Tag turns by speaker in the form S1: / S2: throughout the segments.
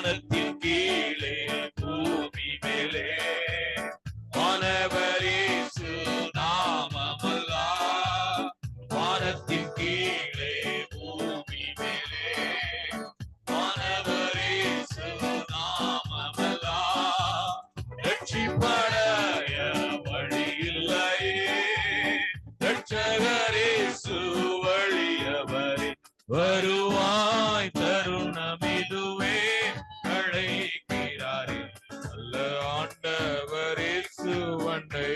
S1: வானத்தின் கீழே பூமி மேலே வானவர் இயேசு நாமமல்லா. வானத்தின் கீழே பூமி மேலே வானவர் இயேசு நாமமல்லா. ரட்சிப்படைய வழி இல்லையே, ரட்சகர் இயேசு வழியவரே. வருவாய் தருணம் இதுவே, அழைக்கிறாரே நல்ல ஆண்டவர் இயேசு வண்டை.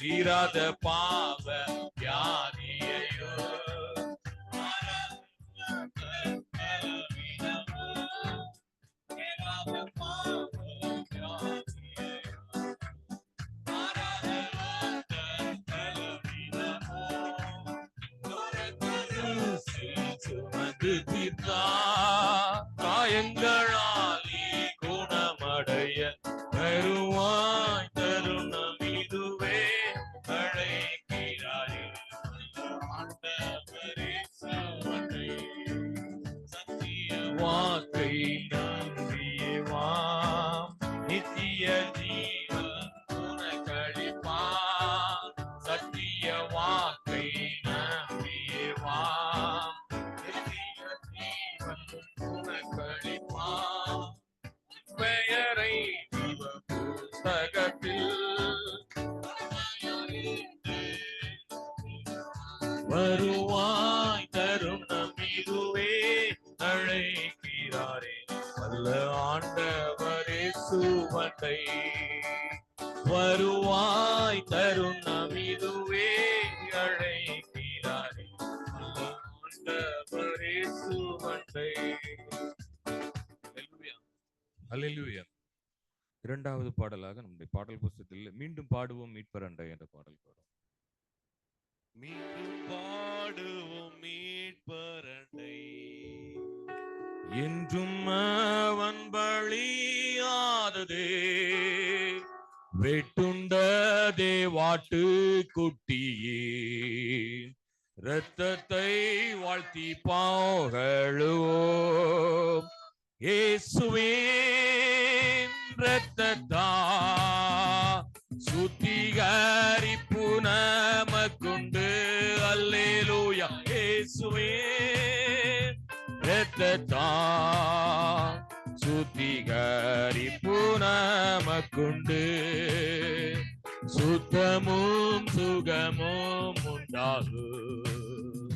S1: தீராத பாவ வியாதியையோ சுமந்து தீர்த்தா, காயங்களாலே குணமடைய வருவாய் தருணம் இதுவே, அழைக்கிறாரே ஆண்டவரே சுவண்டை. சத்திய வாக்கை நம்பியே வாம், நித்திய ஜீவன் உனக்களிப்பான். சத்திய வாக்கை நம்பியே வாம், நித்திய ஜீவன் உனக்களிப்பான். பெயரை ஜீவ புஸ்தகத்தில் வருவாய் தருணம் இதுவே, அழைக்கிறாரே நல்ல ஆண்டவர் இயேசு வண்டை. வருவாய் தருணம் இதுவே, அழைக்கிறாரே நல்ல ஆண்டவர் இயேசு வண்டை. அல்லேலூயா. இரண்டாவது பாடலாக நம்முடைய பாடல் புஸ்தகத்தில் மீண்டும் பாடுவோம் மீட்பர் அண்டை என்ற பாடல் பாடும். மீண்டும் பாடுவோம் மீட்பர் அண்டை, என்றும் அவன் பலியாததே. வெட்டுண்ட தேவாட்டு குட்டியே, இரத்தத்தை வாழ்த்தி பாகழுவோம். இயேசுவின் இரத்தத்தா சுத்திகரிப்பு நமக்குண்டு. அல்லேலூயா. இயேசுவின் இரத்தத்தா சுத்திகரிப்பு நமக்குண்டு. சுத்தமும் சுகமும் உண்டாகும்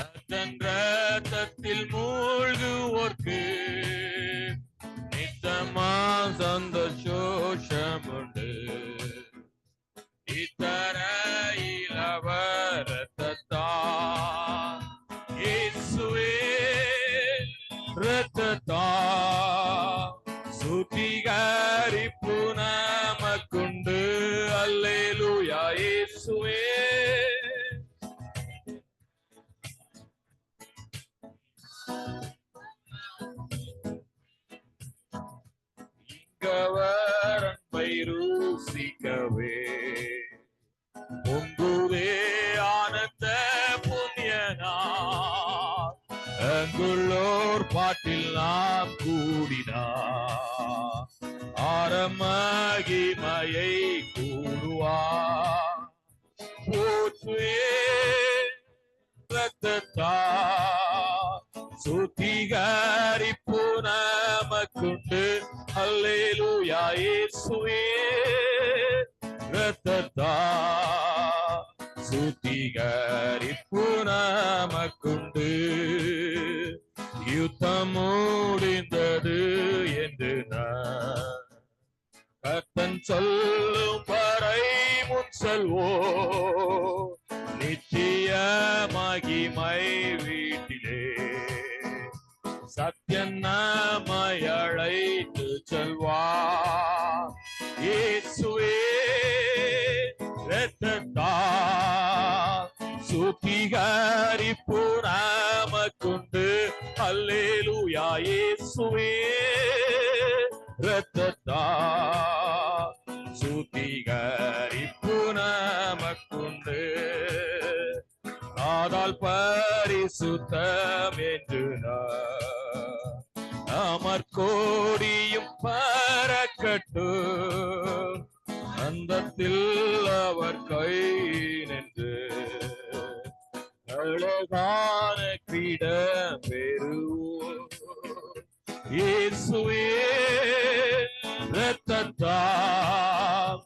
S1: அதன் இரத்தத்தில் மூழ்குவோர்க்கு. நித்தமா சந்தோஷமுண்டு இத்தரையில் அவர் இரத்தத்தா. இயேசுவே இரத்தத்தா சுத்திகரிப்பு நமக்குண்டு. அல்லேலூயா. இயேசுவே இங்கவர் அன்பை ருசிக்கவே பொங்குவே ஆனந்த புண்ணியனார். அங்குள்ளோர் பாட்டில் நாம் கூடினார், ஆரமகிமையை கூடுவார். போற்றுவே இரத்தத்தா சுத்திகரிப்பு நமக்குண்டு. அல்லேலூயா. இயேசுவே இரத்தத்தா சுத்திகரிப்பு நமக்குண்டு. யுத்தம் முடிந்தது என்று கர்த்தன் சொல்லும் வரை முன் செல்வோ. நித்திய மகிமை வீட்டிலே சத்தியன் நம்மை அழைத்து செல்வார். இயேசுவே இரத்தத்தா சுத்திகரிப்பு நமக்குண்டு. அல்லேலூயா. இயேசுவே இரத்தத்தா சுத்திகரிப்பு நமக்குண்டு. ஆதால் பரிசுத்தம் என்று அமர்கோடியும் பறக்கட்டும், அந்தத்தில் அவர் கை நின்று அழகான கிரீடம் பெறுவோம். இயேசுவே இரத்தத்தால்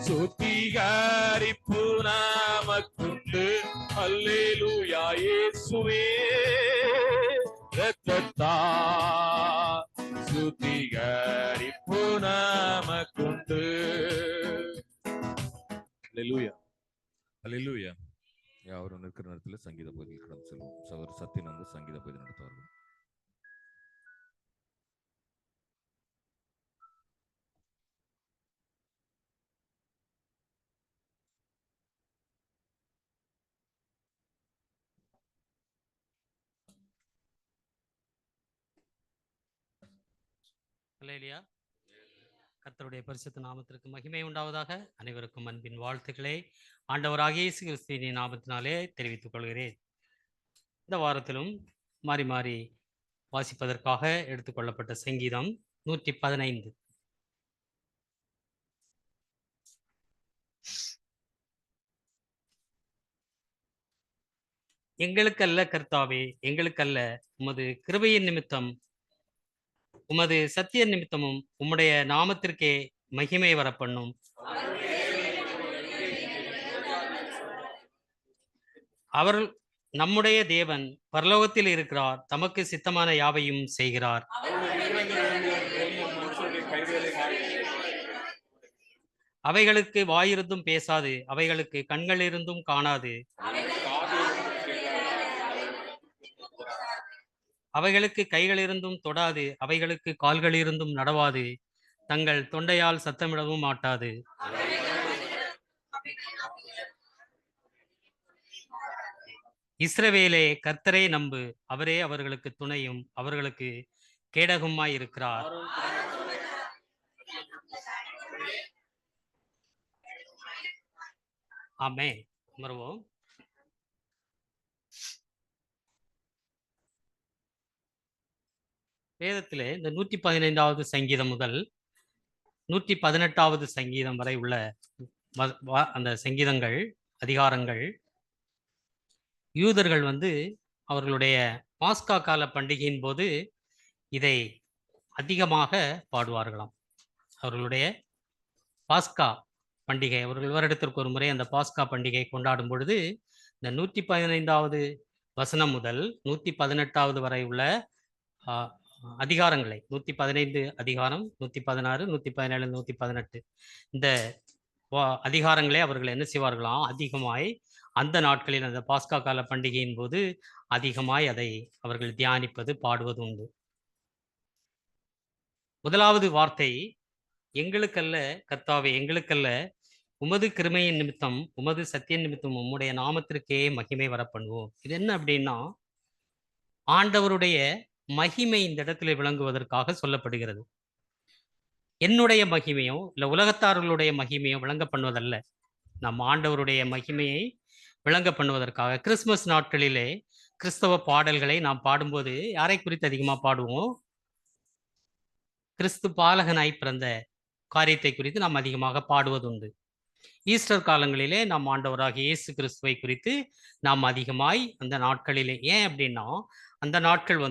S1: சுத்திகரிப்பு நமக்குண்டு. அல்லேலூயா. இயேசுவே இரத்தத்தால் சுத்திகரிப்பு நமக்குண்டு. அல்லேலூயா. அல்லேலூயா. யாவரும் நிற்கிற நேரத்தில் சங்கீத பகுதியில் கடந்து செல்வோம். சகோதரர் சத்தியன் வந்து சங்கீத பகுதி நடத்துவார்கள்.
S2: அல்லேலூயா. கர்த்தருடைய பரிசுத்த நாமத்திற்கு மகிமை உண்டாவதாக. அனைவருக்கும் அன்பின் வாழ்த்துக்களை ஆண்டவராகிய இயேசு கிறிஸ்துவின் நாமத்தினாலே தெரிவித்துக் கொள்கிறேன். இந்த வாரத்திலும் மாறி மாறி வாசிப்பதற்காக எடுத்துக்கொள்ளப்பட்ட சங்கீதம் 115. எங்களுக்கல்ல கர்த்தாவே, எங்களுக்கல்ல, உமது கிருபையின் நிமித்தம் உமது சத்திய நிமித்தமும் உம்முடைய நாமத்திற்கே மகிமை வரப்பண்ணும். அவர் நம்முடைய தேவன் பரலோகத்தில் இருக்கிறார், தமக்கு சித்தமான யாவையும் செய்கிறார். அவைகளுக்கு வாயிருந்தும் பேசாது, அவைகளுக்கு கண்கள் இருந்தும் காணாது, அவைகளுக்கு கைகள் இருந்தும் தொடாது, அவைகளுக்கு கால்கள் இருந்தும் நடவாது, தங்கள் தொண்டையால் சத்தமிடவும் மாட்டாது. இஸ்ரவேலே, கர்த்தரை நம்பு, அவரே அவர்களுக்கு துணையும் அவர்களுக்கு கேடகமாய் இருக்கிறார். ஆமென். அமர்வோம். வேதத்திலே இந்த 115வது சங்கீதம் முதல் 118வது சங்கீதம் வரை உள்ள அந்த சங்கீதங்கள், அதிகாரங்கள், யூதர்கள் அவர்களுடைய பாஸ்கா கால பண்டிகையின் போது இதை அதிகமாக பாடுவார்களாம். அவர்களுடைய பாஸ்கா பண்டிகை, அவர்கள் வருடத்திற்கு ஒரு முறை அந்த பாஸ்கா பண்டிகை கொண்டாடும் பொழுது இந்த 115வது வசனம் முதல் 118வது வரை உள்ள அதிகாரங்களை, 115 அதிகாரம், 116, 117, 118 இந்த அதிகாரங்களை அவர்கள் என்ன செய்வார்களாம், அதிகமாய் அந்த நாட்களில் அந்த பாஸ்கா கால பண்டிகையின் போது அதிகமாய் அதை அவர்கள் தியானிப்பது, பாடுவது உண்டு. முதலாவது வார்த்தை, எங்களுக்கல்ல கர்த்தாவே, எங்களுக்கல்ல, உமது கிருபையின் நிமித்தம் உமது சத்திய நிமித்தம் உம்முடைய நாமத்திற்கே மகிமை வர பண்ணுவோம். இது என்ன அப்படின்னா, ஆண்டவருடைய மகிமை இந்த இடத்துல விளங்குவதற்காக சொல்லப்படுகிறது. என்னுடைய மகிமையோ இல்லை உலகத்தார்களுடைய மகிமையோ விளங்க பண்ணுவதல்ல, நம் ஆண்டவருடைய மகிமையை விளங்க பண்ணுவதற்காக. கிறிஸ்துமஸ் நாட்களிலே கிறிஸ்தவ பாடல்களை நாம் பாடும்போது யாரை குறித்து அதிகமாக பாடுவோம்? கிறிஸ்து பாலகனாய் பிறந்த காரியத்தை குறித்து நாம் அதிகமாக பாடுவதுண்டு. ஈஸ்டர் காலங்களிலே நாம் ஆண்டவராகிய இயேசு கிறிஸ்துவை குறித்து நாம் அதிகமாய் அந்த நாட்களிலே, ஏன் அப்படின்னா அந்த நாட்கள்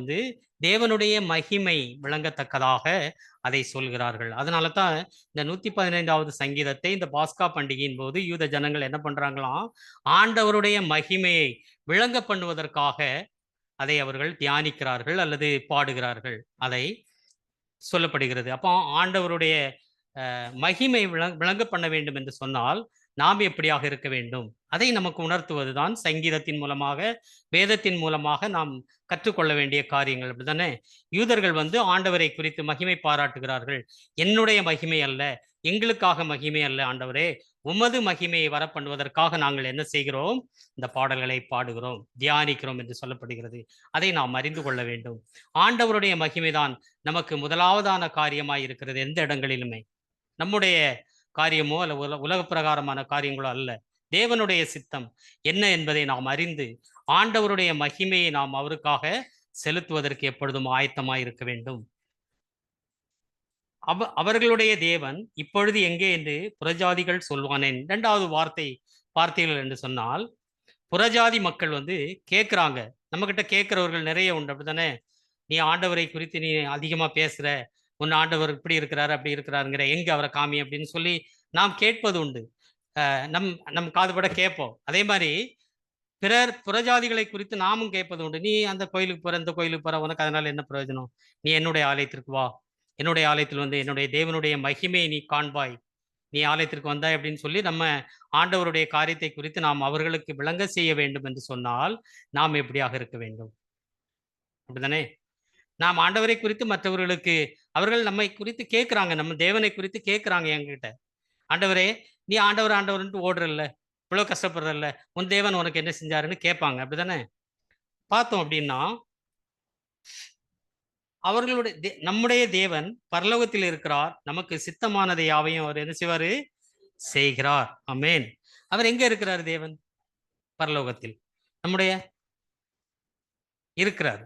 S2: தேவனுடைய மகிமை விளங்கத்தக்கதாக அதை சொல்கிறார்கள். அதனால தான் இந்த 115வது சங்கீதத்தை இந்த பாஸ்கா பண்டிகையின் போது யூத ஜனங்கள் என்ன பண்றாங்களாம், ஆண்டவருடைய மகிமையை விளங்க பண்ணுவதற்காக அதை அவர்கள் தியானிக்கிறார்கள் அல்லது பாடுகிறார்கள். அதை சொல்லப்படுகிறது. அப்போ ஆண்டவருடைய மகிமை விளங்க பண்ண வேண்டும் என்று சொன்னால் நாம் எப்படியாக இருக்க வேண்டும், அதை நமக்கு உணர்த்துவதுதான் சங்கீதத்தின் மூலமாக, வேதத்தின் மூலமாக நாம் கற்றுக்கொள்ள வேண்டிய காரியங்கள். அப்படித்தானே? யூதர்கள் ஆண்டவரை குறித்து மகிமை பாராட்டுகிறார்கள். என்னுடைய மகிமை அல்ல, எங்களுக்காக மகிமை அல்ல ஆண்டவரே, உமது மகிமையை வர பண்ணுவதற்காக நாங்கள் என்ன செய்கிறோம், இந்த பாடல்களை பாடுகிறோம், தியானிக்கிறோம் என்று சொல்லப்படுகிறது. அதை நாம் அறிந்து கொள்ள வேண்டும். ஆண்டவருடைய மகிமைதான் நமக்கு முதலாவதான காரியமாய் இருக்கிறது. எந்த இடங்களிலுமே நம்முடைய காரியமோ அல்ல உலக பிரகாரமான காரியங்களோ அல்ல, தேவனுடைய சித்தம் என்ன என்பதை நாம் அறிந்து ஆண்டவருடைய மகிமையை நாம் அவருக்காக செலுத்துவதற்கு எப்பொழுதும் ஆயத்தமாய் இருக்க வேண்டும். அவர்களுடைய தேவன் இப்பொழுது எங்கே என்று புறஜாதிகள் சொல்வானேன். இரண்டாவது வார்த்தைகள் என்று சொன்னால், புறஜாதி மக்கள் கேட்குறாங்க. நம்மகிட்ட கேட்கிறவர்கள் நிறைய உண்டு, அப்படித்தானே? நீ ஆண்டவரை குறித்து நீ அதிகமா பேசுற, உன் ஆண்டவர் இப்படி இருக்கிறாரு அப்படி இருக்கிறாருங்கிற, எங்க அவரை காமி அப்படின்னு சொல்லி நாம் கேட்பது உண்டு. நம் காதுபட கேட்போம். அதே மாதிரி பிறர் புறஜாதிகளை குறித்து நாமும் கேட்பது உண்டு. நீ அந்த கோயிலுக்கு போற, இந்த கோயிலுக்கு போற, உனக்கு அதனால என்ன பிரயோஜனம்? நீ என்னுடைய ஆலயத்திற்கு வா, என்னுடைய ஆலயத்தில் என்னுடைய தேவனுடைய மகிமையை நீ காண்பாய், நீ ஆலயத்திற்கு வந்தாய் அப்படின்னு சொல்லி நம்ம ஆண்டவருடைய காரியத்தை குறித்து நாம் அவர்களுக்கு விளங்க செய்ய வேண்டும் என்று சொன்னால் நாம் எப்படியாக இருக்க வேண்டும்? அப்படித்தானே? நாம் ஆண்டவரை குறித்து மற்றவர்களுக்கு, அவர்கள் நம்மை குறித்து கேட்குறாங்க, நம்ம தேவனை குறித்து கேட்குறாங்க என்கிட்ட. ஆண்டவரே, நீ ஆண்டவர் ஆண்டவர்ன்ட்டு ஓடுறல்ல, இவ்வளோ கஷ்டப்படுறல்ல, உன் தேவன் உனக்கு என்ன செஞ்சாருன்னு கேட்பாங்க, அப்படித்தானே? பார்த்தோம் அப்படின்னா, அவர்களுடைய நம்முடைய தேவன் பரலோகத்தில் இருக்கிறார், நமக்கு சித்தமானதை யாவையும் அவர் என்ன செய்வாரு? செய்கிறார். ஆமென். அவர் எங்க இருக்கிறார்? தேவன் பரலோகத்தில் நம்முடைய இருக்கிறார்.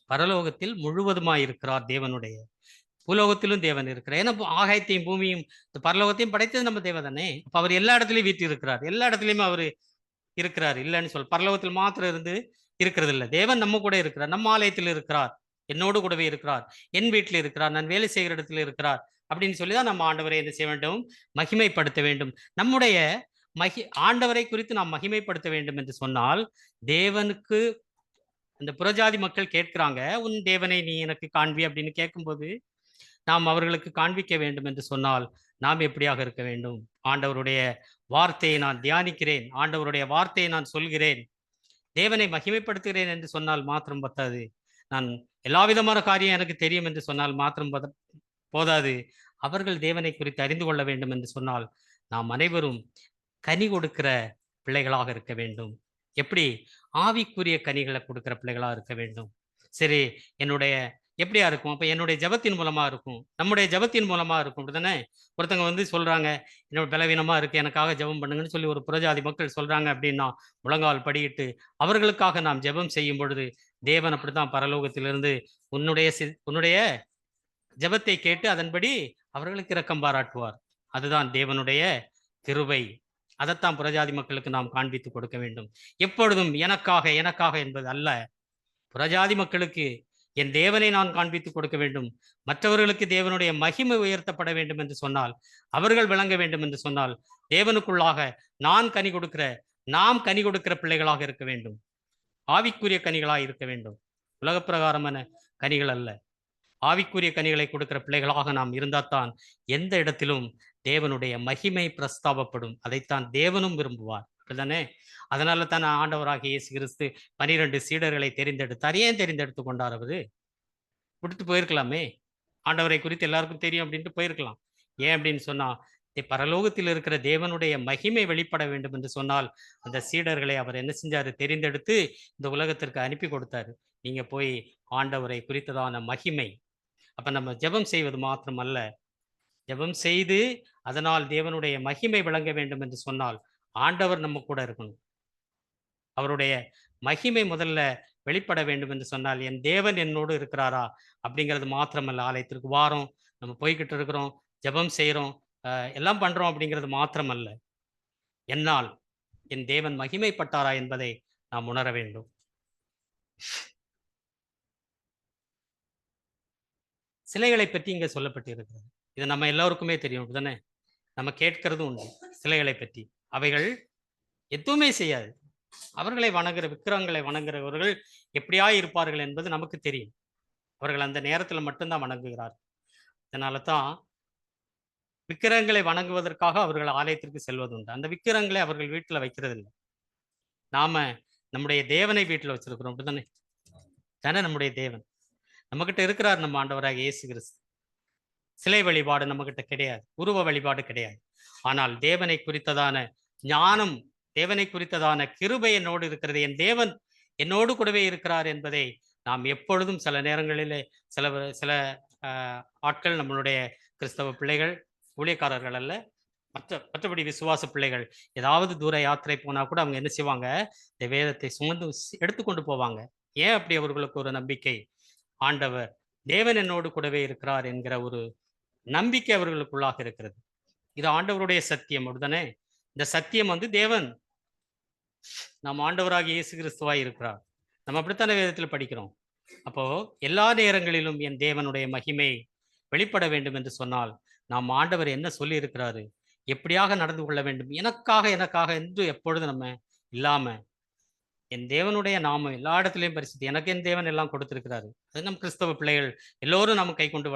S2: பரலோகத்தில் முழுவதுமாய் இருக்கிறார் தேவனுடைய. பூலோகத்திலும் தேவன் இருக்கிறார். ஏன்னா ஆகாயத்தையும் பூமியும் பரலோகத்தையும் படைத்தது நம்ம தேவன் தானே. அப்ப அவர் எல்லா இடத்துலையும் வீட்டு இருக்கிறார், எல்லா இடத்துலையுமே அவர் இருக்கிறார். இல்லைன்னு சொல்ல, பரலோகத்தில் மாத்திரம் இருந்து இருக்கிறது இல்லை. தேவன் நம்ம கூட இருக்கிறார், நம்ம ஆலயத்தில் இருக்கிறார், என்னோடு கூடவே இருக்கிறார், என் வீட்டில் இருக்கிறார், நான் வேலை செய்கிற இடத்துல இருக்கிறார் அப்படின்னு சொல்லிதான் நம்ம ஆண்டவரை என்ன செய்ய வேண்டும்? மகிமைப்படுத்த வேண்டும். நம்முடைய ஆண்டவரை குறித்து நாம் மகிமைப்படுத்த வேண்டும் என்று சொன்னால், தேவனுக்கு இந்த புறஜாதி மக்கள் கேட்கிறாங்க, உன் தேவனை நீ எனக்கு காண்பி அப்படின்னு கேட்கும்போது நாம் அவர்களுக்கு காண்பிக்க வேண்டும் என்று சொன்னால் நாம் எப்படியாக இருக்க வேண்டும்? ஆண்டவருடைய வார்த்தையை நான் தியானிக்கிறேன், ஆண்டவருடைய வார்த்தையை நான் சொல்கிறேன், தேவனை மகிமைப்படுத்துகிறேன் என்று சொன்னால் மாத்திரம் பத்தாது. நான் எல்லா விதமான காரியம் எனக்கு தெரியும் என்று சொன்னால் மாத்திரம் போதாது. அவர்கள் தேவனை குறித்து அறிந்து கொள்ள வேண்டும் என்று சொன்னால் நாம் அனைவரும் கனி கொடுக்கிற பிள்ளைகளாக இருக்க வேண்டும். எப்படி? ஆவிக்குரிய கனிகளை கொடுக்கிற பிள்ளைகளாக இருக்க வேண்டும். சரி, என்னுடைய எப்படியா இருக்கும்? அப்ப என்னுடைய ஜபத்தின் மூலமா இருக்கும், நம்முடைய ஜபத்தின் மூலமா இருக்கும், அப்படிதானே? ஒருத்தவங்க சொல்றாங்க, என்னோட பலவீனமா இருக்கு, எனக்காக ஜெபம் பண்ணுங்கன்னு சொல்லி ஒரு புறஜாதி மக்கள் சொல்றாங்க அப்படின்னா, முழங்கால் படியிட்டு அவர்களுக்காக நாம் ஜெபம் செய்யும் பொழுது தேவன் அப்படித்தான் பரலோகத்திலிருந்து உன்னுடைய ஜெபத்தை கேட்டு அதன்படி அவர்களுக்கு இரக்கம் பாராட்டுவார். அதுதான் தேவனுடைய கிருபை. அதைத்தான் புறஜாதி மக்களுக்கு நாம் காண்பித்து கொடுக்க வேண்டும். எப்பொழுதும் எனக்காக என்பது அல்ல. புறஜாதி மக்களுக்கு என் தேவனை நான் காண்பித்து கொடுக்க வேண்டும். மற்றவர்களுக்கு தேவனுடைய மகிமை உயர்த்தப்பட வேண்டும் என்று சொன்னால், அவர்கள் விளங்க வேண்டும் என்று சொன்னால், தேவனுக்குள்ளாக நாம் கனி கொடுக்கிற பிள்ளைகளாக இருக்க வேண்டும். ஆவிக்குரிய கனிகளாக இருக்க வேண்டும், உலக பிரகாரமான கனிகள் அல்ல. ஆவிக்குரிய கனிகளை கொடுக்கிற பிள்ளைகளாக நாம் இருந்தால்தான் எந்த இடத்திலும் தேவனுடைய மகிமை பிரஸ்தாபப்படும். அதைத்தான் தேவனும் விரும்புவார், அப்படிதானே? அதனால தான் ஆண்டவராகிய இயேசு கிறிஸ்து 12 சீடர்களை தெரிந்தெடுத்தார். ஏன் தெரிந்தெடுத்து கொண்டார்? அவரு விட்டுட்டு போயிருக்கலாமே, ஆண்டவரை குறித்து எல்லாருக்கும் தெரியும் அப்படின்ட்டு போயிருக்கலாம். ஏன் அப்படின்னு சொன்னா, பரலோகத்தில் இருக்கிற தேவனுடைய மகிமை வெளிப்பட வேண்டும் என்று சொன்னால் அந்த சீடர்களை அவர் என்ன செஞ்சாரு? தெரிந்தெடுத்து இந்த உலகத்திற்கு அனுப்பி கொடுத்தாரு. நீங்க போய் ஆண்டவரை குறித்ததான மகிமை. அப்ப நம்ம ஜெபம் செய்வது மாத்திரம் அல்ல, ஜெபம் செய்து அதனால் தேவனுடைய மகிமை விளங்க வேண்டும் என்று சொன்னால் ஆண்டவர் நம்ம கூட இருக்கணும். அவருடைய மகிமை முதல்ல வெளிப்பட வேண்டும் என்று சொன்னால், என் தேவன் என்னோடு இருக்கிறாரா அப்படிங்கிறது மாத்திரமல்ல. ஆலயத்திற்கு வாரோம், நம்ம போய்கிட்டு இருக்கிறோம், ஜெபம் செய்கிறோம், எல்லாம் பண்றோம் அப்படிங்கிறது மாத்திரமல்ல, என்னால் என் தேவன் மகிமைப்பட்டாரா என்பதை நாம் உணர வேண்டும். சிலைகளை பற்றி இங்கே சொல்லப்பட்டு இருக்கிறது. இது நம்ம எல்லோருக்குமே தெரியும், அப்படிதானே? நம்ம கேட்கறதும் உண்டு சிலைகளை பற்றி. அவைகள் எதுவுமே செய்யாது. அவர்களை விக்கிரகங்களை வணங்குகிறவர்கள் எப்படியா இருப்பார்கள் என்பது நமக்கு தெரியும். அவர்கள் அந்த நேரத்தில் மட்டும்தான் வணங்குகிறார்கள். அதனால தான் விக்கிரகங்களை வணங்குவதற்காக அவர்கள் ஆலயத்திற்கு செல்வதுண்டு. அந்த விக்கிரகங்களை அவர்கள் வீட்டில் வைக்கிறது இல்லை. நாம நம்முடைய தேவனை வீட்டில் வச்சிருக்கிறோம், அப்படிதானே? தானே நம்முடைய தேவன் நம்மகிட்ட இருக்கிறார், நம்ம ஆண்டவராக இயேசு கிறிஸ்து. சிலை வழிபாடு நம்ம கிட்ட கிடையாது, உருவ வழிபாடு கிடையாது. ஆனால் தேவனை குறித்ததான ஞானம், தேவனை குறித்ததான கிருபை என்னோடு இருக்கிறது. என் தேவன் என்னோடு கூடவே இருக்கிறார் என்பதை நாம் எப்பொழுதும், சில நேரங்களிலே சில ஆட்கள், நம்மளுடைய கிறிஸ்தவ பிள்ளைகள், ஊழியக்காரர்கள் அல்ல, மற்றபடி விசுவாச பிள்ளைகள் ஏதாவது தூர யாத்திரை போனா கூட அவங்க என்ன செய்வாங்க? இந்த வேதத்தை சுமந்து எடுத்துக்கொண்டு போவாங்க. ஏன் அப்படி? அவர்களுக்கு ஒரு நம்பிக்கை, ஆண்டவர் தேவன் என்னோடு கூடவே இருக்கிறார் என்கிற ஒரு நம்பிக்கை அவர்களுக்குள்ளாக இருக்கிறது. இது ஆண்டவருடைய சத்தியம். அப்படிதானே? இந்த சத்தியம் தேவன் நம் ஆண்டவராகிய இயேசு கிறிஸ்துவாய் இருக்கிறார். நம்ம அப்படித்தானே வேதத்தில் படிக்கிறோம். அப்போ எல்லா நேரங்களிலும் என் தேவனுடைய மகிமை வெளிப்பட வேண்டும் என்று சொன்னால் நாம் ஆண்டவர் என்ன சொல்லி இருக்கிறாரு, எப்படியாக நடந்து கொள்ள வேண்டும், எனக்காக என்று எப்பொழுது நம்ம இல்லாம என் தேவனுடைய நாமம் எல்லா இடத்துலையும் பரிசுத்து, எனக்கு என் தேவன் எல்லாம் கொடுத்திருக்கிறாரு. அது நம் கிறிஸ்தவ பிள்ளைகள் எல்லோரும் நம்ம கை கொண்டு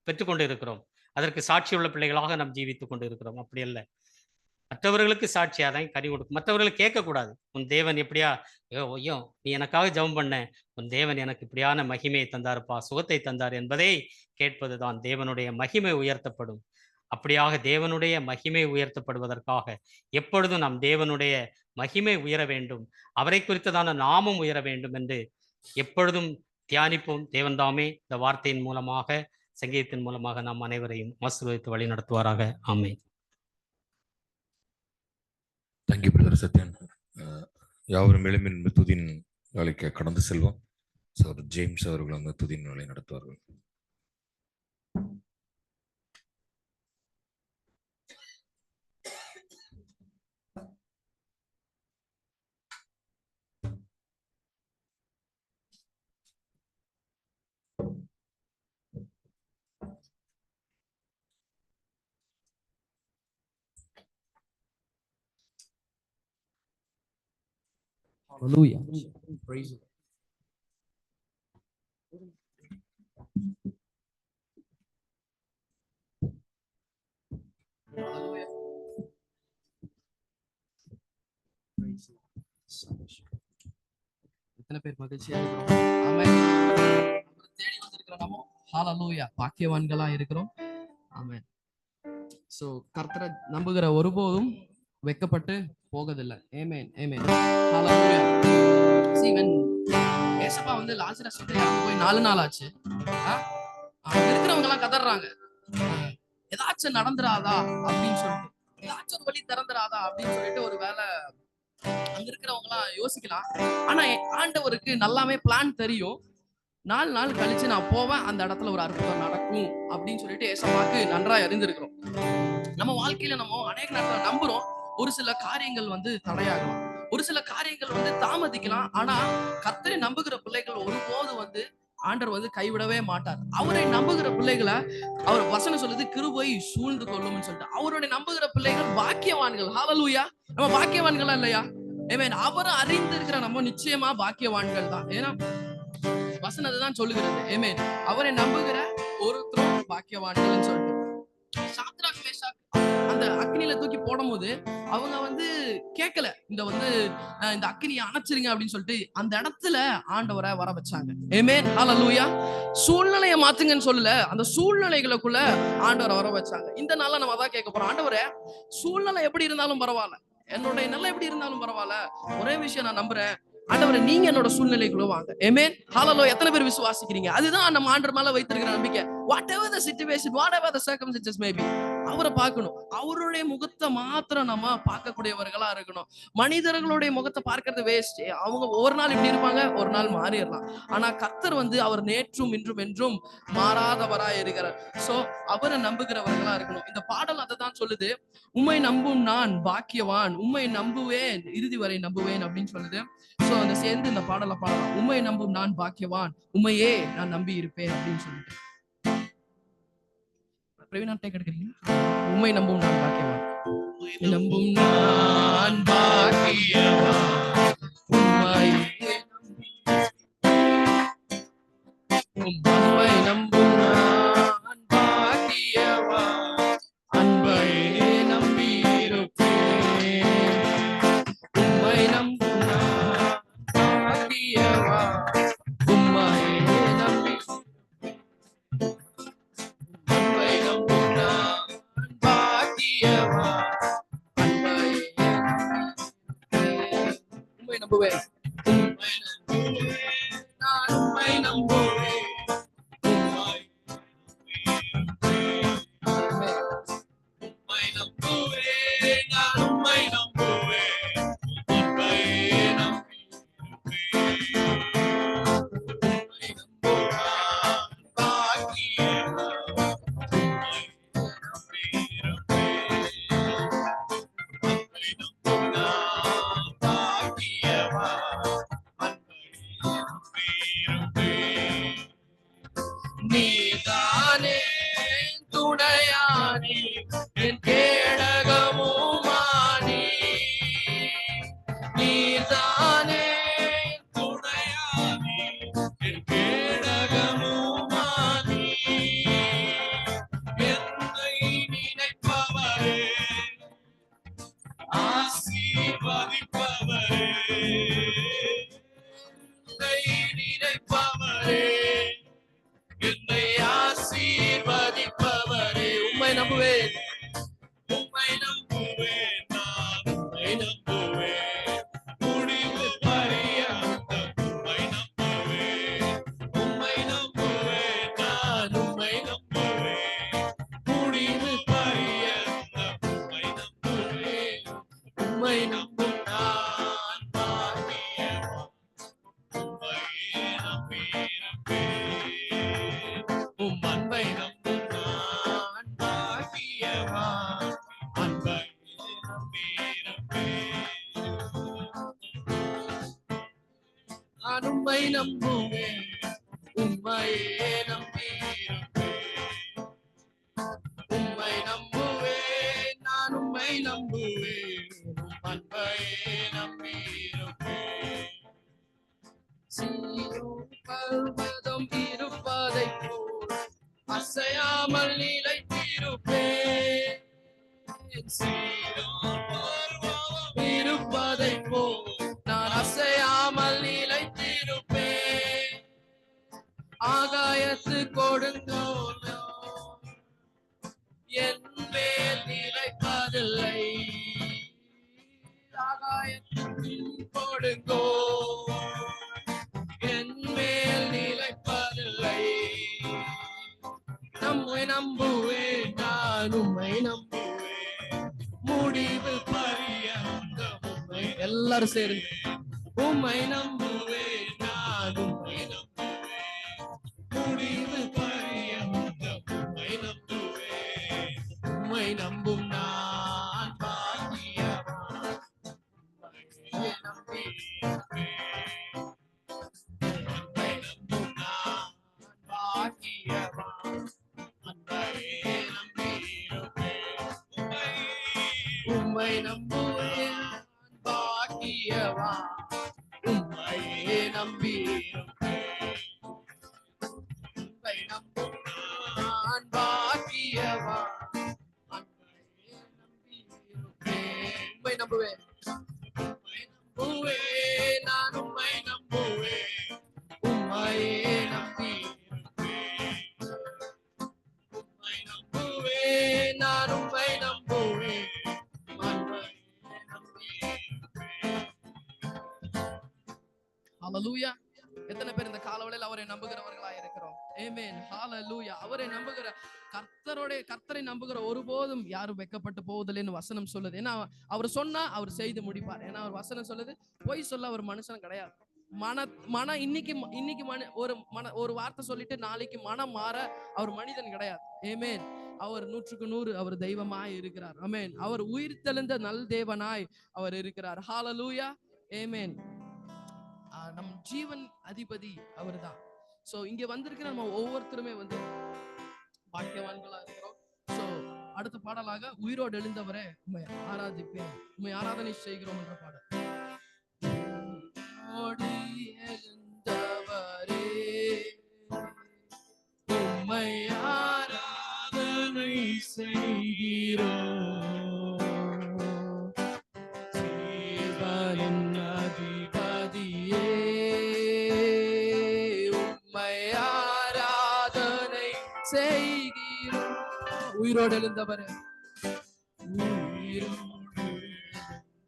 S2: பெற்றுக்கொண்டு இருக்கிறோம். அதற்கு சாட்சியுள்ள பிள்ளைகளாக நாம் ஜீவித்துக் கொண்டு இருக்கிறோம். அப்படி அல்ல, மற்றவர்களுக்கு சாட்சியாக தான் கனி கொடுக்கும். மற்றவர்கள் கேட்கக்கூடாது, உன் தேவன் எப்படியா, ஐயோ நீ எனக்காக ஜெபம் பண்ண, உன் தேவன் எனக்கு இப்படியான மகிமையை தந்தாருப்பா, சுகத்தை தந்தார் என்பதை கேட்பதுதான் தேவனுடைய மகிமை உயர்த்தப்படும். அப்படியாக தேவனுடைய மகிமை உயர்த்தப்படுவதற்காக எப்பொழுதும் நாம் தேவனுடைய மகிமை உயர வேண்டும், அவரை குறித்ததான நாமம் உயர வேண்டும் என்று எப்பொழுதும் தியானிப்போம். தேவன் தாமே இந்த வார்த்தையின் மூலமாக, சங்கீதத்தின் மூலமாக நாம் அனைவரையும் ஆசீர்வதித்து வழி நடத்துவாராக. ஆமென்.
S1: Thank you brother Sathyan. யாவரும் எழும்பின் துதின் வேலைக்கு கடந்து செல்வோம். சார் ஜேம்ஸ் அவர்கள் துதின் வேலை நடத்துவார்கள்.
S3: Hallelujah. Praise the Lord. Hallelujah. Praise the Lord. எத்தனை பேர் மகிழ்ச்சியா இருக்கிறோம்? ஆமென். நம்மளை தேடி வந்திருக்கிற நாம ஹalleluya பாக்கியவான்களா இருக்கிறோம். ஆமென். சோ கர்த்தரை நம்புகிற ஒருபோதும் வெட்கப்பட்டு போகதில்லை. ஆமென் ஆமென். ஹalleluya. See when ஏசப்பா லாசரஸ் இறந்து போய் 4 நாள் ஆச்சு. அங்க இருக்கிறவங்க எல்லாம் கதறாங்க, ஏதாச்சும் நடந்துராதா அப்படின்னு சொல்லிட்டு, ஏதாச்சும் ஒரு வழி திறந்துராதா அப்படின்னு சொல்லிட்டு ஒரு வேலை அங்க இருக்கிறவங்க எல்லாம் யோசிக்கலாம். ஆனா ஆண்டவருக்கு நல்லாமே பிளான் தெரியும். 4 நாள் கழிச்சு நான் போவேன், அந்த இடத்துல ஒரு அற்புதம் நடக்கும் அப்படின்னு சொல்லிட்டு ஏசப்பாக்கு நன்றாய் அறிந்திருக்கிறோம். நம்ம வாழ்க்கையில நம்ம அநேக நேரத்துல நம்புறோம், ஒரு சில காரியங்கள் தடையாகலாம், ஒரு சில காரியங்கள் தாமதிக்கலாம். ஆனா கர்த்தரை நம்புகிற பிள்ளைகள் ஒருபோது ஆண்டவர் கைவிடவே மாட்டார். அவரை நம்புகிற பிள்ளைகளை அவர் வசனம் சொல்லுது, கிருபை சூழ்ந்து கொள்ளும்னு சொல்லிட்டு. அவருடைய நம்புகிற பிள்ளைகள் பாக்கியவான்கள். ஹalleluya. நம்ம பாக்கியவான்களா இல்லையா? ஆமென். அவரை அறிந்து இருக்கிற நம்ம நிச்சயமா பாக்கியவான்கள் தான். ஏன்னா வசனம் தான் சொல்லுகிறது. ஆமென். அவரை நம்புகிற ஒருத்தரும் பாக்கியவான்கள் சொல்லிட்டு. சாத்ராக் மேஷாக் அந்த அக்னியில தூக்கி போடும் போது அவங்க கேட்கல, இந்த அக்னியை அணைச்சிருங்க அப்படின்னு சொல்லிட்டு அந்த இடத்துல ஆண்டவரை வர வச்சாங்க. ஆமென். ஹalleluya. சூழ்நிலையை மாத்துங்கன்னு சொல்லல, அந்த சூழ்நிலைகளுக்குள்ள ஆண்டவரை வர வச்சாங்க. இந்த நாள்ல நம்ம அதான் கேட்க போறோம், ஆண்டவரே சூழ்நிலை எப்படி இருந்தாலும் பரவாயில்ல, என்னோட நிலை எப்படி இருந்தாலும் பரவாயில்ல, ஒரே விஷயம் நான் நம்புறேன், ஆண்டவரே நீங்க என்னோட சூழ்நிலைக்குள்ள வாங்க. ஆமென். ஹalleluya. எத்தனை பேர் விசுவாசிக்கிறீங்க? அதுதான் நம்ம ஆண்டவர் மேல வைத்திருக்கிற நம்பிக்கை. whatever the situation, whatever the circumstances may be, அவரை பார்க்கணும். அவருடைய முகத்தை மாத்திரம் நம்ம பார்க்கக்கூடியவர்களா இருக்கணும். மனிதர்களுடைய முகத்தை பார்க்கறது வேஸ்ட். அவங்க ஒரு நாள் இப்படி இருப்பாங்க, ஒரு நாள் மாறிடலாம். ஆனா கர்த்தர் அவர் நேற்றும் இன்றும் என்றும் மாறாதவரா இருக்கிறார். சோ அவரை நம்புகிறவர்களா இருக்கணும். இந்த பாடல் அதை தான் சொல்லுது, உம்மை நம்பும் நான் பாக்கியவான், உம்மை நம்புவேன் இறுதி வரை நம்புவேன் அப்படின்னு சொல்லுது. சோ அந்த சேர்ந்து இந்த பாடலை பாடலாம். உம்மை நம்பும் நான் பாக்கியவான், உம்மையே நான் நம்பி இருப்பேன் அப்படின்னு சொல்லிட்டு. பிரவீனாட்டை கிடைக்கிறீங்க. உம்மை நம்பும் நான் பாக்கியவான், நம்பும் நான் பாக்கியவான், உம்மை நம்பும் நான் பாக்கியவான், அன்பையே நம்பி இருப்பேன், உம்மை நம்பும் நான் பாக்கியவான், உம்மையே நம்பி நம்புவேன். நான் உம்மை நம்புவேன். நீர்தானே துணையானி என் கேடகமுமானி நீர்தானே துணையானி என் கேடகமுமானி என்னை நினைப்பவரே ஆசீர்வதிப்பவரே என்னை நினைப்பவரே என்னை ஆசீர்வதிப்பவரே உம்மை நம்புவேன் உம்மை நம்புவேன் நான் உம்மை நம்புவேன் முடிவு பரியந்தம் உம்மை நம்புவேன் உம்மை நம்புவேன் நான் உம்மை நம்புவேன் முடிவு பரியந்தம் உம்மை நம்புவேன் உம்மை நம்பும் நான் பாக்கியவான் உம்மையே நம்பியிருப்பேன் உம் அன்பை நம்பும் நான் பாக்கியவான் அன்பையே நம்பியிருப்பேன் நான் உம்மை நம்புவேன் உம்மையே நம்பியிருப்பேன் உம்மை நம்புவேன் நான் உம்மை நம்புவேன் உம் அன்பையே நம்பியிருப்பேன் சீயோன் பர்வதம் இருப்பதைப் போல் அசையாமல் நிலைத்திருப்பேன் சீயோன் பர்வதம் இருப்பதைப் போல் நான் அசையாமல் நிலைத்திருப்பேன் ஆகாயத்து கொடுங்கோலோ என் மேல் நிலைப்பதில்லை ஆகாயத்தில் கொடுங்கோ என் மேல் நிலைப்பதில்லை நம்மை நம்புவேன் நான் உம்மை நம்புவேன் முடிவு பரியந்தம் உம்மை எல்லாரும் சேருங்க உம்மை நம்புவேன் நான் உம்மை நம்புவேன் முடிவு பரியந்தம் உம்மை நம்புவேன் உம்மை நம்பும் நான் பாக்கியவான் உம்மையே நம்பியிருப்பேன் உம்மை நம்பும் நான் பாக்கியவான் அன்பையே நம்பியிருப்பேன் உம்மை நம்புவேன் பாக்கியவான் உம்மையே நம்பியிருப்பேன் உம்மை நம்பும் நான் பாக்கியவான் அன்பையே நம்பியிருப்பேன் உம்மை நம்புவேன் உம்மை நம்புவேன் நான் உம்மை நம்புவேன் உம்மையே நம்பியிருப்பேன் உம்மை நம்புவேன் நான் உம்மை நம்புவேன் அன்பையே நம்பியிருப்பேன் ஹalleluya எத்தனை பேர் இந்த காலவளையில் அவரை நம்புகிறவர்களா இருக்கிறோம் ஆமென் ஹalleluya அவரை நம்புகிற கர்த்தரை நம்புகிற ஒருபோதும் யாரும் வெட்கப்பட்டு போவதில்லைன்னு வசனம் சொல்லுது ஏன்னா அவர் சொன்னா அவர் செய்து முடிப்பார் ஏன்னா அவர் வசனம் சொல்லுது பொய் சொல்ல அவர் மனுஷன் கிடையாது இன்னைக்கு ஒரு வார்த்தை சொல்லிட்டு நாளைக்கு மனம் மாற அவர் மனிதன் கிடையாது ஆமென் அவர் 100% அவர் தெய்வமாய் இருக்கிறார் ஆமென் அவர் உயிர் தெழுந்த நல் தேவனாய் அவர் இருக்கிறார் ஹalleluya ஆமென் நம் ஜீவன் அதிபதி அவர்தான் சோ இங்க வந்திருக்கிற நம்ம ஒவ்வொருத்தருமே வந்து பாக்கியவான்களா இருக்கிறோம் சோ அடுத்த பாடலாக உயிரோடு எழுந்தவரை உம்மை ஆராதிப்பேன் உம்மை ஆராதனை செய்கிறோம் என்ற பாடல் உயிரோடு எழுந்தவரே உம்மை ஆராதனை செய்கிறோம் ஜீவனின் அதிபதியே உம்மை ஆராதனை செய்கிறோம் உயிரோடு எழுந்தவரே உயிரோடு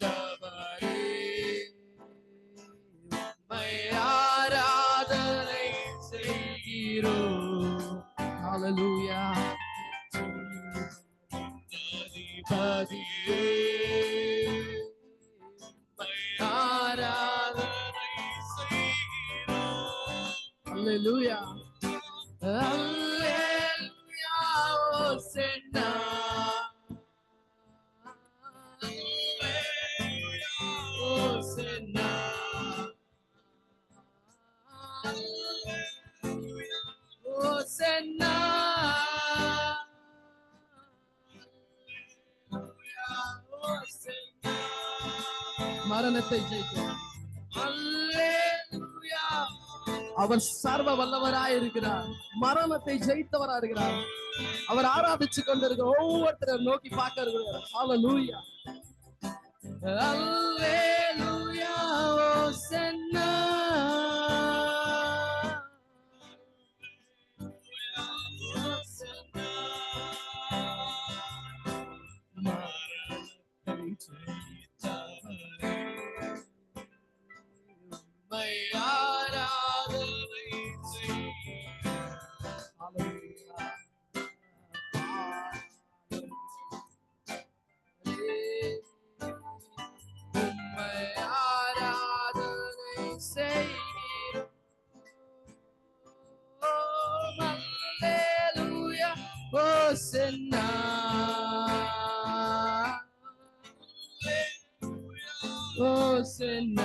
S3: எழுந்தவரே உம்மை ஆராதனை செய்கிறோம் ஹalleluya அதிபதியே உம்மை ஆராதனை செய்கிறோம் ஹalleluya Alleluia, Hosanna. Alleluia, Hosanna. Alleluia, Hosanna. மரணத்தை ஜெயித்தவர். அல்லேலூயா. அவர் சர்வ வல்லவராய் இருக்கிறார். மரணத்தை ஜெயித்தவரா இருக்கிறார். அவர் ஆராதிச்சு கொண்டிருக்கிற ஒவ்வொருத்தரை நோக்கி பார்க்க இருக்கிறார். ஹல்லேலூயா. அல்லேலூயா. ஓசன்னா. Hosanna,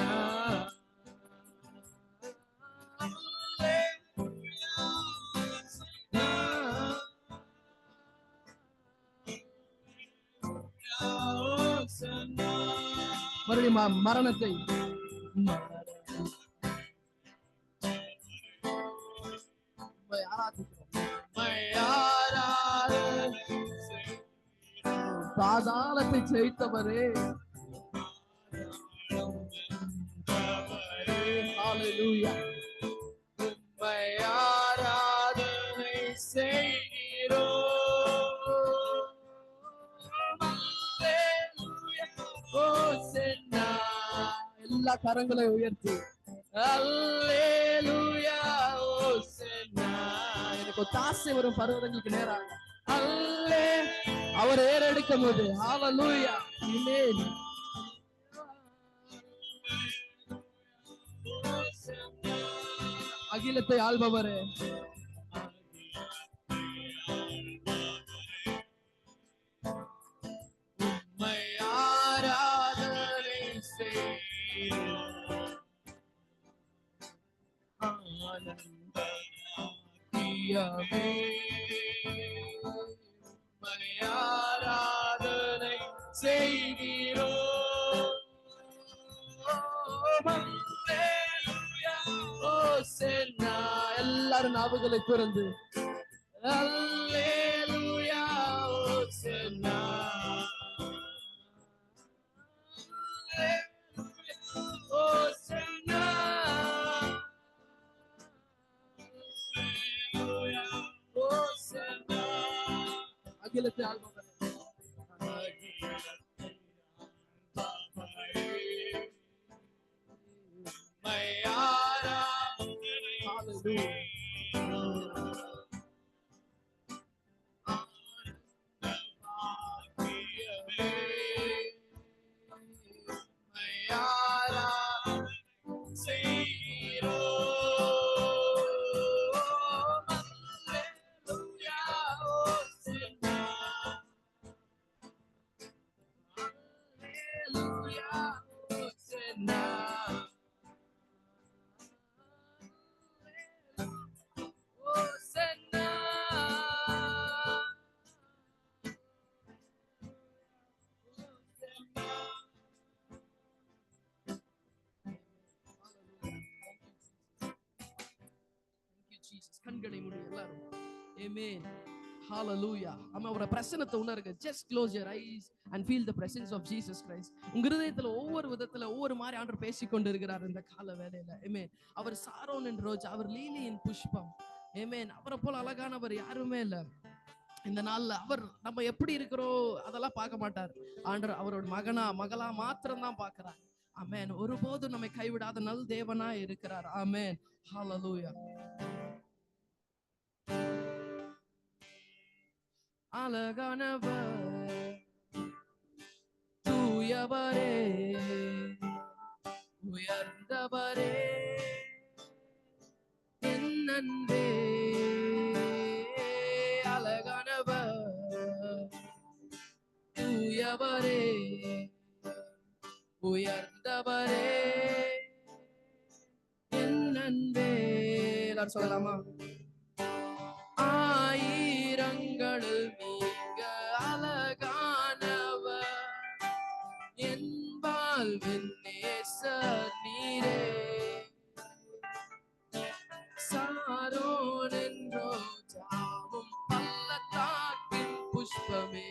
S3: Hosanna, மறுபடியும் மரணத்தை பாதாளத்தை ஜெயித்தவரே. ஹல்லேலூயா. உம்மை ஆராதனை செய்கிறோம். ஹல்லேலூயா. ஹோசன்னா. எல்லா கரங்களை உயர்த்தி அல்லேலூயா. ஹோசன்னா. எனக்கு தாசை வரும் பர்வதங்களுக்கு நேராக அல்லே அவர் ஏறெடுக்கும் போது ஹல்லேலூயா. ஆமென். அகிலத்தை ஆள்பவரே, உம்மை ஆராதனை செய்கிறோம். ஆனந்தமே ஆராதனை செய்கிறோம். அல்லேலூயா. ஹோசன்னா. எல்லாரும் நாவுகளை திறந்து அல்லேலூயா. ஹோசன்னா. ஹோசன்னா. ஹோசன்னா. அகிலத்தை ஆள்பவரே, கண்களை மூடி எல்லாரும். ஆமென். ஹalleluya. அவரோட பிரசன்னத்தை உணருங்க. just close your eyes and feel the presence of Jesus Christ. உங்க இதயத்துல ஒவ்வொரு விதத்துல ஒவ்வொரு மாதிரி ஆண்டவர் பேசிக் கொண்டிருக்கிறார் இந்த கால வேளையில. ஆமென். அவர் சாரோனின் ரோஜா, அவர் லீலியின் புஷ்பம். ஆமென். அவரை போல அழகானவர் யாருமே இல்ல. இந்த நாள்ல அவர் நம்ம எப்படி இருக்கிறோம் அதெல்லாம் பார்க்க மாட்டார். ஆண்டவர் அவரோட மகளா மாத்திரம் தான் பார்க்கிறார். ஆமென். ஒருபோதும் நம்மை கைவிடாத நல் தேவனா இருக்கிறார். ஆமென். ஹalleluya. அழகானவர், தூயவரே, உயர்ந்தவரே, என் அன்பே. அழகானவர், தூயவரே, உயர்ந்தவரே, என் அன்பே. எல்லாரும் சொல்லலாமா? ஆயிரங்கள் வாழ்வின் நேசர் நீரே. சாரோன் என்றோ ஜாவும் பள்ளத்தாக்கின் புஷ்பமே,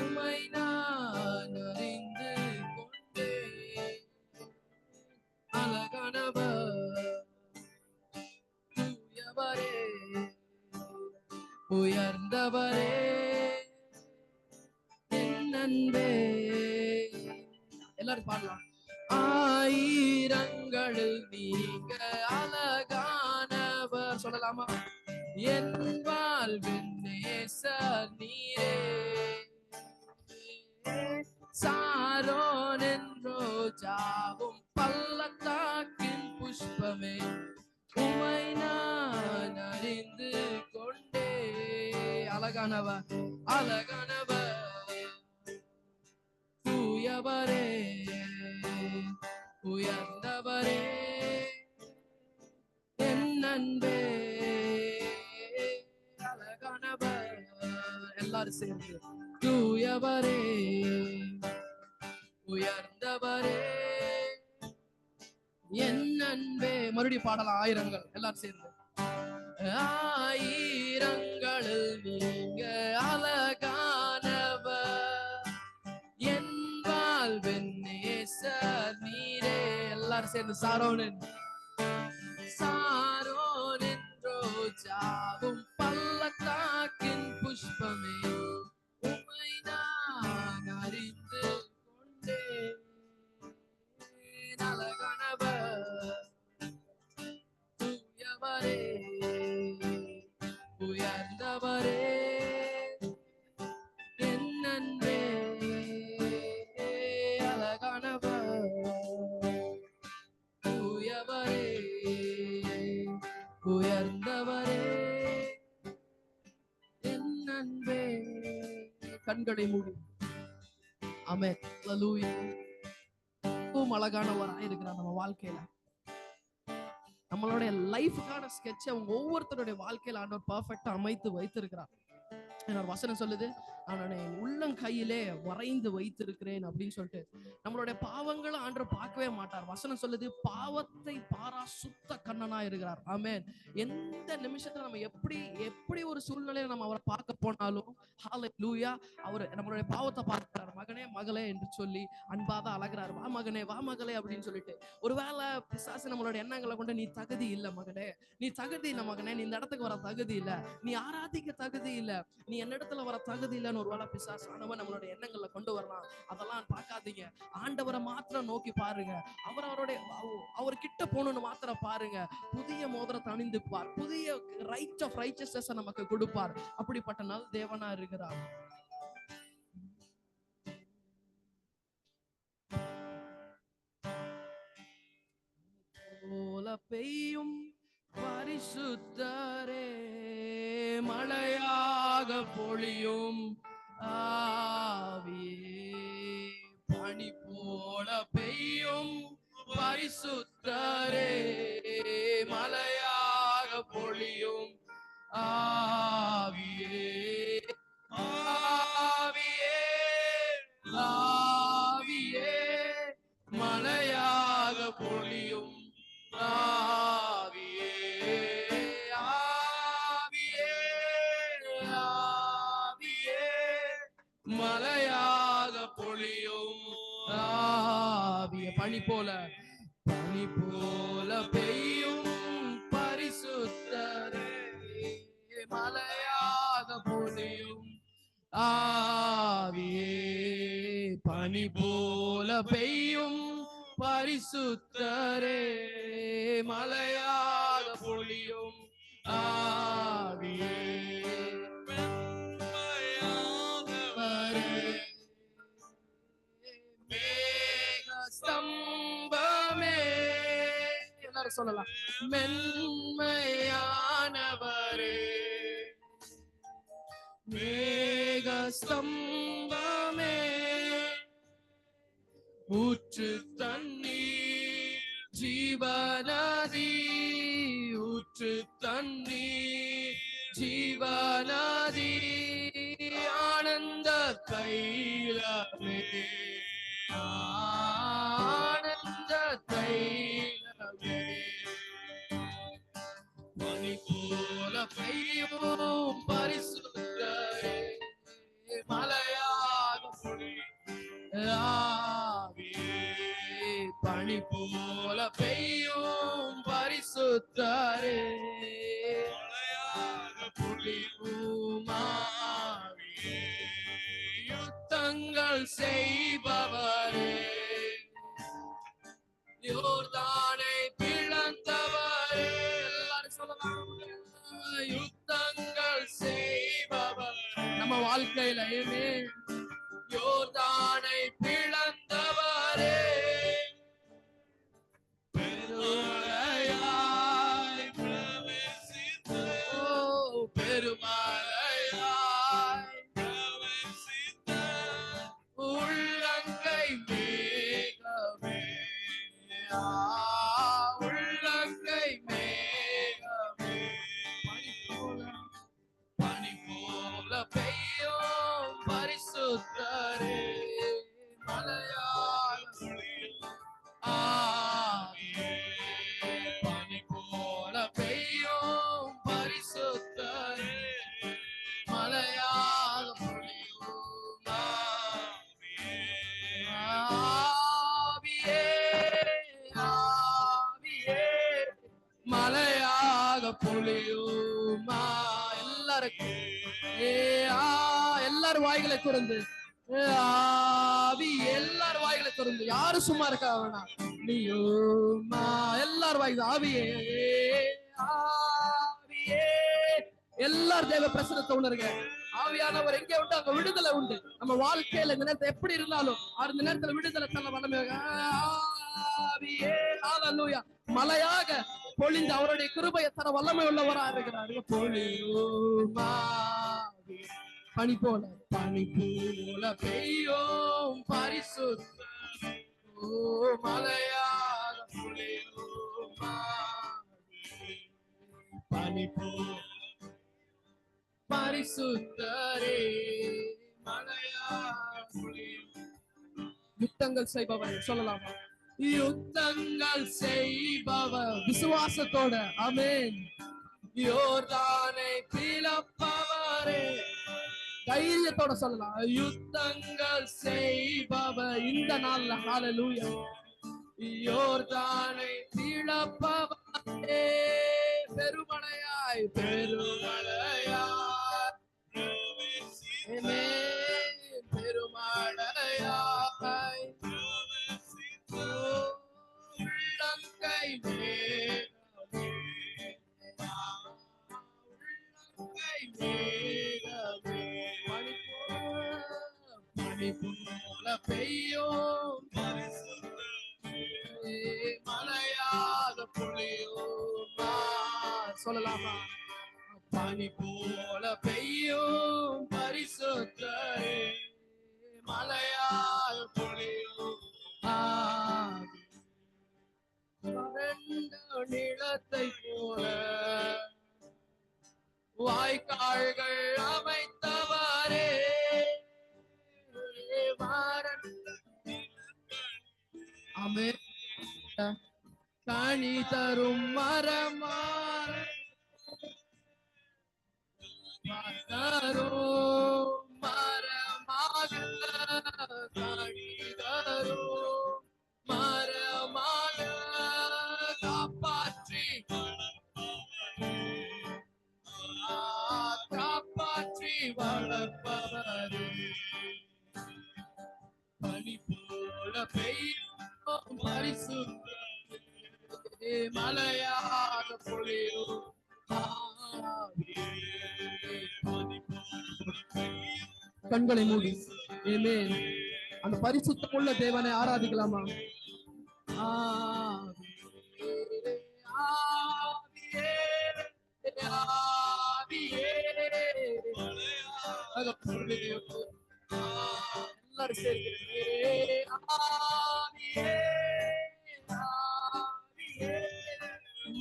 S3: உம்மை நான் அறிந்து கொண்டே. அழகானவர் தூயவரே, உயர்ந்தவரே, என் அன்பே. எல்லாரும் பாடலாம். ஆயிரங்களில் நீங்க அழகானவர் சொல்லலாமா? என் வாழ்வின் நேசர் நீரே. சாரோன் என்றோ ஜாவும் பள்ளத்தாக்கின் புஷ்பமே, உம்மை நான் அறிந்து கொண்டே. அழகானவர், அழகானவர், தூயவரே, உயர்ந்தவரே, என் அன்பே. அழகானவர், எல்லாரும் சேர்ந்து. தூயவரே, உயர்ந்தவரே, என் அன்பே. மறுபடியும் பாடலாம் ஆயிரங்கள், எல்லாரும் சேர்ந்து. ஆயிரங்களில் நீங்க அழகானவர், என் வாழ்வின் நேசர் நீரே. எல்லாரும் சேர்ந்து. சாரோனின், சாரோன் என்றோ ஜாவும் பள்ளத்தாக்கின் புஷ்பமே, உம்மை நான் அறிந்து கொண்டேன். அழகானவர், தூயவரே, உயர்ந்தவரே, என் அன்பே. அழகானவர், தூயவரே, உயர்ந்தவரே, என் அன்பே. கண்களை மூடி. ஆமென். ஹல்லேலூயா. அழகானவராக இருக்கிறார் நம்ம வாழ்க்கையில. நம்மளுடைய லைஃபுக்கான ஸ்கெட்சை அவங்க ஒவ்வொருத்தருடைய வாழ்க்கையில ஆண்டவர் பர்ஃபெக்டா அமைத்து வைத்திருக்கிறார். என்னோட வசனம் சொல்லுது, நான் என் உள்ளங்கையிலே வரைந்து வைத்திருக்கிறேன் அப்படின்னு சொல்லிட்டு. நம்மளுடைய பாவங்களை ஆண்டவர் பார்க்கவே மாட்டார். வசனம் சொல்லுது, பாவத்தை பாரா சுத்த கண்ணனா இருக்கிறார். ஆமென். எந்த நிமிஷத்துல நம்ம எப்படி ஒரு சூழ்நிலையில நம்ம அவரை பார்க்க போனாலும் ஹல்லேலூயா, அவர் நம்மளுடைய பாவத்தை பார்க்கிறார். மகனே, மகளே என்று சொல்லி அன்பாதான் அழகிறார். வா மகனே, வா மகளே அப்படின்னு சொல்லிட்டு. ஒருவேளை பிசாசு நம்மளோட எண்ணங்களை கொண்டு, நீ தகுதி இல்லை மகனே, நீ தகுதி இல்லை மகனே, நீ இந்த இடத்துக்கு வர தகுதி இல்லை, நீ ஆராதிக்க தகுதி இல்லை, நீ என்னிடத்துல வர தகுதி இல்லைன்னு ஒரு வேளை பிசாசு ஆனவன் நம்மளுடைய எண்ணங்களை கொண்டு வரலாம். அதெல்லாம் பார்க்காதீங்க. ஆண்டவரை மாத்திரம் நோக்கி பாருங்க. அவர் கிட்ட போகணும்னு மாத்திரம் பாருங்க. புதிய மோதிரத்தை அணிந்துப்பார். புதிய ரைட் ஆஃப் ரைச்சஸ்னஸ் நமக்கு கொடுப்பார். அப்படிப்பட்ட நல்ல தேவனா இருக்கிறார். போல பெய்யும் பரிசுத்தரே, மழையாக பொழியும் ஆவியே, பனி போல பெய்யும் பரிசுத்தரே, மழையாக பொழியும் ஆவியே, ஆவியே, ஆவியே, மழையாக பொழியும் ஆவியே, ஆவியே, ஆவியே, மழையாக பொழியும் ஆவியே. பனி போல பெய்யும் பரிசுத்தரே, மழையாக பொழியும் ஆவியே, பனி போல பெய்யும் பரிசுத்தரே, மழையாக பொழியும் ஆவியே, மேக ஸ்தம்பமே. எல்லாரும் சொல்லலாம். மென்மையானவரே, மேக ஸ்தம்பமே, ஊற்று தண்ணீர் ஜீவநதி, ஊற்று தண்ணீர் ஜீவநதி, ஆனந்த தைலமே, போல பெய்யும் பரிசுத்தரே மலையாக ஆவியே பனி போல பெய்யும் பரிசுத்தரே மலையாக பொழியும் ஆவியே யுத்தங்கள் செய்பவரே யோர்தானை பிளந்தவரே எல்லாரும் சொல்லலாம் யுத்தங்கள் செய்பவர் நம்ம வாழ்க்கையில யோர்தானை பிளந்தவரே பெருமழையாய் பிரவேசித்த பெருமழையாய் பிரவேசித்த உள்ளங்கை மேகமே உள்ளங்கை மேகமே பனி போல பெய்யும் பரிசுத்தரே மலையாக ஆவியே பனி போல பெய்யும் பரிசுத்தரே மலையாக பொழியும் ஆவியே ஆவியே மலையாக பொழியுமா எல்லாருக்கும் எல்லாரும் வாய்களை திறந்து ஆவி எல்லாரும் வாய்களை திறந்து யாரும் சும்மா இருக்கா வேணாம் நீயுமா எல்லாரும் வாய்கள் ஆவியே ஆவியே எல்லாரும் தேவ பிரசனத்தை உணருங்க ஆவியானவர் எங்கே உண்டு அங்க விடுதலை உண்டு நம்ம வாழ்க்கையில இந்த நேரத்தை எப்படி இருந்தாலும் அந்த நேரத்துல விடுதலை தள்ள வல்லமை ஆவியே ஹalleluya மலையாக பொழிந்து அவருடைய கிருபையை தர வல்லமை உள்ளவரா இருக்கிறார் பொழியுமா பனி போல பெய்யும் பரிசுத்த மலையாக பொழியுமா பனி போல பரிசுத்தரே மலையாக பொழியும் யுத்தங்கள் செய்பவர் சொல்லலாமா யுத்தங்கள் செய்பவர் விசுவாசத்தோட ஆமென் யோர்தானை பிளப்பவரே தைரியத்தோட சொல்லலாம் யுத்தங்கள் செய்பவர் இந்த நாள்ல ஹalleluya யோர்தானை பிளப்பவரே பெருமழையாய் பெருமழையாய் உள்ளங்கை மேகமே பனி போல பெய்யும் மலையாக பொழியும் சொல்லலாமா பனி போல பெய்யும் பரிசுத்தரே மலையாக பொழியும் நிலத்தை போல வாய்க்கால்கள் அமைத்தவரே ஆமென் கனி தரும் மரமாக கனி தரும் மரமாக காப்பாற்றி வளர்ப்பவரே பனி போல பெய்யும் பரிசுத்தரே மலையாக பொழியும் கண்களை மூடி ஆமென் அந்த பரிசுத்தமுள்ள தேவனை ஆராதிக்கலாமா எல்லாரும்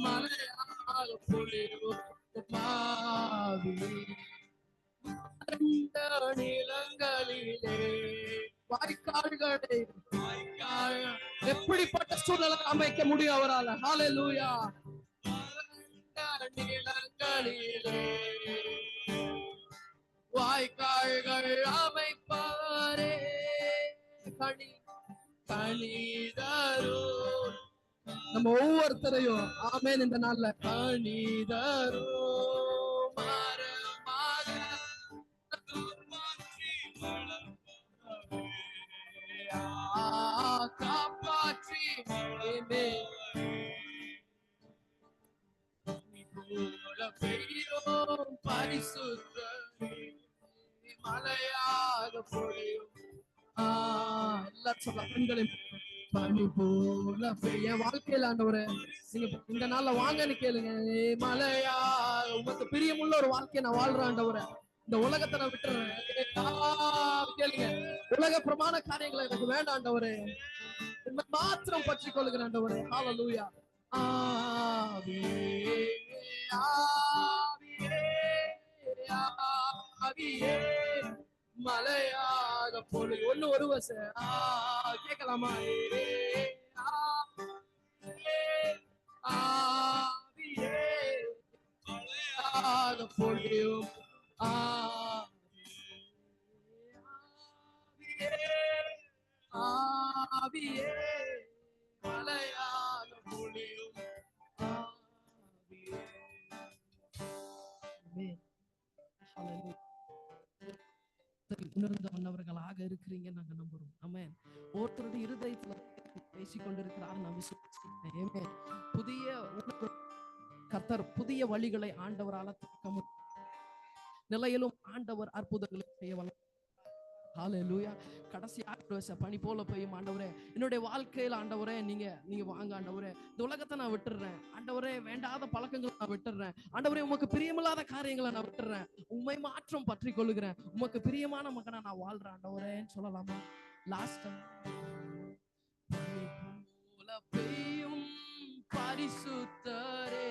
S3: மலையாக பொழியும் நிலங்களிலே வாய்க்கால்களை எப்படிப்பட்ட சூழ்நிலை அமைக்க முடியும் அவரால் ஹalleluya நிலங்களிலே வாய்க்கால்கள் அமைப்பாரே. கனி கனிதரும் நம்ம ஒவ்வொருத்தரையும் ஆமென் இந்த நாள்ல கனிதரும் மரமாக காப்பாற்றி பெய்யும் பரிசுத்த மழையாக பொழியும். எல்லாரும் சொல்ல பெண்களை பனி போல பெய்ய வாழ்க்கையில ஆண்டவரே நீங்க இந்த நாள்ல வாங்கன்னு கேளுங்க. மழையா உங்களுக்கு பிரியமுள்ள ஒரு வாழ்க்கையை நான் வாழ்றேன் ஆண்டவரே. இந்த உலகத்தை நான் விட்டுறேன் கேளுங்க. உலக பிரமாண காரியங்களை எனக்கு வேண்டாம் ஆண்டவரே. உண்மை மாத்திரம் பற்றி கொள்ளுகிறேன் ஆண்டவரே. ஹல்லேலூயா. ஆவியே ஆவியே ஆவியே மலையாக பொழு ஒண்ணு ஒரு வருஷம் கேட்கலாமா? ஆவியே மலையாக பொழியும். ஆவியே மலையாக பொழியும். உணர்ந்த வண்ணவர்களாக இருக்கிறீங்க நாங்க நம்புறோம். ஆமென். ஒருத்தருடைய இருதயத்துல பேசிக்கொண்டிருக்கிறார் நான் விசுவாசிக்கிறேன். புதிய கர்த்தர் புதிய வழிகளை ஆண்டவரால நிலையிலும் ஆண்டவர் அற்புதங்களை செய்ய வல்ல. ஹல்லேலூயா. கடைசியாக பனி போல பெய்யும் ஆண்டவரே. என்னுடைய வாழ்க்கையில ஆண்டவரே நீங்க வாங்க ஆண்டவரே. இந்த உலகத்தை நான் விட்டுறேன் ஆண்டவரே. வேண்டாத பழக்கங்களை நான் விட்டுறேன் ஆண்டவரே. உமக்கு பிரியமில்லாத காரியங்களை நான் விட்டுறேன். உண்மை மாற்றம் பற்றி கொள்ளுகிறேன். உமக்கு பிரியமான மகனா நான் வாழ்றேன் ஆண்டவரேன்னு சொல்லலாமா? லாஸ்ட் போல பெய்யும் பரிசுத்தரே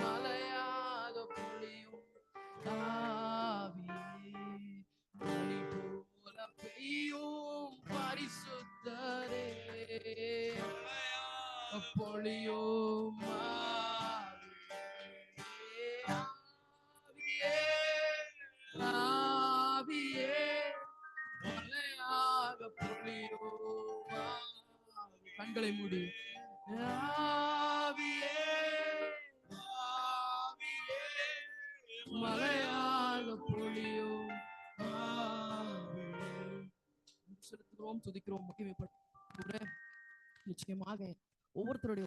S3: மலையாக பொழியும். பெய்யும் பரிசுத்தரே பொழியும். ஆவியே மலையாக பொழியும். கண்களை மூடி ஆவியே ஆவியே மலையாக பொழியும். செலுத்துகிறோம், துதிக்கிறோம், மகிமைப்படுத்துகிறோம். நிச்சயமாக ஒவ்வொருத்தருடைய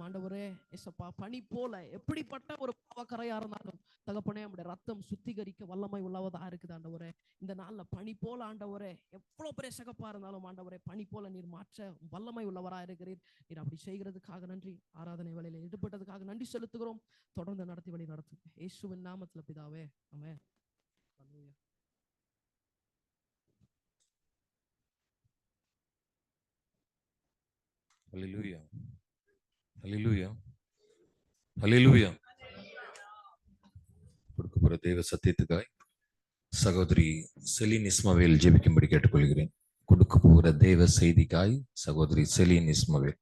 S3: ஆண்டவரே ஏசப்பா பனி போல எப்படிப்பட்ட ஒரு பாவக்கரையா இருந்தாலும் தகப்பனே நம்முடைய ரத்தம் சுத்திகரிக்க வல்லமை உள்ளவதா இருக்குது ஆண்டவரே. இந்த நாள்ல பனி போல ஆண்டவரே எவ்வளவு பெரிய சகப்பா இருந்தாலும் ஆண்டவரே பனி போல நீர் மாற்ற வல்லமை உள்ளவரா இருக்கிறீர். நீர் அப்படி செய்கிறதுக்காக நன்றி. ஆராதனை வேளையில ஈடுபட்டதுக்காக நன்றி செலுத்துகிறோம். தொடர்ந்து நடத்தி வழி நடத்தும் இயேசுவின் நாமத்துல பிதாவே ஆமென்.
S1: ஹல்லேலூயா. ஹல்லேலூயா. ஹல்லேலூயா. கொடுக்க போற தேவ சத்தியத்துக்காய் சகோதரி செலின் இஸ்மவேல் ஜெபிக்கும்படி கேட்டுக்கொள்கிறேன். கொடுக்க போகிற தேவ செய்திக்காய் சகோதரி செலின் இஸ்மவேல்.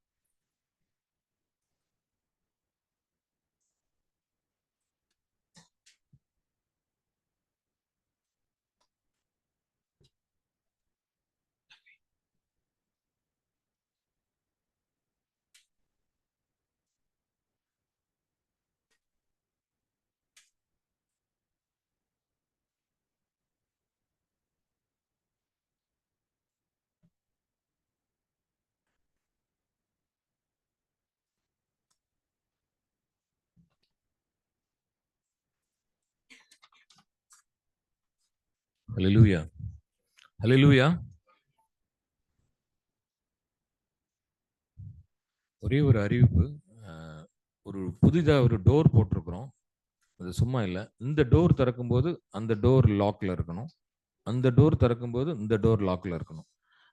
S1: ஹல்லேலூயா. ஹல்லேலூயா. ஒரே ஒரு அறிவிப்பு. ஒரு புதிதா ஒரு டோர் போட்டிருக்கிறோம். அது சும்மா இல்லை. இந்த டோர் திறக்கும்போது அந்த டோர் லாக்ல இருக்கணும். அந்த டோர் திறக்கும்போது இந்த டோர் லாக்ல இருக்கணும்.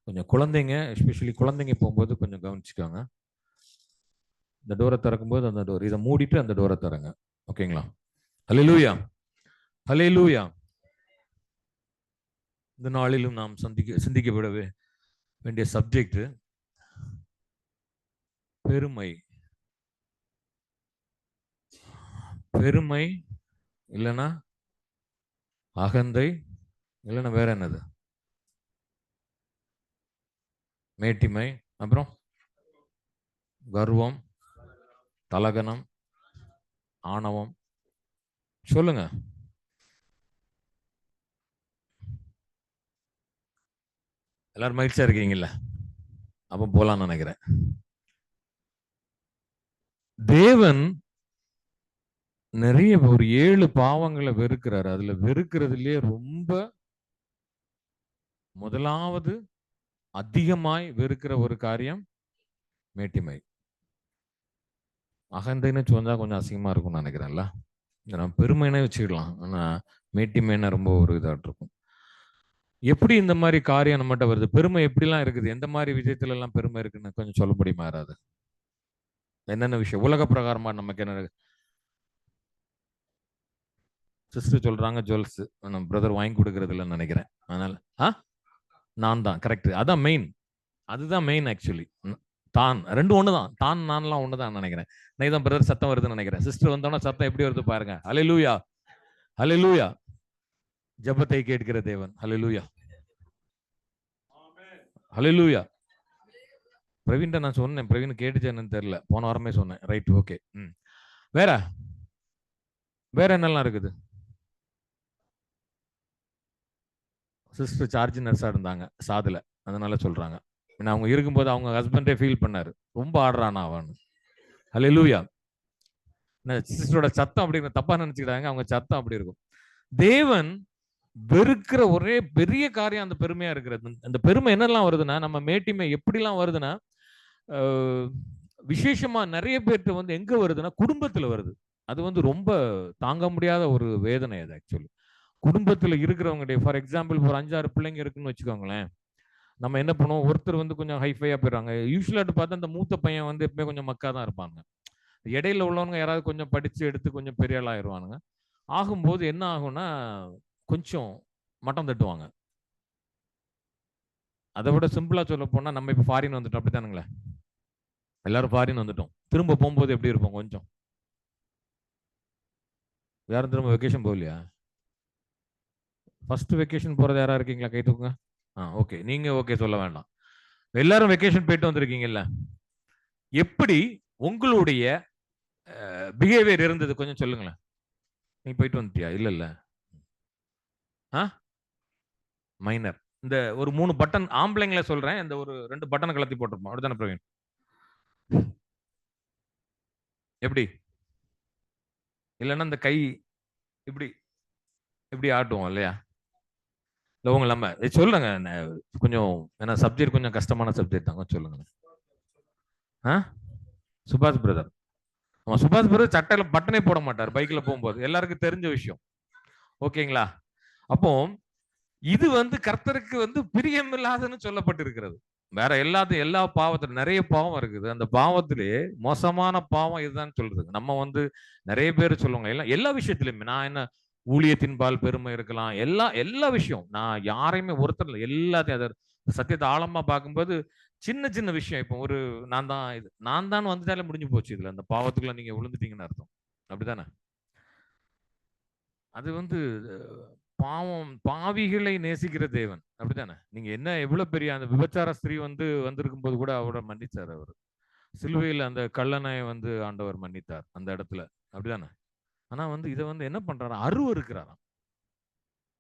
S1: கொஞ்சம் குழந்தைங்க எஸ்பெஷலி குழந்தைங்க போகும்போது கொஞ்சம் கவனிச்சுக்காங்க. இந்த டோரை திறக்கும்போது அந்த டோர் இதை மூடிட்டு அந்த டோரை திறங்க. ஓகேங்களா? ஹல்லேலூயா. ஹல்லேலூயா. இந்த நாளிலும் நாம் சிந்திக்கப்பட வேண்டிய சப்ஜெக்ட் பெருமை. பெருமை இல்லைன்னா அகந்தை இல்லைன்னா வேற என்னது? மேட்டிமை, அப்புறம் கர்வம், தலகனம், ஆணவம். சொல்லுங்க. எல்லாரும் மகிழ்ச்சியா இருக்கீங்கல்ல? அப்ப போலாம்னு நினைக்கிறேன். தேவன் நிறைய ஒரு 7 பாவங்களை வெறுக்கிறாரு. அதுல வெறுக்கிறதுலயே ரொம்ப முதலாவது அதிகமாய் வெறுக்கிற ஒரு காரியம் மேட்டிமை. அகந்தைன்னு சொன்னா கொஞ்சம் அசிங்கமா இருக்கும்னு நினைக்கிறேன்ல. நம்ம பெருமைனே வச்சுக்கலாம். ஆனா மேட்டிமைன்னா ரொம்ப ஒரு இதாட்டு இருக்கும். எப்படி இந்த மாதிரி காரியம் நம்மகிட்ட வருது? பெருமை எப்படிலாம் இருக்குது? எந்த மாதிரி விஷயத்துல எல்லாம் பெருமை இருக்குன்னு கொஞ்சம் சொல்ல முடியுமா யாராவது? என்னென்ன விஷயம் உலக பிரகாரமா நமக்கு என்ன? சிஸ்டர் சொல்றாங்க ஜுவல்ஸ் நம்ம பிரதர் வாங்கி கொடுக்கறது இல்லைன்னு நினைக்கிறேன். அதனால நான் தான் கரெக்ட். அதான் மெயின். அதுதான் மெயின் ஆக்சுவலி. தான் ரெண்டு ஒண்ணுதான். தான் நான்லாம் ஒண்ணுதான் நினைக்கிறேன். நான் தான் பிரதர் சத்தம் வருதுன்னு நினைக்கிறேன். சிஸ்டர் வந்தோன்னா சத்தம் எப்படி வருது பாருங்க. ஹல்லேலூயா, ஹல்லேலூயா. ஜெபத்தை கேட்கிற தேவன். ஹல்லேலூயா, ஹல்லேலூயா. பிரவீன் நான் சொன்னேன். பிரவீன் கேட்டுச்சேன்னு தெரியல. போன வாரமே சொன்னேன். Right, okay. வேற வேற என்னெல்லாம் இருக்குது? சிஸ்டர் சார்ஜ் நர்ஸா இருந்தாங்க சாதுல, அதனால சொல்றாங்க. அவங்க இருக்கும்போது அவங்க ஹஸ்பண்டே ஃபீல் பண்ணாரு, ரொம்ப ஆடுறானா அவன். ஹல்லேலூயா. சிஸ்டரோட சத்தம் அப்படி தப்பா நினைச்சுக்கிட்டாங்க. அவங்க சத்தம் அப்படி இருக்கும். தேவன் வெறுக்கிற ஒரே பெரிய காரியம் அந்த பெருமையா இருக்கிறது. அந்த பெருமை என்னெல்லாம் வருதுன்னா, நம்ம மேட்டிமை எப்படிலாம் வருதுன்னா, விசேஷமா நிறைய பேர்கிட்ட வந்து எங்க வருதுன்னா குடும்பத்துல வருது. அது வந்து ரொம்ப தாங்க முடியாத ஒரு வேதனை அது ஆக்சுவலி. குடும்பத்துல இருக்கிறவங்க, ஃபார் எக்ஸாம்பிள் ஒரு 5-6 பிள்ளைங்க இருக்குன்னு வச்சுக்கோங்களேன். நம்ம என்ன பண்ணுவோம், ஒருத்தர் வந்து கொஞ்சம் ஹைஃபையா போயிடுறாங்க. யூஸ்வலாட்டு பார்த்தா அந்த மூத்த பையன் வந்து எப்பவுமே கொஞ்சம் மக்கா தான் இருப்பாங்க. இடையில உள்ளவங்க யாராவது கொஞ்சம் படிச்சு எடுத்து கொஞ்சம் பெரிய ஆளா ஆயிடுவானுங்க. ஆகும்போது என்ன ஆகும்னா கொஞ்சம் மட்டம் தட்டுவாங்க. அதை விட சிம்பிளா சொல்ல போனா நம்ம இப்ப ஃபாரின் வந்துட்டோம், அப்படித்தானுங்களே? எல்லாரும் ஃபாரின் வந்துட்டோம். திரும்ப போகும்போது எப்படி இருப்போம்? கொஞ்சம் யாரும் திரும்ப வெக்கேஷன் போகலையா? ஃபர்ஸ்ட் வெக்கேஷன் போறது யாரா இருக்கீங்களா? கை தூக்குங்க. ஓகே, நீங்க ஓகே சொல்ல வேண்டாம். எல்லாரும் வெக்கேஷன் போயிட்டு வந்திருக்கீங்கல்ல, எப்படி உங்களுடைய பிஹேவியர் இருந்தது கொஞ்சம் சொல்லுங்களேன். நீ போயிட்டு வந்துட்டியா? இல்ல இல்ல. மைனர். இந்த ஒரு 3 பட்டன் ஆம்பளைங்களை சொல்றேன். இந்த ஒரு 2 பட்டனை கலத்தி போட்டிருப்போம். அப்படித்தானே பிரவீன்? எப்படி? இல்லைன்னா இந்த கை இப்படி இப்படி ஆட்டுவோம் இல்லையா? இல்லை உங்க நம்ம சொல்லுங்க. கொஞ்சம் ஏன்னா சப்ஜெக்ட் கொஞ்சம் கஷ்டமான சப்ஜெக்ட் தான். கொஞ்சம் சொல்லுங்க. சுபாஷ் பிரதர். ஆமா, சுபாஷ் பிரதர் சட்டையில பட்டனே போட மாட்டார் பைக்ல போகும்போது. எல்லாருக்கும் தெரிஞ்ச விஷயம். ஓகேங்களா? அப்போ இது வந்து கர்த்தருக்கு வந்து பிரியமில்லாதன்னு சொல்லப்பட்டிருக்கிறது. வேற எல்லா பாவத்துல நிறைய பாவம் இருக்குது. அந்த பாவத்திலே மோசமான பாவம் இதுதான் சொல்றது. நம்ம வந்து நிறைய பேர் சொல்லுவாங்க எல்லா விஷயத்திலுமே. நான் என்ன ஊழியத்தின் பால் பெருமை இருக்கலாம். எல்லா விஷயம். நான் யாரையுமே ஒருத்தர் இல்லை, எல்லாத்தையும் அதை சத்தியத்தை ஆழமா பார்க்கும்போது சின்ன சின்ன விஷயம். இப்போ ஒரு நான் தான் வந்துட்டாலே முடிஞ்சு போச்சு. இதுல அந்த பாவத்துக்குள்ள நீங்க விழுந்துட்டீங்கன்னு அர்த்தம். அப்படித்தானே? அது வந்து பாவம் பாவிகளை நேசிக்கிற தேவன். அப்படித்தானே? நீங்க என்ன எவ்வளவு பெரிய அந்த விபச்சார ஸ்திரீ வந்து வந்திருக்கும் போது கூட அவரை மன்னிச்சார். அவர் சிலுவையில் அந்த கள்ளனை வந்து ஆண்டவர் மன்னித்தார் அந்த இடத்துல. அப்படிதானே? ஆனா வந்து இதை வந்து என்ன பண்றாரு? அருவருக்கிறாராம்.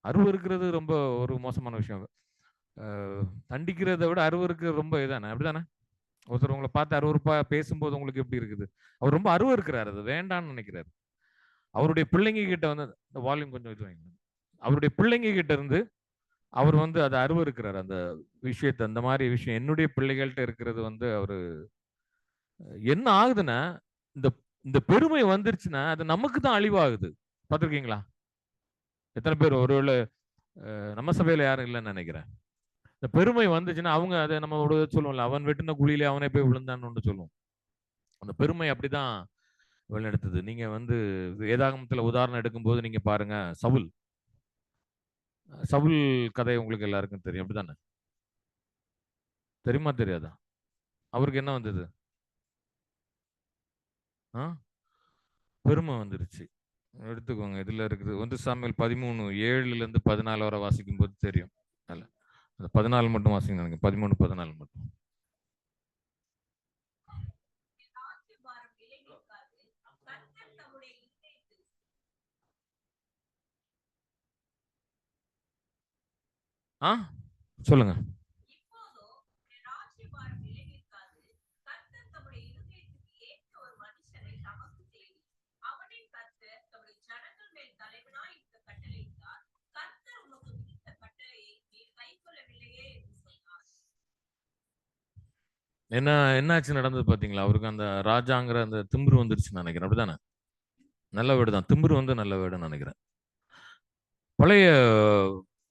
S1: அருவருக்கிறது ரொம்ப ஒரு மோசமான விஷயம். தண்டிக்கிறதை விட அருவருக்கிறது ரொம்ப இதானே? அப்படிதானே? ஒருத்தர் உங்களை பார்த்து அருவருப்பா பேசும்போது உங்களுக்கு எப்படி இருக்குது? அவர் ரொம்ப அருவருக்கிறார். அது வேண்டான்னு நினைக்கிறாரு. அவருடைய பிள்ளைங்க கிட்ட வந்து இந்த வால்யூம் கொஞ்சம் இது வாங்க. அவருடைய பிள்ளைங்க கிட்ட இருந்து அவர் வந்து அதை அருவருக்கிறார். அந்த விஷயத்தை, அந்த மாதிரி விஷயம் என்னுடைய பிள்ளைகள்கிட்ட இருக்கிறது வந்து அவரு என்ன ஆகுதுன்னா, இந்த இந்த பெருமை வந்துருச்சுன்னா அது நமக்கு தான் அழிவாகுது. பார்த்திருக்கீங்களா? எத்தனை பேர் ஒருவேளை நம்ம சபையில யாரும் இல்லைன்னு நினைக்கிறேன். இந்த பெருமை வந்துச்சுன்னா அவங்க அதை நம்ம சொல்லுவோம்ல, அவன் வெட்டின குழியிலே அவனே போய் விழுந்தான்னு சொல்லுவோம். அந்த பெருமை அப்படிதான் வழிநடத்துது. நீங்க வந்து வேதாகமத்துல உதாரணம் எடுக்கும்போது நீங்க பாருங்க, சவுல் சவுல் கதை உங்களுக்கு எல்லாருக்கும் தெரியும். அப்படித்தானே? தெரியுமா தெரியாதா? அவருக்கு என்ன வந்தது? பெருமை வந்துருச்சு. எடுத்துக்கோங்க. இதுல இருக்குது 1 சாமுவேல் 13:7 14 வரை வாசிக்கும் போது தெரியும். அல்ல, அந்த 14 மட்டும் வாசிங்க. எனக்கு 13, 14 மட்டும். ஆ சொல்லுங்க. என்னாச்சு நடந்தது பாத்தீங்களா? அவருக்கு அந்த ராஜாங்கிற அந்த திமிரு வந்துருச்சுன்னு நினைக்கிறேன். அப்படிதானே? நல்ல வேர்டு தான். திமிரு வந்து நல்ல வேர்டுன்னு நினைக்கிறேன். பழைய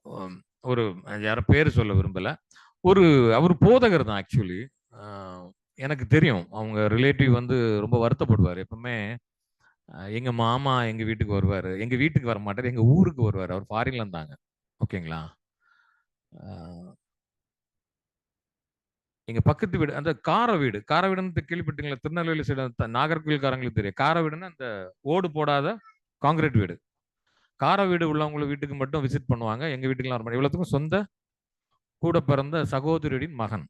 S1: அம், ஒரு யார பேரு சொல்ல விரும்பல. அவர் போதகர் தான் ஆக்சுவலி. எனக்கு தெரியும். அவங்க ரிலேட்டிவ் வந்து ரொம்ப வருத்தப்படுவாரு. எப்பவுமே எங்க மாமா எங்க வீட்டுக்கு வருவாரு. எங்க வீட்டுக்கு வர மாட்டாரு. எங்க ஊருக்கு வருவாரு. அவர் ஃபாரின்ல இருந்தாங்க. ஓகேங்களா? அ எங்க பக்கத்து வீடு, அந்த கார வீடு. கார வீடுன்னு கேள்விப்பட்டீங்களா? திருநெல்வேலி சைடு நாகர்கோவில்காரங்களுக்கு தெரியும். கார வீடுன்னா அந்த ஓடு போடாத கான்கிரீட் வீடு. கார வீடு உள்ளவங்க வீட்டுக்கு மட்டும் விசிட் பண்ணுவாங்க. எங்க வீட்டுக்குலாம் வர மாட்டாங்க. இவ்வளவுத்துக்கும் சொந்த கூட பிறந்த சகோதரியின் மகன்.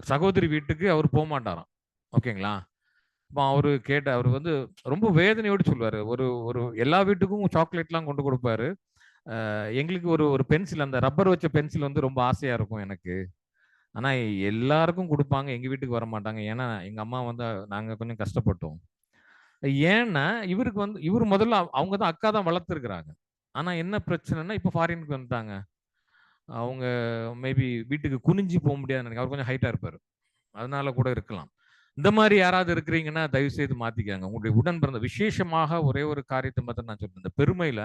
S1: சகோதரி வீட்டுக்கு அவர் போமாட்டாராம். ஓகேங்களா? அப்ப அவர் வந்து ரொம்ப வேதனையோடு சொல்லுவாரு. ஒரு ஒரு எல்லா வீட்டுக்கும் சாக்லேட்லாம் கொண்டு கொடுப்பாரு. எங்களுக்கு ஒரு ஒரு பென்சில், அந்த ரப்பர் வச்ச பென்சில் வந்து ரொம்ப ஆசையா இருக்கும் எனக்கு. ஆனா எல்லாருக்கும் குடுப்பாங்க. எங்க வீட்டுக்கு வரமாட்டாங்க. ஏன்னா, எங்க அம்மா வந்து நாங்க கொஞ்சம் கஷ்டப்பட்டோம். ஏன்னா, இவருக்கு வந்து இவரு முதல்ல அவங்க தான் அக்கா தான் வளர்த்துருக்காங்க. ஆனா என்ன பிரச்சனைன்னா, இப்ப ஃபாரினுக்கு வந்துட்டாங்க. அவங்க மேபி வீட்டுக்கு குனிஞ்சு போ முடியாதுன்னு நினைக்கிறேன். அவர் கொஞ்சம் ஹைட்டா இருப்பாரு. அதனால கூட இருக்கலாம். இந்த மாரி யாராவது இருக்கிறீங்கன்னா, தயவு செய்து மாத்திக்கங்க. உங்களுடைய உடன் பிறந்த விசேஷமாக ஒரே ஒரு காரியத்த மாத்திரம் நான் சொல்றேன். இந்த பெருமையில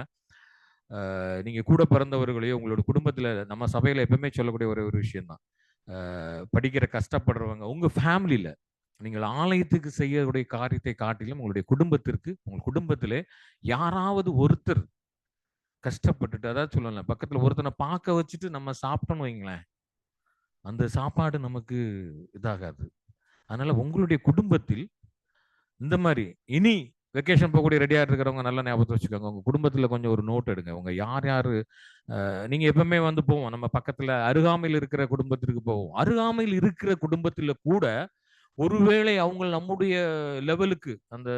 S1: நீங்க கூட பிறந்தவர்களையோ, உங்களோட குடும்பத்தில நம்ம சபையில எப்பவுமே சொல்லக்கூடிய ஒரே ஒரு விஷயம் தான். படிக்கிற கஷ்டப்படுறவங்க உங்க ஃபேமிலில நீங்கள் ஆலயத்துக்கு செய்யக்கூடிய காரியத்தை காட்டிலும் உங்களுடைய குடும்பத்திற்கு, உங்கள் குடும்பத்திலே யாராவது ஒருத்தர் கஷ்டப்பட்டுட்டு, அதாவது சொல்லலாம், பக்கத்துல ஒருத்தனை பார்க்க வச்சுட்டு நம்ம சாப்பிட்டோம்னு வைங்களேன், அந்த சாப்பாடு நமக்கு இதாகாது. அதனால உங்களுடைய குடும்பத்தில் இந்த மாரி இனி வெக்கேஷன் போகக்கூடிய ரெடியா இருக்கிறவங்க நல்லா ஞாபகத்துல வச்சுக்கோங்க. உங்க குடும்பத்துல கொஞ்சம் ஒரு நோட் எடுங்க. உங்க யார் யாரு நீங்க எப்பவுமே வந்து போவோம். நம்ம பக்கத்துல அருகாமையில் இருக்கிற குடும்பத்திற்கு போவோம். அருகாமையில் இருக்கிற குடும்பத்துல கூட ஒருவேளை அவங்க நம்முடைய லெவலுக்கு அந்த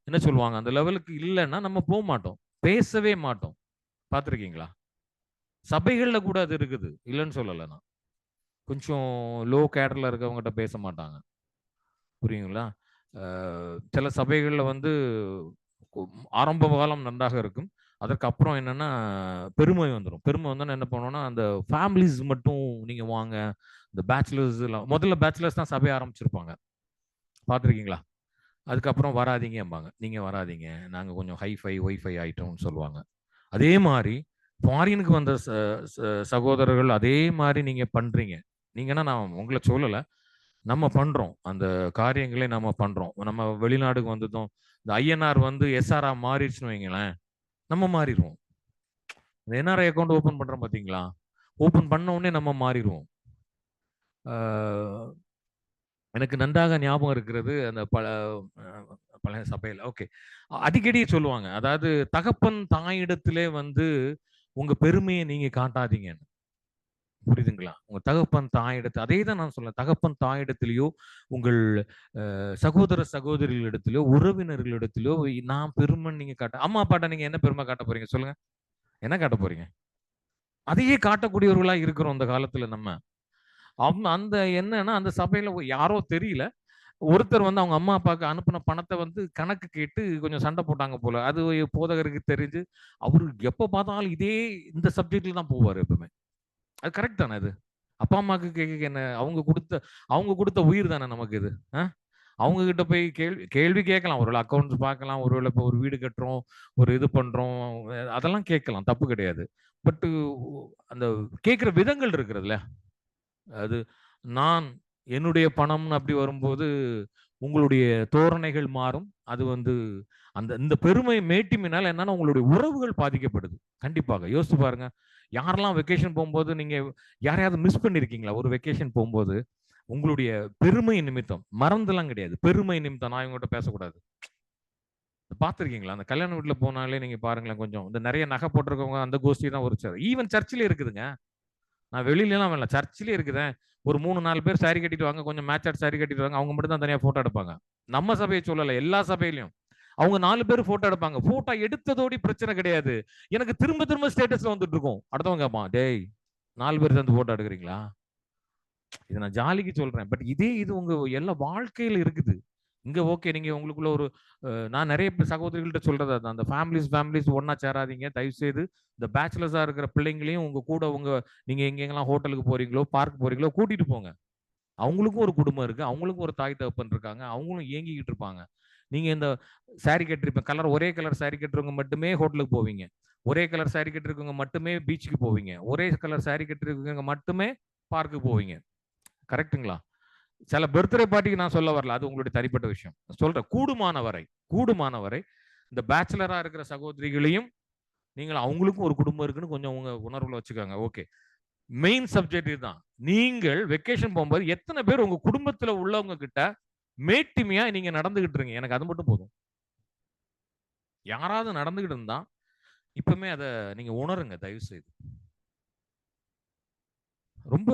S1: என்ன சொல்லுவாங்க, அந்த லெவலுக்கு இல்லைன்னா நம்ம போக மாட்டோம். பேசவே மாட்டோம். பார்த்துருக்கீங்களா? சபைகள்ல கூட அது இருக்குது. இல்லைன்னு சொல்லல நான். கொஞ்சம் லோ கேடர்ல இருக்கவங்ககிட்ட பேச மாட்டாங்க. புரியுங்களா? அ சில சபைகள்ல வந்து கு- ஆரம்ப காலம் நன்றாக இருக்கும். அதற்கப்புறம் என்னன்னா பெருமை வந்துரும். பெருமை வந்தோனே என்ன பண்ணுவோம்னா, அந்த ஃபேமிலிஸ் மட்டும் நீங்க வாங்க. இந்த பேச்சுலர்ஸ்லாம் முதல்ல பேச்சுலர்ஸ் தான் சபைய ஆரம்பிச்சிருப்பாங்க. பார்த்துருக்கீங்களா? அதுக்கப்புறம் வராதீங்கம்பாங்க. நீங்க வராதீங்க. நாங்க கொஞ்சம் ஹைஃபை, ஒய்ஃபை ஆயிட்டோம்னு சொல்லுவாங்க. அதே மாரி ஃபாரினுக்கு வந்த சகோதரர்கள் அதே மாரி நீங்க பண்றீங்க. நீங்கன்னா நான் உங்கள சொல்லல. நம்ம பண்றோம். அந்த காரியங்களை நம்ம பண்றோம். நம்ம வெளிநாடுக்கு வந்ததும், இந்த ஐஎன்ஆர் வந்து எஸ்ஆர்ஆ மாறிடுச்சுன்னு வைங்களேன், நம்ம மாறிருவோம். இந்த என்ஆர்ஐ அக்கவுண்ட் ஓப்பன் பண்றோம் பார்த்தீங்களா? ஓப்பன் பண்ண உடனே நம்ம மாறிருவோம். ஆ எனக்கு நன்றாக ஞாபகம் இருக்கிறது, அந்த பழைய சபையில. ஓகே. அடிக்கடி சொல்லுவாங்க. அதாவது தகப்பன் தாயிடத்திலே வந்து உங்க பெருமைய நீங்க காட்டாதீங்கன்னு. புரியுதுங்களா? உங்க தகப்பன் தாயிடத்து அதே தான் நான் சொல்றேன். தகப்பன் தாயிடத்திலயோ, உங்கள் சகோதர சகோதரிகளிடத்திலோ, உறவினர்களிடத்திலோ நான் பெருமைன்னு நீங்க அம்மா அப்பாட்ட நீங்க என்ன பெருமை காட்ட போறீங்க சொல்லுங்க? என்ன காட்ட போறீங்க? அதையே காட்டக்கூடியவர்களா இருக்கிறோம் இந்த காலத்துல நம்ம. அந்த என்னன்னா, அந்த சபையில யாரோ தெரியல. ஒருத்தர் வந்து அவங்க அம்மா, அப்பாவுக்கு அனுப்புன பணத்த வந்து கணக்கு கேட்டு கொஞ்சம் சண்டை போட்டாங்க போல. அது போதகருக்கு தெரிஞ்சு, அவரு எப்ப பார்த்தாலும் இந்த சப்ஜெக்ட்ல தான் போவாரு எப்பவுமே. அது கரெக்ட் தானே அது? அப்பா, அம்மாக்கு கேக்க என்ன? அவங்க குடுத்த உயிர் தானே நமக்கு இது. அ? அவங்க கிட்ட போய் கேள்வி கேட்கலாம். ஒருவேள அக்கவுண்ட்ஸ் பார்க்கலாம். ஒருவேள இப்போ ஒரு வீடு கட்டுறோம், ஒரு இது பண்றோம். அதெல்லாம் கேட்கலாம். தப்பு கிடையாது. பட்டு அந்த கேட்கிற விதங்கள் இருக்கிறதுல்ல. அது நான் என்னுடைய பணம்னு அப்படி வரும்போது, உங்களுடைய தோரணைகள் மாறும். அது வந்து இந்த பெருமை மேட்டிமையினால என்னன்னா, உங்களுடைய உறவுகள் பாதிக்கப்படுது. கண்டிப்பாக. யோசிச்சு பாருங்க. யாரெல்லாம் வெக்கேஷன் போம்போது, நீங்க யாரையாவது மிஸ் பண்ணியிருக்கீங்களா? ஒரு வெக்கேஷன் போம்போது, உங்களுடைய பெருமை நிமித்தம், மறந்துலாம் கிடையாது. பெருமை நிமித்தம் நான் இவங்ககிட்ட பேசக்கூடாது. பார்த்துருக்கீங்களா? அந்த கல்யாண வீட்டுல போனாலே நீங்க பாருங்களேன், கொஞ்சம் இந்த நிறைய நகை போட்டிருக்கவங்க அந்த கோஷ்டி தான் ஒரு ஈவன் சர்ச்சிலே இருக்குதுங்க. நான் வெளியிலலாம் வரல, சர்ச்சிலே இருக்குதேன். ஒரு 3, 4 பேர் சாரி கட்டிட்டு வாங்க, கொஞ்சம் மேட்ச் சாரி கட்டிட்டு வாங்க. அவங்க மட்டும் தான் தனியா போட்டோ எடுப்பாங்க. நம்ம சபையை சொல்லல, எல்லா சபையிலயும். அவங்க 4 பேர் போட்டோ எடுப்பாங்க. போட்டோ எடுத்ததோட பிரச்சனை கிடையாது. எனக்கு திரும்ப திரும்ப ஸ்டேட்டஸ்ல வந்துட்டு இருக்கும். அடுத்தவங்க கேட்பான், டேய் 4 பேர் சேர்ந்து போட்டோ எடுக்கிறீங்களா? இதை நான் ஜாலிக்கு சொல்றேன். பட் இதே இது உங்க எல்லா வாழ்க்கையில இருக்குது. இங்க ஓகே, நீங்க உங்களுக்குள்ள ஒரு நான் நிறைய சகோதரிகள்கிட்ட சொல்றது அதான். அந்த ஃபேமிலிஸ் ஒண்ணா சேராதீங்க. தயவு செய்து இந்த பேச்சுலர்ஸா இருக்கிற பிள்ளைங்களையும் உங்க கூட நீங்க எங்கெங்கெல்லாம் ஹோட்டலுக்கு போறீங்களோ, பார்க் போறீங்களோ கூட்டிட்டு போங்க. அவங்களுக்கும் ஒரு குடும்பம் இருக்கு. அவங்களுக்கும் ஒரு தாய் தகப்பன் இருக்காங்க. அவங்களும் ஏங்கிக்கிட்டு இருப்பாங்க. நீங்க இந்த சாரி கட்டிருப்ப ஒரே கலர் சாரி கட்டுறவங்க மட்டுமே ஹோட்டலுக்கு போவீங்க. ஒரே கலர் சாரி கட்டிருக்கவங்க மட்டுமே பீச்சுக்கு போவீங்க. ஒரே கலர் சாரி கட்டிருக்கவங்க மட்டுமே பார்க்கு போவீங்க. கரெக்ட்டுங்களா? சில பர்த்டே பார்ட்டிக்கு நான் சொல்ல வரல. அது உங்களுடைய தனிப்பட்ட விஷயம். சொல்றேன், கூடுமான வரை இந்த பேச்சுலரா இருக்கிற சகோதரிகளையும் நீங்கள் அவங்களுக்கும் ஒரு குடும்பம் இருக்குன்னு கொஞ்சம் உங்க உணர்வுல வச்சுக்கோங்க. ஓகே. மெயின் சப்ஜெக்ட் இதுதான். நீங்கள் வெக்கேஷன் போகும்போது எத்தனை பேர் உங்க குடும்பத்துல உள்ளவங்க கிட்ட மேட்டிமையா நீங்க நடந்துகிட்டு இருக்கீங்க? எனக்கு அது மட்டும் போதும். யாராவது நடந்துகிட்டு இருந்தா இப்பவுமே அதை நீங்க உணருங்க தயவு செய்து. ரொம்ப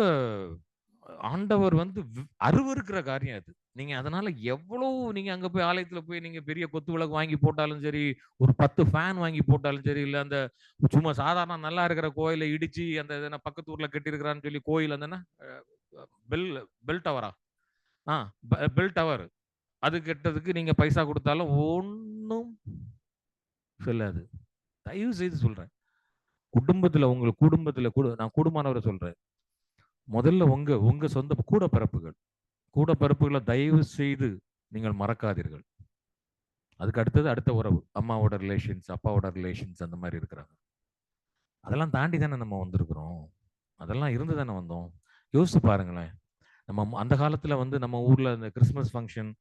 S1: ஆண்டவர் வந்து அருவருக்கிற காரியம் அது. நீங்க அதனால எவ்வளவு நீங்க அங்க போய் ஆலயத்துல போய் நீங்க பெரிய கொத்து விளக்கு வாங்கி போட்டாலும் சரி, ஒரு 10 ஃபேன் வாங்கி போட்டாலும் சரி, இல்ல அந்த சும்மா சாதாரண நல்லா இருக்கிற கோயிலை இடிச்சு அந்த பக்கத்து ஊர்ல கட்டியிருக்கிறான்னு சொல்லி கோயில் அந்த என்ன பெல் பெல் டவரா பெல் டவர் அது கெட்டதுக்கு நீங்க பைசா கொடுத்தாலும் ஒன்றும் சொல்லாது. தயவு செய்து சொல்றேன், உங்க குடும்பத்துல கூட நான் கூடுமானவரை சொல்றேன். முதல்ல உங்க உங்க சொந்த கூட பிறப்புகளை தயவு செய்து நீங்கள் மறக்காதீர்கள். அதுக்கு அடுத்தது அடுத்த உறவு, அம்மாவோட ரிலேஷன்ஸ், அப்பாவோட ரிலேஷன்ஸ், அந்த மாதிரி இருக்கிறாங்க. அதெல்லாம் தாண்டி தானே நம்ம வந்திருக்கிறோம். அதெல்லாம் இருந்து தானே வந்தோம். யோசிச்சு பாருங்களேன். நம்ம அந்த காலத்துல நம்ம ஊர்ல இந்த கிறிஸ்துமஸ் ஃபங்க்ஷன்,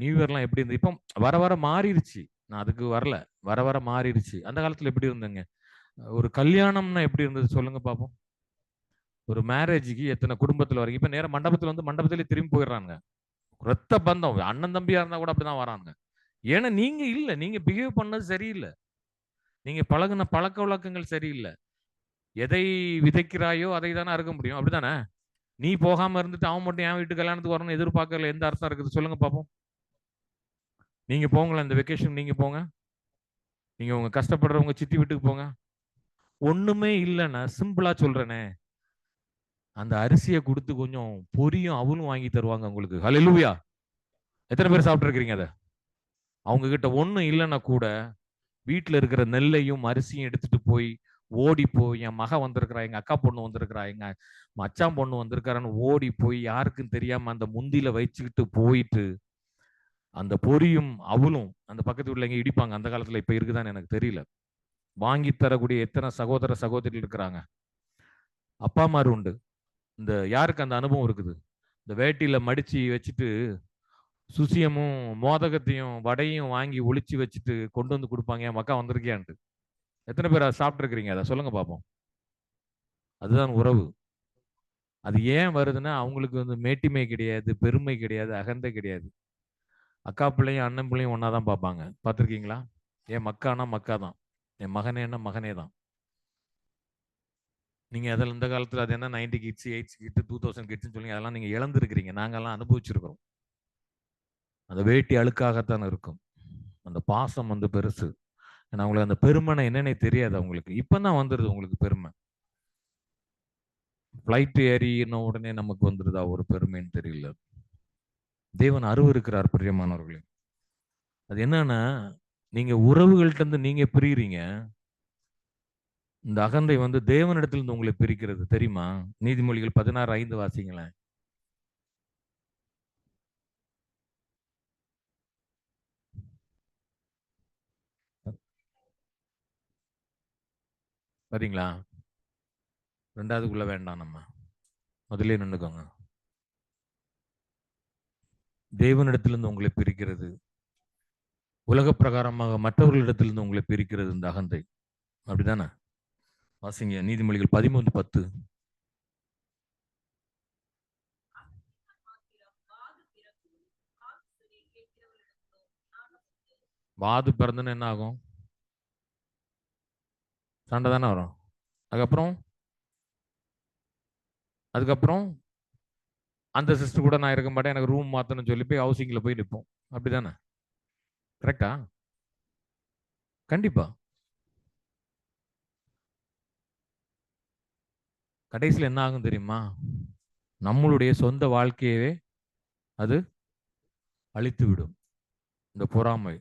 S1: நியூ இயர்லாம் எப்படி இருந்து இப்போ வர வர மாறிடுச்சு. நான் அதுக்கு வரல. வர வர மாறிடுச்சு. அந்த காலத்துல எப்படி இருந்தங்க? ஒரு கல்யாணம்னா எப்படி இருந்தது சொல்லுங்க பாப்போம். ஒரு மேரேஜுக்கு எத்தனை குடும்பத்துல வரைக்கும் இப்ப நேரம் மண்டபத்துல மண்டபத்திலே திரும்பி போயிடுறாங்க. ரத்த பந்தம் அண்ணன் தம்பியா இருந்தா கூட அப்படிதான் வராங்க. ஏன்னா நீங்க பிஹேவ் பண்ணது சரியில்லை. நீங்க பழகுன பழக்க வழக்கங்கள் சரியில்லை. எதை விதைக்கிறாயோ அதை தானே அறுக்க முடியும். அப்படித்தானே? நீ போகாம இருந்துட்டு அவன் மட்டும் என் வீட்டு கல்யாணத்துக்கு வரணும்னு எதிர்பார்க்கல எந்த அர்த்தம் இருக்குது சொல்லுங்க பாப்போம். நீங்க போங்களேன், இந்த வெக்கேஷன் நீங்க போங்க. நீங்க உங்க கஷ்டப்படுறவங்க சித்தி வீட்டுக்கு போங்க. ஒண்ணுமே இல்லைன்னா சிம்பிளா சொல்றேனே, அந்த அரிசியை கொடுத்து கொஞ்சம் பொரியும் அவலும் வாங்கி தருவாங்க உங்களுக்கு. ஹல்லேலூயா. எத்தனை பேர் சாப்பிட்டு இருக்கிறீங்க அதை? அவங்க கிட்ட ஒண்ணும் இல்லைன்னா கூட வீட்டுல இருக்கிற நெல்லையும் அரிசியும் எடுத்துட்டு போய் ஓடி போய் என் மக வந்திருக்கிறா, எங்க அக்கா பொண்ணு வந்திருக்கிறா, எங்க மச்சான் பொண்ணு வந்திருக்காரான்னு ஓடி போய் யாருக்கும் தெரியாம அந்த முந்தியில வச்சுக்கிட்டு போயிட்டு அந்த பொரியும் அவளும் அந்த பக்கத்து வீட்டுல எங்க இடிப்பாங்க. அந்த காலத்துல இப்ப இருக்குதான்னு எனக்கு தெரியல. வாங்கி தரக்கூடிய எத்தனை சகோதர சகோதரிகள் இருக்கிறாங்க. அப்பா மாரு உண்டு. இந்த யாருக்கு அந்த அனுபவம் இருக்குது? இந்த வேட்டியில மடிச்சு வச்சுட்டு சுசியமும் மோதகத்தையும் வடையும் வாங்கி ஒளிச்சு வச்சுட்டு கொண்டு வந்து கொடுப்பாங்க, என் மக்கா வந்திருக்கியான்ட்டு. எத்தனை பேர் அதை சாப்பிட்டு இருக்கிறீங்க? அதை சொல்லுங்க பார்ப்போம். அதுதான் உறவு. அது ஏன் வருதுன்னா அவங்களுக்கு மேட்டிமை கிடையாது, பெருமை கிடையாது, அகந்தை கிடையாது. அக்கா பிள்ளையும் அண்ணன் பிள்ளையும் ஒன்னாதான் பார்ப்பாங்க. பார்த்துருக்கீங்களா? என் மக்கானா மக்கா தான், என் மகனேன்னா மகனே தான். நீங்க அதில் இந்த காலத்துல அது என்ன 90 கிட்ஸ் 8 கிட்டு 2000 கிட்ஸ்ன்னு சொல்லி அதெல்லாம் நீங்க இழந்திருக்கிறீங்க. நாங்கெல்லாம் அனுபவிச்சிருக்கிறோம். அந்த வேட்டி அழுக்காகத்தான் இருக்கும். அந்த பாசம் பெருசு. ஏன்னா அவங்களுக்கு அந்த பெருமைனா என்னன்னே தெரியாது அவங்களுக்கு. இப்பதான் வந்துருது உங்களுக்கு பெருமை. பிளைட் ஏறின உடனே நமக்கு வந்துருதா ஒரு பெருமைன்னு தெரியல. தேவன் அருவருக்கிறார் பிரியமானவர்களே. அது என்னன்னா, நீங்க உறவுகள்ட்ட இருந்து நீங்க பிரிகிறீங்க. இந்த அகந்தை தேவனிடத்திலிருந்து உங்களை பிரிக்கிறது தெரியுமா? நீதிமொழிகள் 16:5 வாசிங்களேன். சரிங்களா? ரெண்டாவதுக்குள்ள வேண்டாம், நம்ம முதல்ல நின்னுக்கோங்க. தேவனிடத்திலிருந்து உங்களை பிரிக்கிறது, உலக பிரகாரமாக மற்றவர்களிடத்திலிருந்து உங்களை பிரிக்கிறது இந்த அகந்தை. அப்படிதானே? வாசிங்க நீதிமொழிகள் 13:10. வாது பிறந்துன்னு என்ன ஆகும்? சண்டை தானே வரும். அதுக்கப்புறம் அந்த சிஸ்டர் கூட நான் இருக்க மாட்டேன், எனக்கு ரூம் மாற்றணும்னு சொல்லி போய் ஹவுசிங்கில் போய் நிற்போம். அப்படிதானே? கரெக்டா? கண்டிப்பா. கடைசியில் என்ன ஆகும் தெரியுமா? நம்மளுடைய சொந்த வாழ்க்கையவே அது அழித்து விடும். இந்த பொறாமை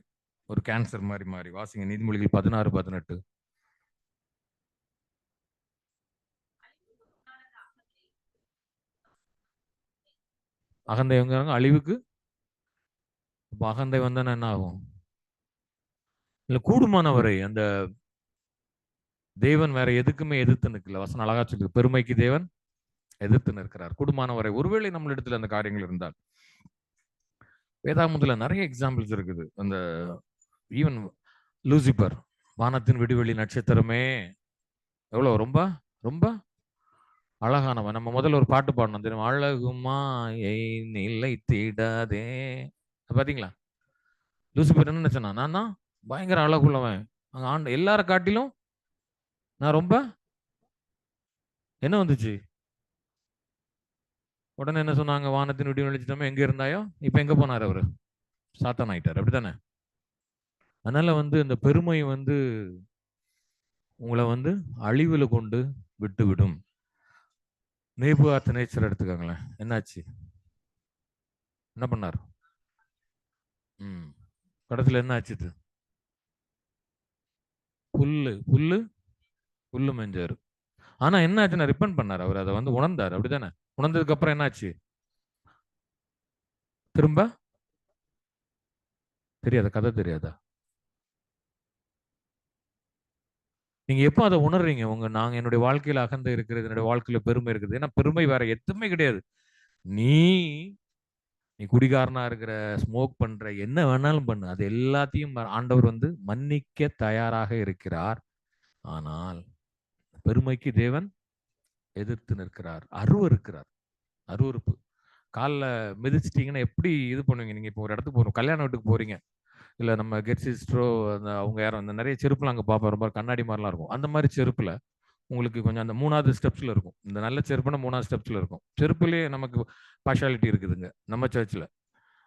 S1: ஒரு கேன்சர் மாதிரி மாறி. வாசிங்க நீதிமொழிகள் 16:18. அகந்தை எங்கிறாங்க? அழிவுக்கு. இப்போ அகந்தை வந்தானே என்ன ஆகும்? இல்லை, கூடுமானவரை அந்த தேவன் வேற எதுக்குமே எதிர்த்து நிற்கல. வசனம் அழகா சொல்லு, பெருமைக்கு தேவன் எதிர்த்து நிற்கிறார். கூடுமானவரை ஒருவேளை நம்மளிடத்துல அந்த காரியங்கள் இருந்தால், வேதாகமத்துல நிறைய எக்ஸாம்பிள்ஸ் இருக்குது. அந்த ஈவன் லூசிபர், வானத்தின் விடுவெளி நட்சத்திரமே, எவ்வளவு ரொம்ப ரொம்ப அழகானவன். நம்ம முதல்ல ஒரு பாட்டு பாடணும் தெரியும், அழகுமா நிலைத்திடாதே. பாத்தீங்களா? லூசிபர் என்ன நினைச்சனா, நான் தான் பயங்கர அழகுள்ளவன், அங்க ஆண்டு எல்லார காட்டிலும் நான் ரொம்ப என்ன வந்துச்சு உடனே என்ன சொன்னாங்க? வானத்தின் விடிவு வெளிச்சமே எங்க இருந்தாயோ இப்ப எங்க போனார்? அவரு சாத்தான் ஆயிட்டார். அப்படித்தானே? அதனால இந்த பெருமை உங்களை அழிவுல கொண்டு விட்டு விடும். நேபுகாத்நேச்சர் எடுத்துக்கோங்களேன். என்னாச்சு? என்ன பண்ணார்? கடைசியில் என்ன ஆச்சு? புல்லு புல்லு புல்லு மெஞ்சாரு. ஆனா என்ன ஆச்சுன்னா ரிப்பன் பண்ணார். அவர் அதை உணர்ந்தார். அப்படித்தானே? உணர்ந்ததுக்கு அப்புறம் என்னாச்சு? திரும்ப தெரியாத கதை தெரியாதா? நீங்க எப்போ அதை உணர்றீங்க? நாங்க என்னுடைய வாழ்க்கையில அகந்தை இருக்கிறது, என்னுடைய வாழ்க்கையில பெருமை இருக்குது. ஏன்னா பெருமை வேற எதுவுமே கிடையாது. நீ நீ குடிகாரனா இருக்கிற, ஸ்மோக் பண்ற, என்ன வேணாலும் பண்ணு, அது எல்லாத்தையும் ஆண்டவர் மன்னிக்க தயாராக இருக்கிறார். ஆனால் பெருமைக்கு தேவன் எதிர்த்து நிற்கிறார். அருவருக்கிறார். அருவருப்பு. காலில் மிதிச்சிட்டீங்கன்னா எப்படி இது பண்ணுவீங்க? நீங்க இப்போ ஒரு இடத்துக்கு போறோம், கல்யாண வீட்டுக்கு போறீங்க, இல்ல நம்ம கெட் சிஸ்டரோ அவங்க யாரும் அந்த நிறைய செருப்புலாம் அங்கே பார்ப்போம், ரொம்ப கண்ணாடி மாதிரிலாம் இருக்கும். அந்த மாதிரி செருப்புல உங்களுக்கு கொஞ்சம் அந்த 3வது ஸ்டெப்ஸ்ல இருக்கும். இந்த நல்ல செருப்புனா 3வது ஸ்டெப்ஸ்ல இருக்கும். செருப்புலேயே நமக்கு பார்ஷாலிட்டி இருக்குதுங்க நம்ம சர்ச்சில்.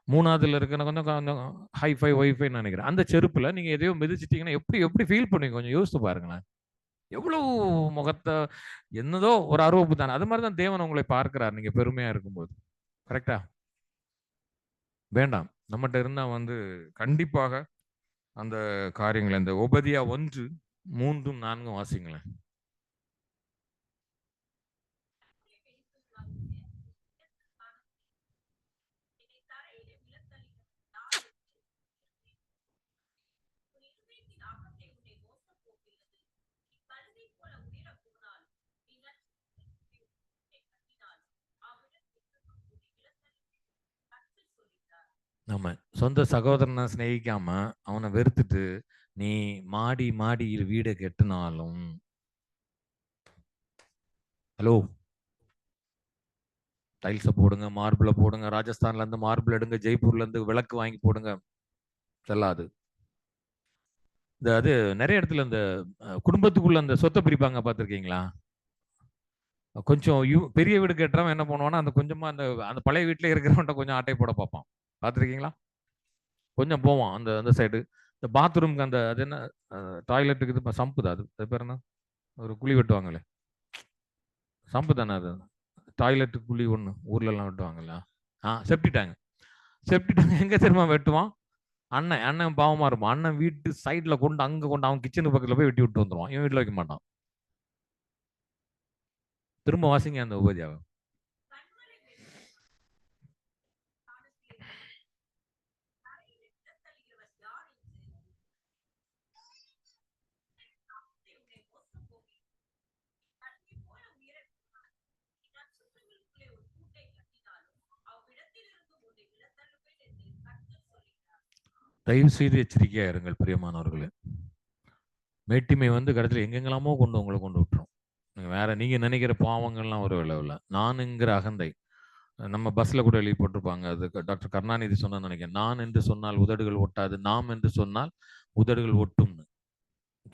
S1: 3வதுல இருக்கிற கொஞ்சம் கொஞ்சம் ஹைஃபை ஒய்ஃபை நினைக்கிறேன். அந்த செருப்புல நீங்க எதையோ மிதிச்சிட்டீங்கன்னா எப்படி எப்படி ஃபீல் பண்ணுவீங்க? கொஞ்சம் யோசித்து பாருங்களேன். எவ்வளவு முகத்தை என்னதோ ஒரு அருவப்பு தானே. அது மாதிரி தான் தேவன் உங்களை பார்க்கிறார் நீங்க பெருமையா இருக்கும்போது. கரெக்டா? வேண்டாம். நம்மகிட்ட இருந்தா கண்டிப்பாக அந்த காரியங்களை இந்த உபதியா 1:3-4 வாசிங்களேன். நம்ம சொந்த சகோதரனை சிநேகிக்காம அவனை வெறுத்துட்டு நீ மாடி மாடியில் வீடை கெட்டினாலும், ஹலோ, டைல்ஸை போடுங்க, மார்பிளை போடுங்க, ராஜஸ்தான்ல இருந்து மார்பிள் எடுங்க, ஜெய்ப்பூர்ல இருந்து விளக்கு வாங்கி போடுங்க, செல்லாது. அது நிறைய இடத்துல இந்த குடும்பத்துக்குள்ள அந்த சொத்தை பிரிப்பாங்க, பார்த்துருக்கீங்களா? கொஞ்சம் பெரிய வீடு கட்டுறவன் என்ன பண்ணுவான்னா அந்த கொஞ்சமா அந்த அந்த பழைய வீட்டில் இருக்கிறவன்ட்ட கொஞ்சம் ஆட்டை போட பார்ப்பான். பார்த்துருக்கீங்களா? கொஞ்சம் போவான் அந்த அந்த சைடு. இந்த பாத்ரூம்க்கு அந்த அது என்ன டாய்லெட்டுக்கு இது சம்பு தான், அது பேர் என்ன, ஒரு குழி வெட்டுவாங்களே, சம்பு தானே அது? டாய்லெட்டு குழி ஒன்று ஊர்லலாம் வெட்டுவாங்கல்ல. செப்டி டேங்க். செப்டி டேங்க் எங்கே தெரியுமா வெட்டுவான்? அண்ணன் பாவமாக இருப்பான். அண்ணன் வீட்டு சைடில் கொண்டு அங்கே கொண்டு அவன் கிச்சனுக்கு பக்கத்தில் போய் வெட்டி விட்டு வந்துடுவான். இவன் வீட்டில் வைக்க மாட்டான். திரும்ப வாசிங்க அந்த உபதியாவை. தயவு செய்து எச்சரிக்கையா இருங்கள் பிரியமானவர்களே. மேட்டிமை கடைசியில் எங்கெங்கெல்லாமோ உங்களை கொண்டு விட்டுரும். நீங்க நினைக்கிற பாவங்கள்லாம் ஒரு விளைவில் நானுங்கிற அகந்தை நம்ம பஸ்ல கூட எழுதி போட்டிருப்பாங்க. அது டாக்டர் கருணாநிதி சொன்னா நினைக்கிறேன். நான் என்று சொன்னால் உதடுகள் ஒட்டாது, நாம் என்று சொன்னால் உதடுகள் ஒட்டும்னு.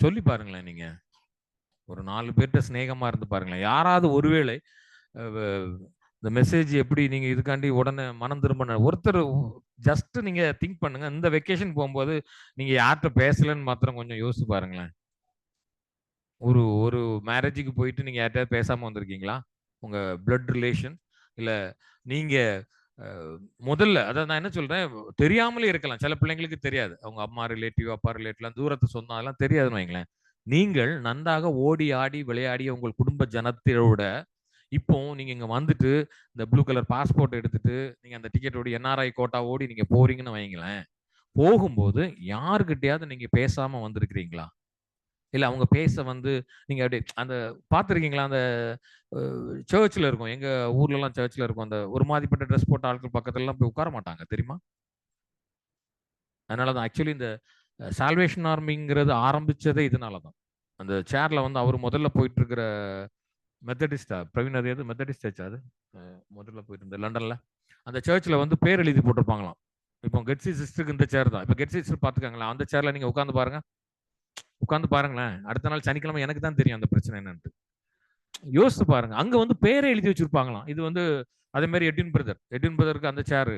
S1: சொல்லி பாருங்களேன் நீங்க. ஒரு 4 பேர்ட்ட சிநேகமா இருந்து பாருங்களேன். யாராவது ஒருவேளை இந்த மெசேஜ் எப்படி நீங்க இதுக்காண்டி உடனே மனம் திரும்ப ஒருத்தர் ஜஸ்ட் நீங்க திங்க் பண்ணுங்க. இந்த வெக்கேஷன் போகும்போது நீங்க யார்கிட்ட பேசலன்னு மாத்திரம் கொஞ்சம் யோசிச்சு பாருங்களேன். ஒரு ஒரு மேரேஜுக்கு போயிட்டு நீங்க யார்கிட்டயாவது பேசாம வந்திருக்கீங்களா? உங்க பிளட் ரிலேஷன் இல்ல நீங்க முதல்ல அதான் நான் என்ன சொல்றேன், தெரியாமலே இருக்கலாம். சில பிள்ளைங்களுக்கு தெரியாது. அவங்க அம்மா ரிலேட்டிவ், அப்பா ரிலேட்டிவ்லாம் தூரத்து சொந்தம் அதெல்லாம் தெரியாதுன்னு வைங்களேன். நீங்கள் நன்றாக ஓடி ஆடி விளையாடிய உங்கள் குடும்ப ஜனத்தோட இப்போ நீங்க இங்க வந்துட்டு இந்த ப்ளூ கலர் பாஸ்போர்ட் எடுத்துட்டு நீங்க அந்த டிக்கெட்டோட என்ஆர்ஐ கோட்டா ஓடி நீங்க போறீங்கன்னு வைங்களேன். போகும்போது யாருக்கிட்டயாவது நீங்க பேசாம வந்திருக்கிறீங்களா? இல்ல அவங்க பேச வந்து நீங்க அப்படியே அந்த பார்த்துருக்கீங்களா? அந்த சர்ச்ல இருக்கும். எங்க ஊர்லலாம் சர்ச்ல இருக்கும். அந்த ஒரு மாதிரிப்பட்ட ட்ரெஸ் போட்ட ஆட்கள் பக்கத்துலலாம் போய் உட்கார மாட்டாங்க. தெரியுமா? அதனால தான் ஆக்சுவலி இந்த சால்வேஷன் ஆர்மிங்கிறது ஆரம்பிச்சதே இதனால தான். அந்த சேர்ல வந்து அவரு முதல்ல போயிட்டு இருக்கிற மெத்தடிஸ்டா பிரவீன் அது எது மெத்தடிஸ்ட் சர்ச்சா அது? முதல்ல போயிட்டு இருந்த லண்டன்ல. அந்த சர்ச்ல வந்து பேர் எழுதி போட்டிருப்பாங்களாம். இப்போ கெட்ஸி சிஸ்டருக்கு இந்த சேர் தான். இப்போ கெட்ஸி சிஸ்டர் பார்த்துக்கங்களேன். அந்த சேர்ல நீங்க உட்காந்து பாருங்க. உட்காந்து பாருங்களேன். அடுத்த நாள் சனிக்கிழமை எனக்கு தான் தெரியும் அந்த பிரச்சனை என்னன்ட்டு. யோசிச்சு பாருங்க. அங்க வந்து பேரே எழுதி வச்சிருப்பாங்களாம். இது வந்து அதே மாதிரி எட்வின் பிரதர். எட்வின் பிரதருக்கு அந்த சேரு.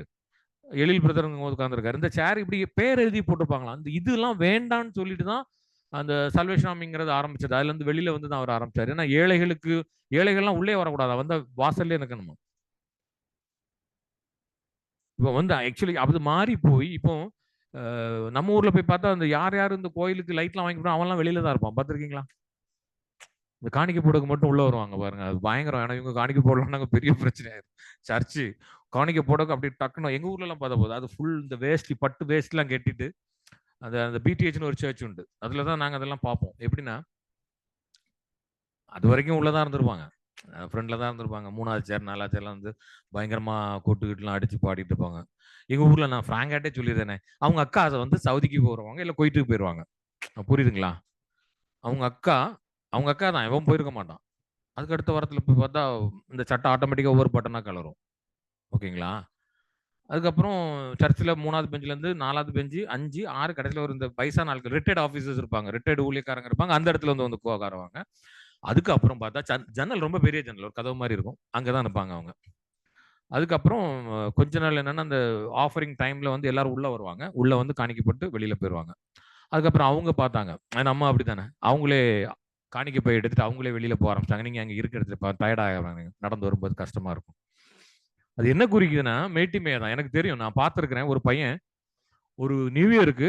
S1: எழில் பிரதர் உட்காந்துருக்காரு. இந்த சேர் இப்படி பேர் எழுதி போட்டிருப்பாங்களாம். அந்த இதெல்லாம் வேண்டான்னு சொல்லிட்டு தான் அந்த சல்வேஷன் ஆர்மிங்கிறது ஆரம்பிச்சது. அதுல இருந்து வெளியில வந்து தான் அவர் ஆரம்பிச்சாரு. ஏன்னா ஏழைகள்லாம் உள்ளே வரக்கூடாது. வந்து வாசல்லே நிக்கணுமா. இப்போ வந்து ஆக்சுவலி அது மாறி போய் இப்போ நம்ம ஊர்ல போய் பார்த்தா அந்த யார் யார் இந்த கோயிலுக்கு லைட்லாம் வாங்கி போனா அவன்லாம் வெளியில தான் இருப்பான். பார்த்துருக்கீங்களா? இந்த காணிக்கை போடுறதுக்கு மட்டும் உள்ள வருவாங்க பாருங்க. அது பயங்கரம். ஏன்னா இவங்க காணிக்கை போடலாம்னாங்க பெரிய பிரச்சனை ஆயிரும். சர்ச்சு காணிக்கை போடக்கு அப்படி டக்குனு எங்க ஊர்ல எல்லாம் பார்த்தா போதும். அது ஃபுல் இந்த வேஷ்டி பட்டு வேஷ்டிலாம் கட்டிட்டு அந்த அந்த பிடிஹெச்னு ஒரு சர்ச் உண்டு. அதுல தான் நாங்க அதெல்லாம் பார்ப்போம். எப்படின்னா அது வரைக்கும் உள்ளதான் இருந்திருப்பாங்க. ஃப்ரண்ட்ல தான் இருந்திருப்பாங்க. 3வது சேர் 4வது சேர்லாம் வந்து பயங்கரமா கொட்டுக்கிட்டுலாம் அடிச்சு பாடிட்டு இருப்பாங்க. எங்க ஊர்ல நான் ஃப்ராங்காட்டே சொல்லிடுறேனே, அவங்க அக்கா அதை வந்து சவுதிக்கு போறவங்க இல்ல குவைத்துக்கு போயிருவாங்க. புரியுதுங்களா? அவங்க அக்கா அவங்க அக்கா தான். எவன் போயிருக்க மாட்டான். அதுக்கு அடுத்த வாரத்துல போய் பார்த்தா இந்த சட்டை ஆட்டோமேட்டிக்கா ஒவ்வொரு பட்டனா கலரும். ஓகேங்களா? அதுக்கப்புறம் சர்ச்சில் 3வது பெஞ்சிலேருந்து 4வது பெஞ்சு 5, 6 கடைசியில் ஒரு இந்த வயசான ஆட்கள் ரிட்டையர்ட் ஆஃபீஸர்ஸ் இருப்பாங்க. ரிட்டையர்டு ஊழியக்காரங்க இருப்பாங்க. அந்த இடத்துல வந்து உட்காருவாங்க. அதுக்கப்புறம் பார்த்தா ஜன்னல் ரொம்ப பெரிய ஜன்னல். ஒரு கதவு மாதிரி இருக்கும். அங்கே தான் நிற்பாங்க அவங்க. அதுக்கப்புறம் கொஞ்ச நாள் என்னன்னா அந்த ஆஃபரிங் டைம்ல வந்து எல்லாரும் உள்ள வருவாங்க. உள்ள வந்து காணிக்கப்பட்டு வெளியில போயிருவாங்க. அதுக்கப்புறம் அவங்க பார்த்தாங்க. நம்ம அப்படித்தானே. அவங்களே காணிக்கை போய் எடுத்துட்டு அவங்களே வெளியில போக ஆரம்பிச்சாங்க. நீங்க அங்க இருக்கிற இடத்துல டயர்ட் ஆகிறாங்க. நடந்து வரும்போது கஷ்டமா இருக்கும். அது என்ன குறிக்குதுன்னா மேட்டிமே தான். எனக்கு தெரியும். நான் பார்த்துருக்கிறேன். ஒரு பையன் ஒரு நியூ இயருக்கு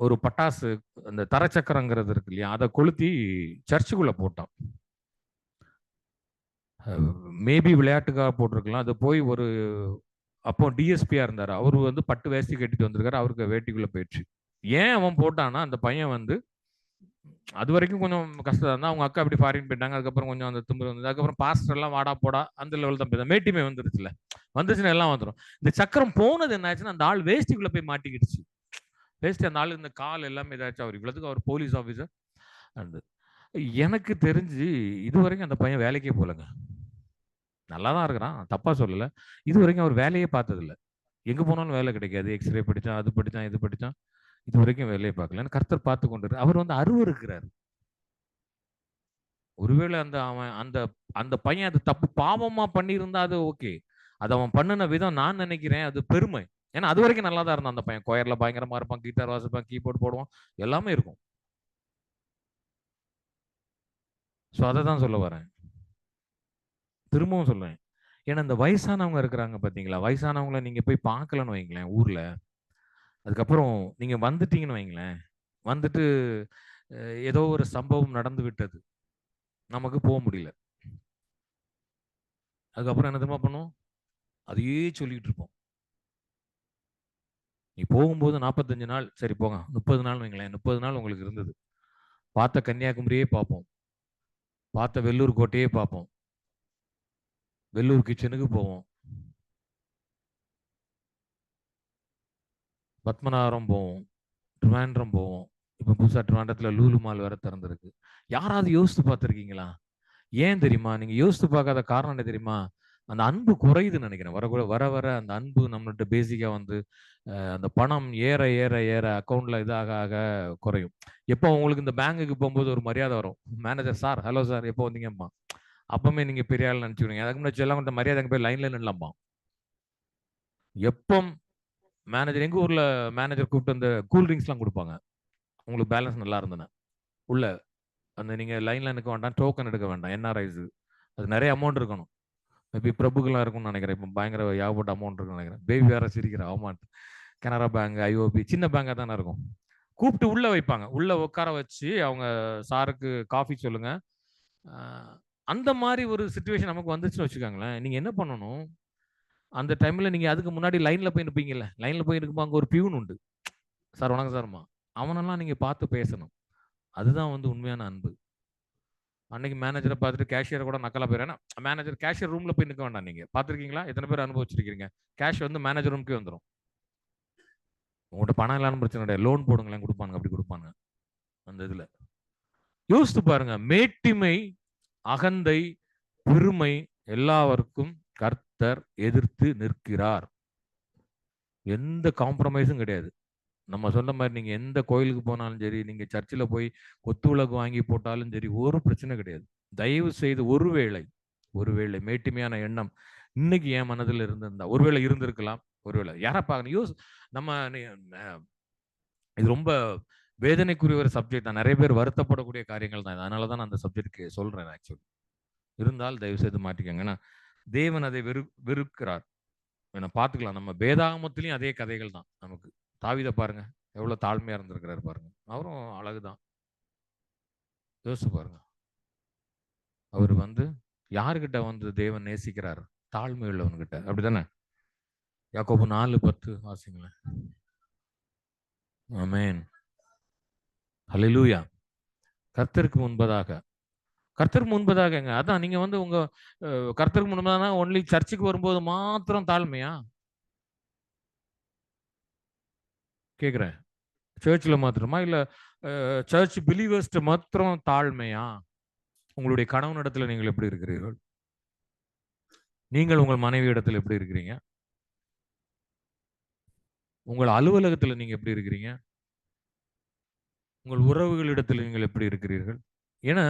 S1: ஒரு பட்டாசு அந்த தரச்சக்கரங்கிறது இருக்கு இல்லையா? அதை கொளுத்தி சர்ச்சுக்குள்ள போட்டான். மேபி விளையாட்டுக்காக போட்டிருக்கலாம். அது போய் ஒரு அப்போ டிஎஸ்பியா இருந்தாரு. அவரு வந்து பட்டு வேஷ்டி கட்டிட்டு வந்திருக்காரு. அவருக்கு வேட்டிக்குள்ள போயிடுச்சு. ஏன் அவன் போட்டான்னா அந்த பையன் வந்து அது வரைக்கும் கொஞ்சம் கஷ்டம் தான். அவங்க அக்கா அப்படி ஃபாரின் போயிட்டாங்க. அதுக்கப்புறம் கொஞ்சம் அந்த தும்பு வந்தது. அதுக்கப்புறம் பாஸ்டர் எல்லாம் வாடா போடா அந்த லெவல் தான் போய் மேட்டிமே வந்துருச்சுல. வந்துச்சுன்னா எல்லாம் வந்துடும். இந்த சக்கரம் போனது என்ன ஆச்சுன்னா அந்த ஆள் வேஷ்டிக்குள்ள போய் மாட்டிக்கிடுச்சு. வேஷ்டி அந்த ஆள் இந்த கால் எல்லாமே ஏதாச்சும் அவர் இவ்வளவுக்கு அவர் போலீஸ் ஆஃபீஸர். அந்த எனக்கு தெரிஞ்சு இது வரைக்கும் அந்த பையன் வேலைக்கே போலங்க. நல்லா தான் இருக்கிறான். தப்பா சொல்லல. இது வரைக்கும் அவர் வேலையே பார்த்ததில்ல. எங்க போனாலும் வேலை கிடைக்காது. எக்ஸ்ரே படிச்சான், அது படிச்சான், இது படிச்சான். இது வரைக்கும் வேலையை பார்க்கல. கர்த்தர் பார்த்து கொண்டு அவர் வந்து அருவருக்கிறார். ஒருவேளை அந்த அவன் அந்த அந்த பையன் அது தப்பு பாவமா பண்ணியிருந்தா அது ஓகே. அது அவன் பண்ணுன விதம் நான் நினைக்கிறேன் அது பெருமை. ஏன்னா அது வரைக்கும் நல்லா தான் இருந்தான் அந்த பையன். கொயர்ல பயங்கரமா இருப்பான், கிட்டார் வாசிப்பான், கீபோர்டு போடுவான், எல்லாமே இருக்கும். ஸோ அதை தான் சொல்ல வரேன். திரும்பவும் சொல்றேன். ஏன்னா இந்த வயசானவங்க இருக்கிறாங்க பார்த்தீங்களா? வயசானவங்கள நீங்க போய் பார்க்கலன்னு வைங்களேன் ஊர்ல. அதுக்கப்புறம் நீங்க வந்துட்டீங்கன்னு வைங்களேன். வந்துட்டு ஏதோ ஒரு சம்பவம் நடந்து விட்டது. நமக்கு போ முடியல. அதுக்கப்புறம் என்ன தெரியுமா பண்ணுவோம்? அதையே சொல்லிட்டு இருப்போம். நீ போகும்போது 45 நாள் சரி போங்க. 30 நாள் வைங்களேன். 30 நாள் உங்களுக்கு இருந்தது. பார்த்த கன்னியாகுமரியே பார்ப்போம். பார்த்த வெள்ளூர் கோட்டையே பார்ப்போம். வெள்ளூர் கிச்சனுக்கு போவோம். பத்மநாபரம் போவோம். திருவேண்டரம் போவோம். இப்ப புதுசா திருவேண்டரத்துல லூலு மால் வேற திறந்திருக்கு. யாராவது யோசித்து பார்த்திருக்கீங்களா? ஏன் தெரியுமா? நீங்க யோசித்து பார்க்காத காரணம் என்ன தெரியுமா? அந்த அன்பு குறையுதுன்னு நினைக்கிறேன். வர வர அந்த அன்பு நம்மள்ட்ட பேசிக்கா வந்து அந்த பணம் ஏற ஏற ஏற அக்கௌண்ட்ல இதாக ஆக குறையும். எப்போ உங்களுக்கு இந்த பேங்குக்கு போகும்போது ஒரு மரியாதை வரும். மேனேஜர் சார், ஹலோ சார், எப்போ வந்தீங்கம்மா? அப்பவுமே நீங்க பெரிய ஆள் நினைச்சுக்கிறீங்க. அதுக்கு முன்னாடி எல்லாம் கொஞ்சம் மரியாதை அங்கே போய் லைன்ல நின்னலாமா? எப்போ மேனேஜர் எங்க ஊர்ல மேனேஜர் கூப்பிட்டு அந்த கூல் ட்ரிங்க்ஸ்லாம் கொடுப்பாங்க. உங்களுக்கு பேலன்ஸ் நல்லா இருந்ததுன்னா உள்ள அந்த நீங்க லைன்ல நிற்க வேண்டாம், டோக்கன் எடுக்க வேண்டாம். என்ஆர்ஐஸ் அது நிறைய அமௌண்ட் இருக்கணும். மேபி பிரபுக்கெல்லாம் இருக்கும்னு நினைக்கிறேன். இப்போ பயங்கர யாபட்ட அமௌண்ட் இருக்குன்னு நினைக்கிறேன். பேபி வேற சிரிக்கிற அமௌண்ட். கனரா பேங்க், ஐஓபி சின்ன பேங்காக தானே இருக்கும். கூப்பிட்டு உள்ள வைப்பாங்க. உள்ள உட்கார வச்சு அவங்க சாருக்கு காஃபி சொல்லுங்க. அந்த மாதிரி ஒரு சுச்சுவேஷன் நமக்கு வந்துச்சுன்னு வச்சுக்கோங்களேன். நீங்க என்ன பண்ணணும், அந்த டைம்ல நீங்க அதுக்கு முன்னாடி லைன்ல போய் நிற்பீங்கல்ல, லைன்ல போய் நிற்கும்போது அங்கே ஒரு பியூன் உண்டு. சார் வணக்கம் சார்மா, அவனெல்லாம் நீங்க பார்த்து பேசணும். அதுதான் வந்து உண்மையான அன்பு. அன்னைக்கு மேனேஜரை பார்த்துட்டு கேஷியரை கூட நக்கலா போயிரு. ஏன்னா மேனேஜர் கேஷியர் ரூம்ல போய் நிற்க வேண்டாம். நீங்க பார்த்துருக்கீங்களா? எத்தனை பேர் அனுபவிச்சிருக்கீங்க? கேஷ் வந்து மேனேஜர் ரூமுக்கே வந்துடும். உங்கள்கிட்ட பணம் இல்லாமல் பிரச்சனை கிடையாது. லோன் போடுங்களேன், கொடுப்பாங்க. அப்படி கொடுப்பாங்க. அந்த இதுல யோசித்து பாருங்க. மேட்டிமை, அகந்தை, பெருமை எல்லாருக்கும் கர்த்தர் எதிர்த்து நிற்கிறார். எந்த காம்ப்ரமைஸும் கிடையாது. நம்ம சொன்ன மாதிரி நீங்க எந்த கோயிலுக்கு போனாலும் சரி, நீங்க சர்ச்சில் போய் கொத்து விளக்கு வாங்கி போட்டாலும் சரி, ஒரு பிரச்சனை கிடையாது. தயவு செய்து ஒருவேளை மேட்டிமையான எண்ணம் இன்னைக்கு என் மனதில் இருந்திருந்தா, ஒருவேளை இருந்திருக்கலாம். ஒருவேளை யாரா பாக்கணும் நம்ம இது ரொம்ப வேதனைக்குரிய ஒரு சப்ஜெக்ட் தான். நிறைய பேர் வருத்தப்படக்கூடிய காரியங்கள் தான். அதனால தான் நான் அந்த சப்ஜெக்ட் சொல்றேன். ஆக்சுவலி இருந்தால் தயவு செய்து மாட்டிக்கங்க. ஏன்னா தேவன் அதை வெறுக்கிறார். பார்த்துக்கலாம். நம்ம வேதாகமத்திலையும் அதே கதைகள் தான். நமக்கு தாவீதை பாருங்க, எவ்வளவு தாழ்மையா இருந்திருக்கிறாரு பாருங்க. அவரும் அழகுதான். யோசிச்சு பாருங்க. அவர் வந்து யாருக்கிட்ட வந்து தேவன் நேசிக்கிறார்? தாழ்மை உள்ளவன்கிட்ட. அப்படித்தானே? யாக்கோபு 4:10 வாசிங்களேன். ஆமென். ஹல்லேலூயா. கர்த்தருக்கு முன்பதாகங்க. அதான் நீங்க வந்து உங்க கர்த்தருக்கு முன்பதாக ஒன்லி சர்ச்சுக்கு வரும்போது மாத்திரம் தாழ்மையா கேக்குறேன்? சர்ச்சில் மாத்திரமா, இல்ல சர்ச் பிலீவர்ஸ்ட் மாத்திரம் தாழ்மையா? உங்களுடைய கணவனிடத்துல நீங்கள் எப்படி இருக்கிறீர்கள்? நீங்கள் உங்கள் மனைவி இடத்துல எப்படி இருக்கிறீங்க? உங்கள் அலுவலகத்துல நீங்க எப்படி இருக்கிறீங்க? உங்கள் உறவுகளிடத்தில் நீங்கள் எப்படி இருக்கிறீர்கள்? ஏன்னா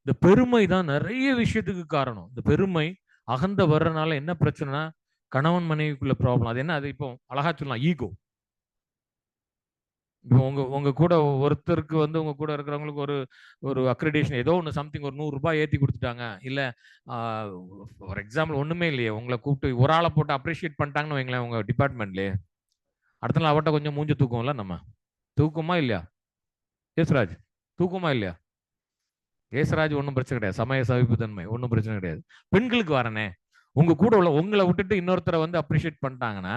S1: இந்த பெருமை தான் நிறைய விஷயத்துக்கு காரணம். இந்த பெருமை அகந்த வர்றதுனால என்ன பிரச்சனைனா, கணவன் மனைவிக்குள்ள ப்ராப்ளம். அது என்ன? அது இப்போ அழகா சொல்லலாம், ஈகோ. இப்போ உங்க கூட ஒருத்தருக்கு வந்து உங்க கூட இருக்கிறவங்களுக்கு ஒரு அக்ரிடேஷன் ஏதோ ஒன்று சம்திங் ஒரு ₹100 ஏற்றி கொடுத்துட்டாங்க. இல்லை ஃபார் எக்ஸாம்பிள் ஒன்றுமே இல்லையே, உங்களை கூப்பிட்டு ஒரு ஆளை போட்டு அப்ரிஷியேட் பண்ணிட்டாங்கன்னு வைங்களேன் உங்க டிபார்ட்மெண்ட்லேயே, அடுத்த நாள் அவட்ட கொஞ்சம் மூஞ்சி தூக்கும்ல. நம்ம தூக்குமா இல்லையா? ஏசுராஜ் தூக்குமா இல்லையா? ஏசுராஜ் ஒன்றும் பிரச்சனை கிடையாது. சமய சவிப்பு தன்மை ஒன்றும் பிரச்சனை கிடையாது. பெண்களுக்கு வரனே, உங்க கூட உள்ள உங்களை விட்டுட்டு இன்னொருத்தரை வந்து அப்ரிஷியேட் பண்ணிட்டாங்கன்னா,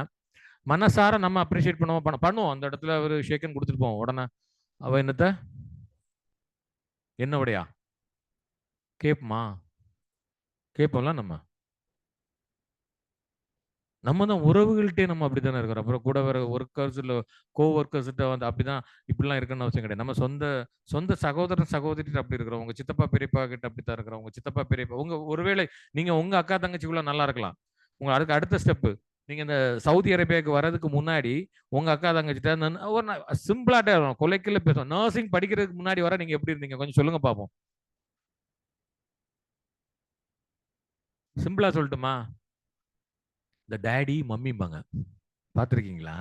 S1: மனசார நம்ம அப்ரிஷியேட் பண்ணுவோம். அந்த இடத்துல ஒரு ஷேக்கன் கொடுத்துட்டு போவோம். உடனே அவ என்னத்த என்னவுடையா கேட்போமா? கேட்போம்ல. நம்ம தான் உறவுகள்கிட்டே நம்ம அப்படித்தானே இருக்கிறோம். அப்புறம் கூட வர ஒர்க்கர்ஸ் இல்லை கோ ஒர்க்கர்ஸ்கிட்ட வந்து அப்படிதான் இப்படிலாம் இருக்குன்னு அவசியம் கிடையாது. நம்ம சொந்த சகோதரன் சகோதரிட்டு அப்படி இருக்கிறோம். உங்க சித்தப்பா பெரியப்பா கிட்ட அப்படித்தான் இருக்கிறோம். உங்க சித்தப்பா பெரியப்பா ஒருவேளை நீங்க உங்க அக்கா தங்கச்சிக்குள்ள நல்லா இருக்கலாம். உங்க அதுக்கு அடுத்த ஸ்டெப்பு, நீங்க இந்த சவுதி அரேபியாவுக்கு வர்றதுக்கு முன்னாடி உங்க அக்கா தங்கச்சிட்ட ஒரு சிம்பிளாட்டே இருக்கும். கொலைக்குள்ள பேசுவோம். நர்சிங் படிக்கிறதுக்கு முன்னாடி வர நீங்க எப்படி இருந்தீங்க? கொஞ்சம் சொல்லுங்க பார்ப்போம். சிம்பிளா சொல்லட்டுமா? இந்த டேடி மம்மிம்பாங்க. பார்த்துருக்கீங்களா?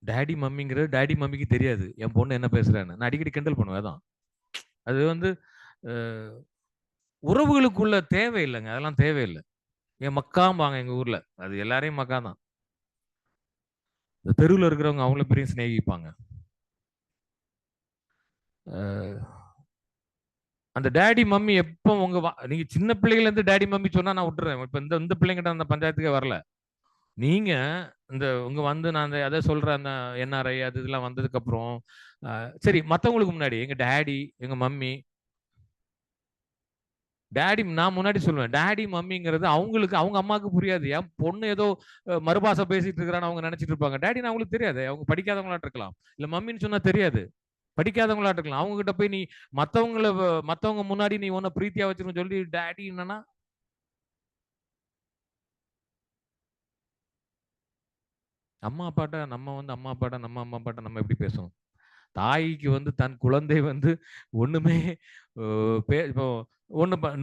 S1: டேடி மம்மிங்கிறது டேடி மம்மிக்கு தெரியாது என் பொண்ணு என்ன பேசுறான்னு. நான் அடிக்கடி கிண்டல் பண்ணுவேன். அதான் அது வந்து உறவுகளுக்குள்ள தேவையில்லைங்க. அதெல்லாம் தேவையில்லை. என் மக்காம்பாங்க எங்க ஊர்ல. அது எல்லாரையும் மக்கா தான். இந்த தெருவில் இருக்கிறவங்க அவங்கள பெரிய சிநேகிப்பாங்க. அந்த டேடி மம்மி எப்போ நீங்க சின்ன பிள்ளைகள் இருந்து டேடி மம்மி சொன்னா நான் விட்டுறேன். இப்ப இந்த பிள்ளைங்கிட்ட அந்த பஞ்சாயத்துக்கே வரல. நீங்க இந்த உங்க வந்து நான் அதை சொல்ற அந்த என்ஆர்ஐ அது இதெல்லாம் வந்ததுக்கு அப்புறம் சரி, மற்றவங்களுக்கு முன்னாடி எங்க டேடி எங்க மம்மி டேடி நான் முன்னாடி சொல்லுவேன். டேடி மம்மிங்கிறது அவங்களுக்கு அவங்க அம்மாவுக்கு புரியாது. என் பொண்ணு ஏதோ மறுபாசை பேசிட்டு இருக்கிறான்னு அவங்க நினைச்சிட்டு இருப்பாங்க. டேடின்னு அவங்களுக்கு தெரியாது. அவங்க படிக்காதவங்களாட்டு இருக்கலாம். இல்ல மம்மின்னு சொன்னா தெரியாது. படிக்காதவங்களா இருக்கலாம். அவங்க கிட்ட போய் நீ மத்தவங்க முன்னாடி நீ உன்னை பிரீத்தியா வச்சிருன்னு சொல்லி டேடி என்னன்னா அம்மா அப்பாட்ட நம்ம எப்படி பேசணும்? தாய்க்கு வந்து தன் குழந்தை வந்து ஒண்ணுமே இப்போ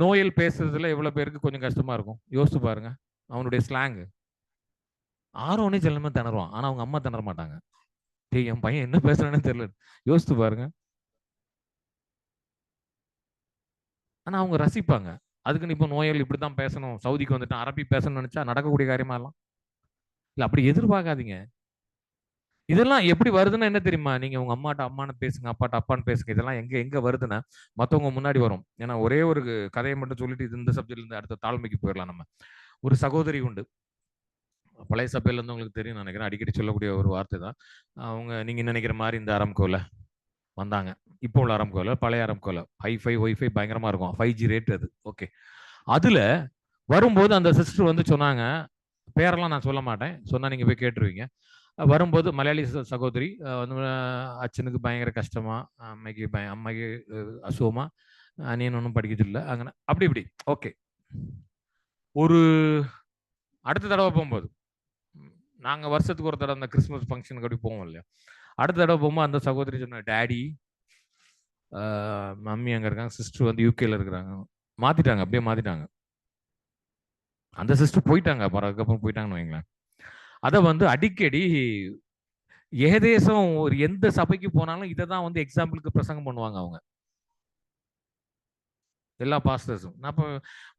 S1: நோயல் பேசுறதுல எவ்வளவு பேருக்கு கொஞ்சம் கஷ்டமா இருக்கும். யோசிச்சு பாருங்க. அவனுடைய ஸ்லாங் ஆரோனே செல்லமே திணறுவான். ஆனா அவங்க அம்மா திணற மாட்டாங்க. டேய் என் பையன் என்ன பேசுறானே தெரியல. யோசிச்சு பாருங்க. ஆனா அவங்க ரசிப்பாங்க. அதுக்குன்னு இப்போ நோயல் இப்படித்தான் பேசணும், சவுதிக்கு வந்துட்டு அரபி பேசணும்னு நினைச்சா நடக்கக்கூடிய காரியமா எல்லாம் இல்ல. அப்படி எதிர்பார்க்காதீங்க. இதெல்லாம் எப்படி வருதுன்னா என்ன தெரியுமா? நீங்க உங்க அம்மாட்ட அம்மான்னு பேசுங்க, அப்பாட்ட அப்பான்னு பேசுங்க. இதெல்லாம் எங்க எங்க வருதுன்னா மத்தவங்க முன்னாடி வரும். ஏன்னா ஒரே ஒரு கதையை மட்டும் சொல்லிட்டு இந்த சப்ஜெக்ட்ல இருந்து அடுத்த தாழ்மைக்கு போயிடலாம் நம்ம. ஒரு சகோதரி உண்டு. பழைய சபையில இருந்து உங்களுக்கு தெரியும் நினைக்கிறேன். அடிக்கடி சொல்லக்கூடிய ஒரு வார்த்தை தான். அவங்க நீங்க நினைக்கிற மாதிரி இந்த அரம்கோல வந்தாங்க. இப்போ உள்ள அரம்கோல, பழைய அரம்கோல ஹைஃபை ஒய்ஃபை பயங்கரமா இருக்கும். 5G ரேட் அது. ஓகே. அதுல வரும்போது அந்த சிஸ்டர் வந்து சொன்னாங்க, பேரெல்லாம் நான் சொல்ல மாட்டேன், சொன்னா நீங்க போய் கேட்டுருவீங்க. வரும்போது மலையாளி சகோதரி வந்து அச்சனுக்கு பயங்கர கஷ்டமா, அம்மைக்கு அசுவமா, அணியன் ஒன்றும் படிக்கிறது இல்லை அங்கே அப்படி இப்படி. ஓகே. ஒரு அடுத்த தடவை போகும்போது நாங்கள் வருஷத்துக்கு ஒரு தடவை அந்த கிறிஸ்மஸ் ஃபங்க்ஷனுக்கு அப்படி போவோம் இல்லையா, அடுத்த தடவை போகும்போது அந்த சகோதரி சொன்ன டேடி மம்மி அங்கே இருக்காங்க, சிஸ்டர் வந்து யூகேல இருக்கிறாங்க. மாத்திட்டாங்க, அப்படியே மாத்திட்டாங்க. அந்த சிஸ்டர் போயிட்டாங்க, அதுக்கப்புறம் போயிட்டாங்கன்னு வைங்களேன். அதை வந்து அடிக்கடி ஏதேசம் ஒரு எந்த சபைக்கு போனாலும் இதை தான் வந்து எக்ஸாம்பிளுக்கு பிரசங்கம் பண்ணுவாங்க அவங்க எல்லா பாஸ்டர்ஸும். நான் இப்போ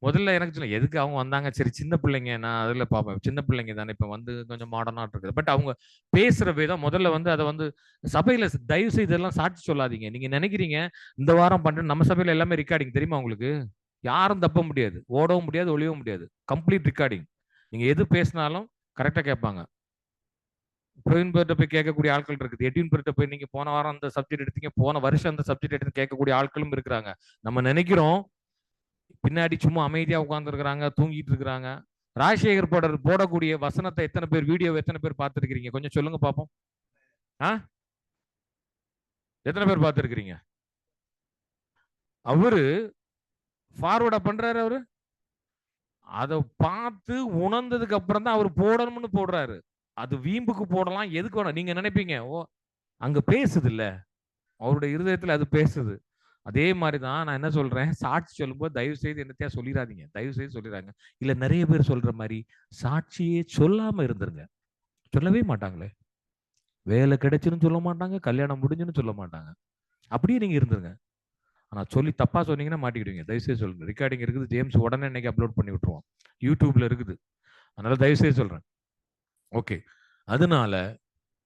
S1: முதல்ல எனக்கு சொல்ல எதுக்கு அவங்க வந்தாங்க, சரி சின்ன பிள்ளைங்க, நான் அதில் பார்ப்பேன் சின்ன பிள்ளைங்க தானே இப்போ வந்து கொஞ்சம் மாடர்னாக இருக்குது. பட் அவங்க பேசுகிற விதம் முதல்ல வந்து அதை வந்து சபையில் தயவு செய்து இதெல்லாம் சாட்சி சொல்லாதீங்க. நீங்கள் நினைக்கிறீங்க இந்த வாரம் பண்ணுறது, நம்ம சபையில் எல்லாமே ரெக்கார்டிங் தெரியுமா உங்களுக்கு? யாரும் தப்ப முடியாது, ஓடவும் முடியாது, ஒளியவும் முடியாது. Complete recording. நீங்கள் எது பேசினாலும் கரெக்டாக கேட்பாங்க. பிரவீன் பேர்ட்ட போய் கேட்கக்கூடிய ஆட்கள் இருக்குது. எட்வின் பேர்ட்ட போய் நீங்க போன வாரம் அந்த சப்ஜெக்ட் எடுத்தீங்க, போன வருஷம் அந்த சப்ஜெக்ட் எடுத்து கேட்கக்கூடிய ஆட்களும் இருக்கிறாங்க. நம்ம நினைக்கிறோம் பின்னாடி சும்மா அமைதியா உட்கார்ந்து இருக்கிறாங்க, தூங்கிட்டு இருக்கிறாங்க. ராஜசேகர் போடக்கூடிய வசனத்தை எத்தனை பேர், வீடியோ எத்தனை பேர் பார்த்துருக்கிறீங்க? கொஞ்சம் சொல்லுங்க பார்ப்போம். எத்தனை பேர் பார்த்துருக்கிறீங்க? அவரு ஃபார்வர்டா பண்றாரு. அவரு அதை பார்த்து உணர்ந்ததுக்கு அப்புறம் தான் அவர் போடணும்னு போடுறாரு. அது வீம்புக்கு போடலாம், எதுக்கு வேணாம். நீங்க நினைப்பீங்க ஓ அங்க பேசுது இல்ல, அவருடைய இருதயத்துல அது பேசுது. அதே மாதிரிதான் நான் என்ன சொல்றேன், சாட்சி சொல்லும்போது தயவு செய்து என்னத்தையா சொல்லிடாதீங்க, தயவு செய்து சொல்லிடுறாங்க. இல்ல நிறைய பேர் சொல்ற மாதிரி சாட்சியே சொல்லாம இருந்துருங்க. சொல்லவே மாட்டாங்களே, வேலை கிடைச்சுன்னு சொல்ல மாட்டாங்க, கல்யாணம் முடிஞ்சுன்னு சொல்ல மாட்டாங்க. அப்படியே நீங்க இருந்துருங்க. ஆனா சொல்லி தப்பா சொன்னீங்கன்னா மாட்டிக்கிடுவீங்க. தயவு செய்து சொல்லுங்க. ரெக்கார்டிங் இருக்குது, ஜேம்ஸ் உடனே இன்னைக்கு அப்லோட் பண்ணி விட்டுருவோம், யூடியூப்ல இருக்குது. அதனால தயவு செய்து சொல்றேன். ஓகே. அதனால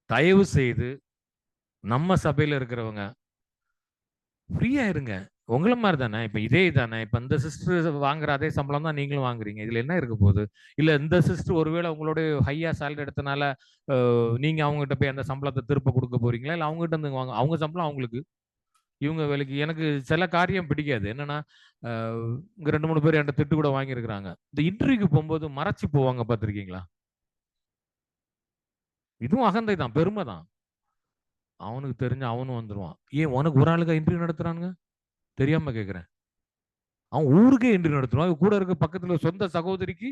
S1: தயவு செய்து நம்ம சபையில இருக்கிறவங்க ஃப்ரீயா இருங்க. உங்களை மாதிரி தானே, இப்ப இதே தானே, இப்ப இந்த சிஸ்டர் வாங்குற அதே சம்பளம் தான் நீங்களும் வாங்குறீங்க. இதுல என்ன இருக்க போகுது? இல்ல இந்த சிஸ்டர் ஒருவேளை உங்களோட ஹையா சேலரி எடுத்தனால நீங்க அவங்ககிட்ட போய் அந்த சம்பளத்தை திருப்ப கொடுக்க போறீங்களா? இல்ல அவங்ககிட்ட இருந்து வாங்க, அவங்க சம்பளம் அவங்களுக்கு, இவங்க வேலைக்கு. எனக்கு சில காரியம் பிடிக்காது. என்னன்னா இங்க 2-3 பேர் என்கிட்ட திட்டு கூட வாங்கியிருக்கிறாங்க. இந்த இன்டர்வியூக்கு போகும்போது மறைச்சு போவாங்க, பார்த்துருக்கீங்களா? இதுவும் அகந்தை தான், பெருமை தான். அவனுக்கு தெரிஞ்ச அவனும் வந்துருவான். ஏன் உனக்கு ஒரு ஆளுக்கு இன்டர்வியூ நடத்துறானுங்க? தெரியாம கேட்கிறேன். அவன் ஊருக்கே இன்டர்வியூ நடத்துவான். கூட இருக்க பக்கத்துல சொந்த சகோதரிக்கு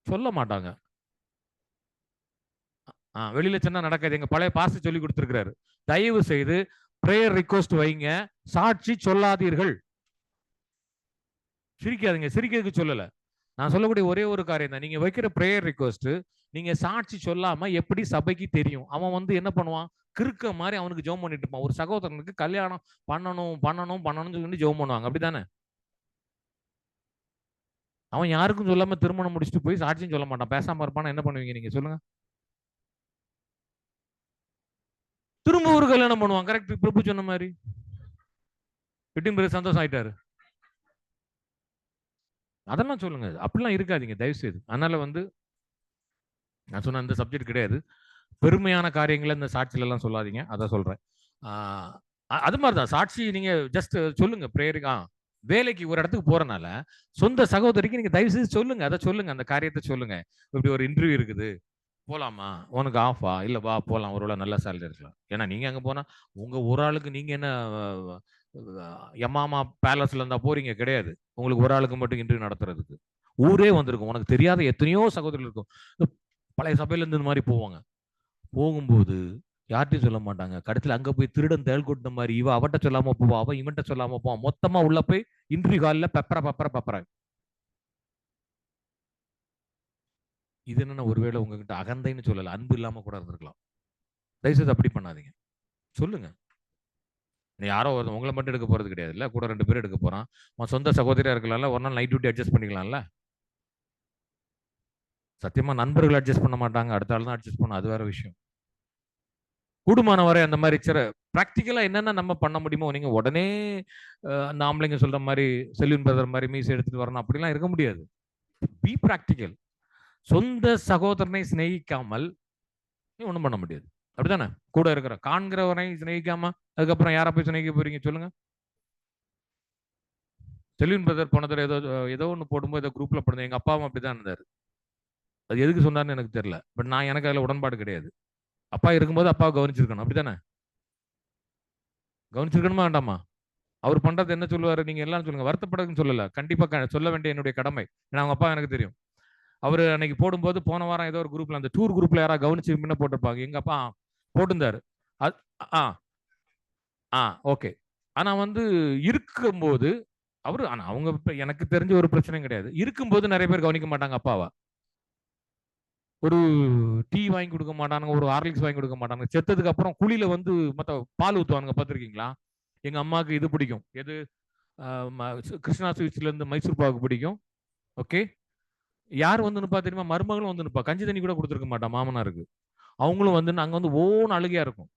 S1: சொல்ல மாட்டாங்க. வெளியில சொன்னா நடக்காது. எங்க பழைய பாஸ்டர் சொல்லி கொடுத்திருக்கிறாரு, தயவு செய்து பிரேயர் ரிக்வெஸ்ட் வைங்க, சாட்சி சொல்லாதீர்கள். சிரிக்காதீங்க, சிரிக்கிறதுக்கு சொல்லல. நான் சொல்லக்கூடிய ஒரே ஒரு காரியம் தான், நீங்க வைக்கிற பிரேயர் ரிக்வெஸ்ட் நீங்க சாட்சி சொல்லாம எப்படி சபைக்கு தெரியும்? அவன் வந்து என்ன பண்ணுவான், கிறுக்க மாதிரி அவனுக்கு ஜெபம் பண்ணிட்டு இருப்பான். ஒரு சகோதரனுக்கு கல்யாணம் பண்ணணும் பண்ணணும் பண்ணணும்னு சொல்லி ஜெபம் பண்ணுவாங்க, அப்படித்தானே? அவன் யாருக்கும் சொல்லாம திருமணம் முடிச்சுட்டு போய் சாட்சியும் சொல்ல மாட்டான், பேசாம இருப்பானா? என்ன பண்ணுவீங்க நீங்க சொல்லுங்க? திரும்ப ஒரு கல்யாணம் பண்ணுவான். கரெக்ட், பிரபு சொன்ன மாதிரி. சந்தோஷம் ஆயிட்டாரு. அதெல்லாம் சொல்லுங்க, அப்படிலாம் இருக்காதீங்க தயவு செய்து. அதனால வந்து நான் சொன்ன இந்த சப்ஜெக்ட் கிடையாது. பெருமையான காரியங்களை இந்த சாட்சியில எல்லாம் சொல்லாதீங்க, அதான் சொல்றேன். அது மாதிரிதான் சாட்சி நீங்க ஜஸ்ட் சொல்லுங்க பிரேயருக்கு. வேலைக்கு ஒரு இடத்துக்கு போறனால சொந்த சகோதரிக்கு நீங்க தயவு செய்து சொல்லுங்க, அதை சொல்லுங்க, அந்த காரியத்தை சொல்லுங்க. இப்படி ஒரு இன்டர்வியூ இருக்குது, போலாமா? உனக்கு ஆஃபா? இல்ல வா போலாம். ஒருவேள நல்ல சேலரி இருக்கலாம். ஏன்னா நீங்க அங்க போனா, உங்க ஒரு ஆளுக்கு நீங்க என்ன யமாமா பேலஸ்ல இருந்தா போறீங்க? கிடையாது. உங்களுக்கு ஒரு ஆளுக்கு மட்டும் இன்டர்வியூ நடத்துறதுக்கு. ஊரே வந்திருக்கும். உனக்கு தெரியாத எத்தனையோ சகோதரர்கள் இருக்கும். பழைய சபையில இருந்து இந்த மாரி போவாங்க. போகும்போது யார்ட்டயும் சொல்ல மாட்டாங்க. கடைசில அங்க போய் திருடன் தேள் கொட்டுன மாரி, இவ அவட்ட சொல்லாம போவா, அவன் இவன்ட்ட சொல்லாம போவான். மொத்தமா உள்ள போய் இன்டர்வியூ ஹால்ல பெப்பர. இது என்னன்னா ஒருவேளை உங்ககிட்ட அகந்தைன்னு சொல்லல. அன்பு இல்லாம கூட இருந்திருக்கலாம். தயவுசெய்து அப்படி பண்ணாதீங்க. சொல்லுங்க. நீ யாரோ உங்கள மட்டும் எடுக்க போறது கிடையாதுல்ல. கூட 2 பேர் எடுக்க போறான். உன் சொந்த சகோதரியா இருக்கலாம்ல. ஒரு நாள் நைட் டியூட்டி அட்ஜஸ்ட் பண்ணிக்கலாம்ல. சத்தியமா நண்பர்கள் அட்ஜஸ்ட் பண்ண மாட்டாங்க. அடுத்த ஆள் தான் அட்ஜஸ்ட் பண்ணும். அது வேற விஷயம். கூடுமான வரை அந்த மாதிரி பிராக்டிக்கலா என்னென்ன நம்ம பண்ண முடியுமோ, நீங்க உடனே அந்த ஆம்பளைங்க சொல்ற மாரி செல்வின் பிரதர் மாரி மீசை எடுத்துட்டு வரணும் அப்படிலாம் இருக்க முடியாது. பி பிராக்டிக்கல். சொந்த சகோதரனை சிநேகிக்காமல் நீ ஒண்ணும் பண்ண முடியாது. அப்படிதானே? கூட இருக்கிற காண்கிறவனை சிநேகிக்காம அதுக்கப்புறம் யாரை போய் சிநேகிக்க போறீங்க சொல்லுங்க? செல்வின் பிரதர் போன தடவை ஏதோ ஒண்ணு போடும்போது ஏதோ குரூப்ல போடுங்க. எங்க அப்பாவும் அப்படிதான் இருந்தாரு. அது எதுக்கு சொன்னாருன்னு எனக்கு தெரியல. பட் எனக்கு அதுல உடன்பாடு கிடையாது. அப்பா இருக்கும்போது அப்பாவை கவனிச்சிருக்கணும். அப்படித்தானே? கவனிச்சிருக்கணுமா வேண்டாமா? அவர் பண்றது என்ன சொல்லுவாரு? நீங்க எல்லாம் சொல்லுங்க. வருத்தப்படுறதுன்னு சொல்லல. கண்டிப்பா சொல்ல வேண்டிய என்னுடைய கடமை. ஏன்னா அவங்க அப்பா எனக்கு தெரியும். அவரு அன்னைக்கு போடும்போது போன வாரம் ஏதோ ஒரு குரூப்ல அந்த டூர் குரூப்ல யாராவது கவனிச்சு முன்ன போட்டிருப்பாங்க. எங்க அப்பா போட்டிருந்தாரு. ஆ ஆ ஓகே. ஆனா வந்து இருக்கும்போது அவரு ஆனா அவங்க எனக்கு தெரிஞ்ச ஒரு பிரச்சனையும் கிடையாது. இருக்கும்போது நிறைய பேர் கவனிக்க மாட்டாங்க அப்பாவ. ஒரு டீ வாங்கி கொடுக்க மாட்டானுங்க, ஒரு ஹார்லிக்ஸ் வாங்கி கொடுக்க மாட்டாங்க. செத்ததுக்கு அப்புறம் குழியில வந்து மத்த பால் ஊத்துவானுங்க பார்த்திருக்கீங்களா? எங்க அம்மாவுக்கு இது பிடிக்கும். எது கிருஷ்ணா ஸ்வீட்ஸ்ல இருந்து மைசூர் பாக்கு பிடிக்கும். ஓகே. யார் வந்து நிப்பா தெரியுமா? மருமகளும் வந்து நிப்பா. கஞ்சி தண்ணி கூட கொடுத்துருக்க மாட்டா மாமனாருக்கு. அவங்களும் வந்து அங்க வந்து ஓன்னு அழுகையா இருக்கும்.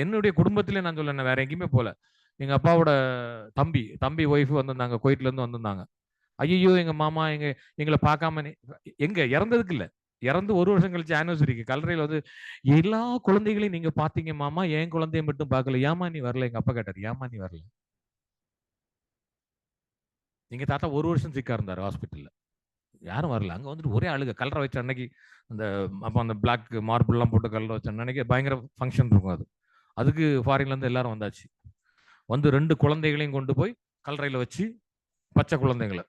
S1: என்னுடைய குடும்பத்திலே நான் சொல்ல வேற எங்கேயுமே போல. எங்க அப்பாவோட தம்பி ஒய்ஃப் வந்திருந்தாங்க. குவைட்ல இருந்து வந்திருந்தாங்க. ஐயோ எங்க மாமா எங்களை பார்க்காம எங்க இறந்ததுக்கு இல்ல. இறந்து 1 வருஷம் கழிச்சு ஆனிவர்சரிக்கு கல்லறையில வந்து எல்லா குழந்தைகளையும் நீங்க பாத்தீங்க மாமா, என் குழந்தைய மட்டும் பார்க்கல. ஏமா நீ வரல? எங்க அப்பா கேட்டாரு. ஏமா நீ வரல? எங்க தாத்தா 1 வருஷம் சிக்கா இருந்தாரு ஹாஸ்பிட்டல்ல. யாரும் வரல. அங்க வந்துட்டு ஒரே அழுக. கல்லறை வச்ச அன்னைக்கு அந்த அப்ப அந்த பிளாக் மார்பிள் எல்லாம் போட்டு கல்லறை வச்ச அன்னைக்கு பயங்கர ஃபங்க்ஷன் இருக்கும் அது. அதுக்கு ஃபாரின்ல இருந்து எல்லாரும் வந்தாச்சு. வந்து 2 குழந்தைகளையும் கொண்டு போய் கல்லறையில வச்சு பச்சை குழந்தைகளை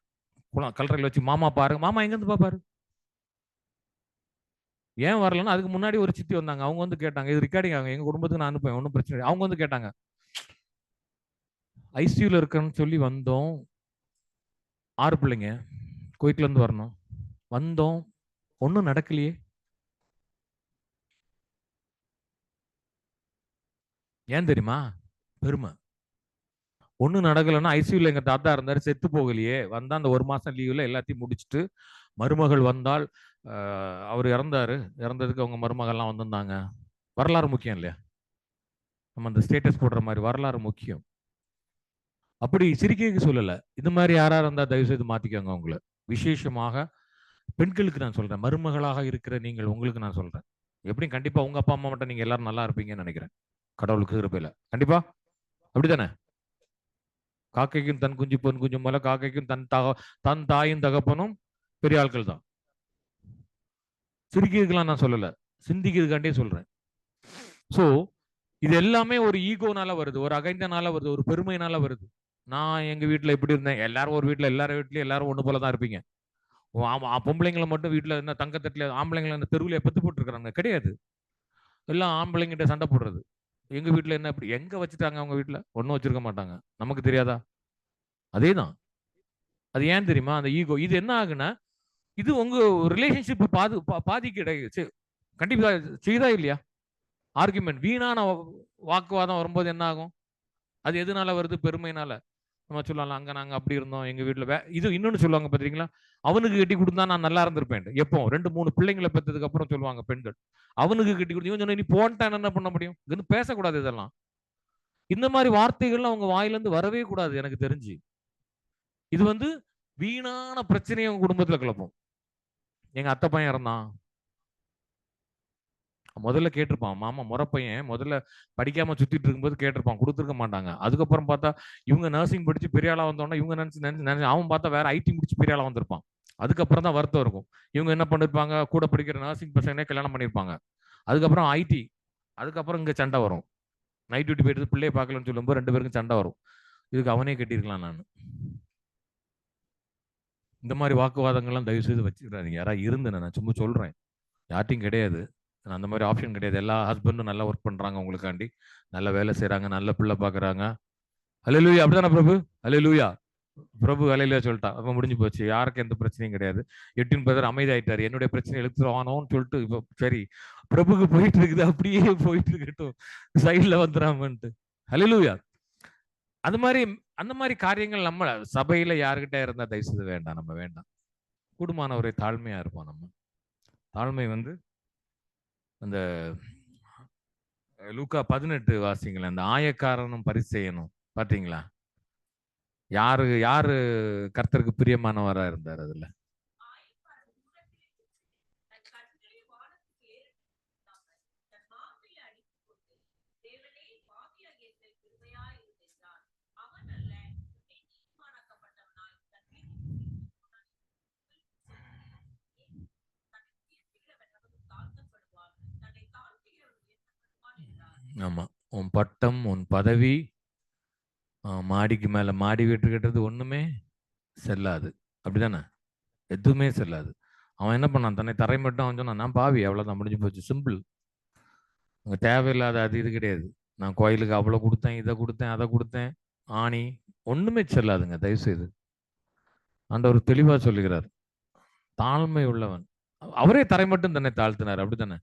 S1: கல்லறையில வச்சு மாமா பாருங்க. மாமா எங்க இருந்து பாப்பாரு? ஏன் வரலன்னா அதுக்கு முன்னாடி ஒரு சித்தி வந்தாங்க. அவங்க வந்து கேட்டாங்க. இது ரெக்கார்டிங் ஆகும். எங்க குடும்பத்துக்கு நான் அனுப்புவேன். ஒன்றும் பிரச்சனை இல்லை. அவங்க வந்து கேட்டாங்க. ஐசியூல இருக்கேன்னு சொல்லி வந்தோம். 6 பிள்ளைங்க. குவைட்ல இருந்து வரணும். வந்தோம். ஒன்றும் நடக்கலையே. ஏன் தெரியுமா? பெருமை. ஒன்றும் நடக்கலைன்னா ஐசியூல எங்க தாத்தா இருந்தாரு. செத்து போகலையே. வந்தா அந்த 1 மாசம் லீவ்ல எல்லாத்தையும் முடிச்சுட்டு மருமகள் வந்தால் அவர் இறந்தாரு. இறந்ததுக்கு அவங்க மருமகள்லாம் வந்திருந்தாங்க. வரலாறு முக்கியம் இல்லையா? நம்ம அந்த ஸ்டேட்டஸ் போடுற மாதிரி வரலாறு முக்கியம். அப்படி சிரிக்க சொல்லல. இது மாதிரி யாரா இருந்தா தயவு செய்து மாத்திக்கோங்க உங்களை. விசேஷமாக பெண்களுக்கு நான் சொல்றேன். மருமகளாக இருக்கிற நீங்கள் உங்களுக்கு நான் சொல்றேன். எப்படியும் கண்டிப்பா உங்க அப்பா அம்மா மட்டும் நீங்க எல்லாரும் நல்லா இருப்பீங்கன்னு நினைக்கிறேன். கடவுளுக்கு கிருபையில. கண்டிப்பா அப்படித்தானே? காக்கைக்கும் தன் குஞ்சு பொன் குஞ்சும் போல காக்கைக்கும் தன் தாயும் தகப்பனும் பெரிய ஆட்கள் தான். சிரிக்கிறதுக்கெல்லாம் நான் சொல்லல. சிந்திக்கிறதுக்காண்டே சொல்றேன். சோ இது எல்லாமே ஒரு ஈகோனால வருது, ஒரு அகைந்தனால வருது, ஒரு பெருமைனால வருது. நான் எங்க வீட்டுல இப்படி இருந்தேன். எல்லாரும் ஒரு வீட்டுல எல்லாரும் வீட்லயும் எல்லாரும் ஒண்ணு போலதான் இருப்பீங்க. பொம்பளைங்களை மட்டும் வீட்டுல என்ன தங்கத்தட்டுல ஆம்பளைங்களை என்ன தெருவுல பெத்து போட்டு இருக்காங்க? கிடையாது. எல்லாம் ஆம்பளைங்கிட்ட சண்டை போடுறது. எங்க வீட்டுல என்ன இப்படி எங்க வச்சுட்டாங்க? அவங்க வீட்டுல ஒன்னும் வச்சிருக்க மாட்டாங்க. நமக்கு தெரியாதா? அதேதான். அது ஏன் தெரியுமா? அந்த ஈகோ. இது என்ன ஆகுன்னா, இது உங்க ரிலேஷன்ஷிப் பாதிக்க கண்டிப்பா செய்தா இல்லையா? ஆர்குமெண்ட் வீணான வாக்குவாதம் வரும்போது என்ன ஆகும்? அது எதனால வருது? பெருமைனால. நம்ம சொல்லலாம் அங்க நாங்க அப்படி இருந்தோம் எங்க வீட்டுல இது இன்னொன்னு சொல்லுவாங்க பாத்தீங்களா? அவனுக்கு கட்டி கொடுத்தா நான் நல்லா இருந்திருப்பேன். எப்போ 2-3 பிள்ளைங்களை பெற்றதுக்கு அப்புறம் சொல்லுவாங்க பெண்கள். அவனுக்கு கட்டி கொடுத்து இவன் சொன்ன நீ போன்ட்டான் என்ன பண்ண முடியும்? இதுன்னு பேசக்கூடாது. இதெல்லாம் இந்த மாதிரி வார்த்தைகள்லாம் அவங்க வாயில இருந்து வரவே கூடாது. எனக்கு தெரிஞ்சு இது வந்து வீணான பிரச்சனையை உங்க குடும்பத்துல கிளப்பும். எங்க அத்தை பையன் இருந்தான். முதல்ல கேட்டிருப்பான். மாமா முறப்பையன் முதல்ல படிக்காம சுத்திட்டு இருக்கும்போது கேட்டிருப்பான். கொடுத்துருக்க மாட்டாங்க. அதுக்கப்புறம் பார்த்தா இவங்க நர்சிங் படிச்சு பெரிய ஆளா வந்தோம்னா இவங்க நினைச்சு அவன் பார்த்தா வேற ஐடி முடிச்சு பெரிய ஆளா வந்திருப்பான். அதுக்கப்புறம் தான் வருத்தம் இருக்கும். இவங்க என்ன பண்ணிருப்பாங்க, கூட படிக்கிற நர்சிங் பசங்களே கல்யாணம் பண்ணியிருப்பாங்க. அதுக்கப்புறம் ஐடி, அதுக்கப்புறம் இங்க சண்டை வரும். நைட் டியூட்டி போயிட்டு பிள்ளையை பார்க்கலன்னு சொல்லும்போது 2 பேருக்கும் சண்டை வரும். இதுக்கு அவனே கட்டியிருக்கலாம் நான். இந்த மாதிரி வாக்குவாதங்கள்லாம் தயவு செய்து வச்சுக்கிறாதீங்க. யாராவது இருந்து நான் சும்மா சொல்றேன், யார்ட்டையும் கிடையாது. அந்த மாதிரி ஆப்ஷன் கிடையாது. எல்லா ஹஸ்பண்டும் நல்லா ஒர்க் பண்றாங்க உங்களுக்காண்டி, நல்ல வேலை செய்றாங்க, நல்ல பிள்ளை பார்க்குறாங்க. ஹல்லேலூயா, அப்படிதானே பிரபு? ஹல்லேலூயா. பிரபு ஹல்லேலூயா சொல்லிட்டான், அப்ப முடிஞ்சு போச்சு. யாருக்கும் எந்த பிரச்சனையும் கிடையாது. எட்டின் பிரதர் அமைதியாயிட்டாரு. என்னுடைய பிரச்சனை எழுத்துருவானோன்னு சொல்லிட்டு இப்போ சரி பிரபுக்கு போயிட்டு இருக்குது, அப்படியே போயிட்டு இருக்கட்டும், சைட்ல வந்துடாமன்ட்டு. ஹல்லேலூயா. அந்த மாதிரி அந்த மாதிரி காரியங்கள் நம்ம சபையில யாருக்கிட்ட இருந்தா தயவு செய்து வேண்டாம், நம்ம வேண்டாம். கூடுமானவரை தாழ்மையா இருப்போம். நம்ம தாழ்மை வந்து அந்த லூக்கா 18 வாசிங்களேன். அந்த ஆயக்காரனும் பரிசேயனும் பாத்தீங்களா? யாரு யாரு கர்த்தருக்கு பிரியமானவரா இருந்தார் அதுல? ஆமா, உன் பட்டம், உன் பதவி, மாடிக்கு மேல மாடி வீட்டு கட்டுறது ஒண்ணுமே செல்லாது. அப்படிதானே? எதுவுமே செல்லாது. அவன் என்ன பண்ணான், தன்னை தரை மட்டும் அவன் சொன்னான், நான் பாவி, அவ்வளவுதான், முடிஞ்சு போச்சு, சிம்பிள். அங்க தேவையில்லாத அது இது கிடையாது. நான் கோயிலுக்கு அவ்வளவு கொடுத்தேன், இதை கொடுத்தேன், அதை கொடுத்தேன், ஆணி ஒண்ணுமே செல்லாதுங்க. தயவு செய்து ஆண்டவர் தெளிவா சொல்லுகிறார், தாழ்மை உள்ளவன். அவரே தரை மட்டும் தன்னை தாழ்த்தினார். அப்படித்தானே?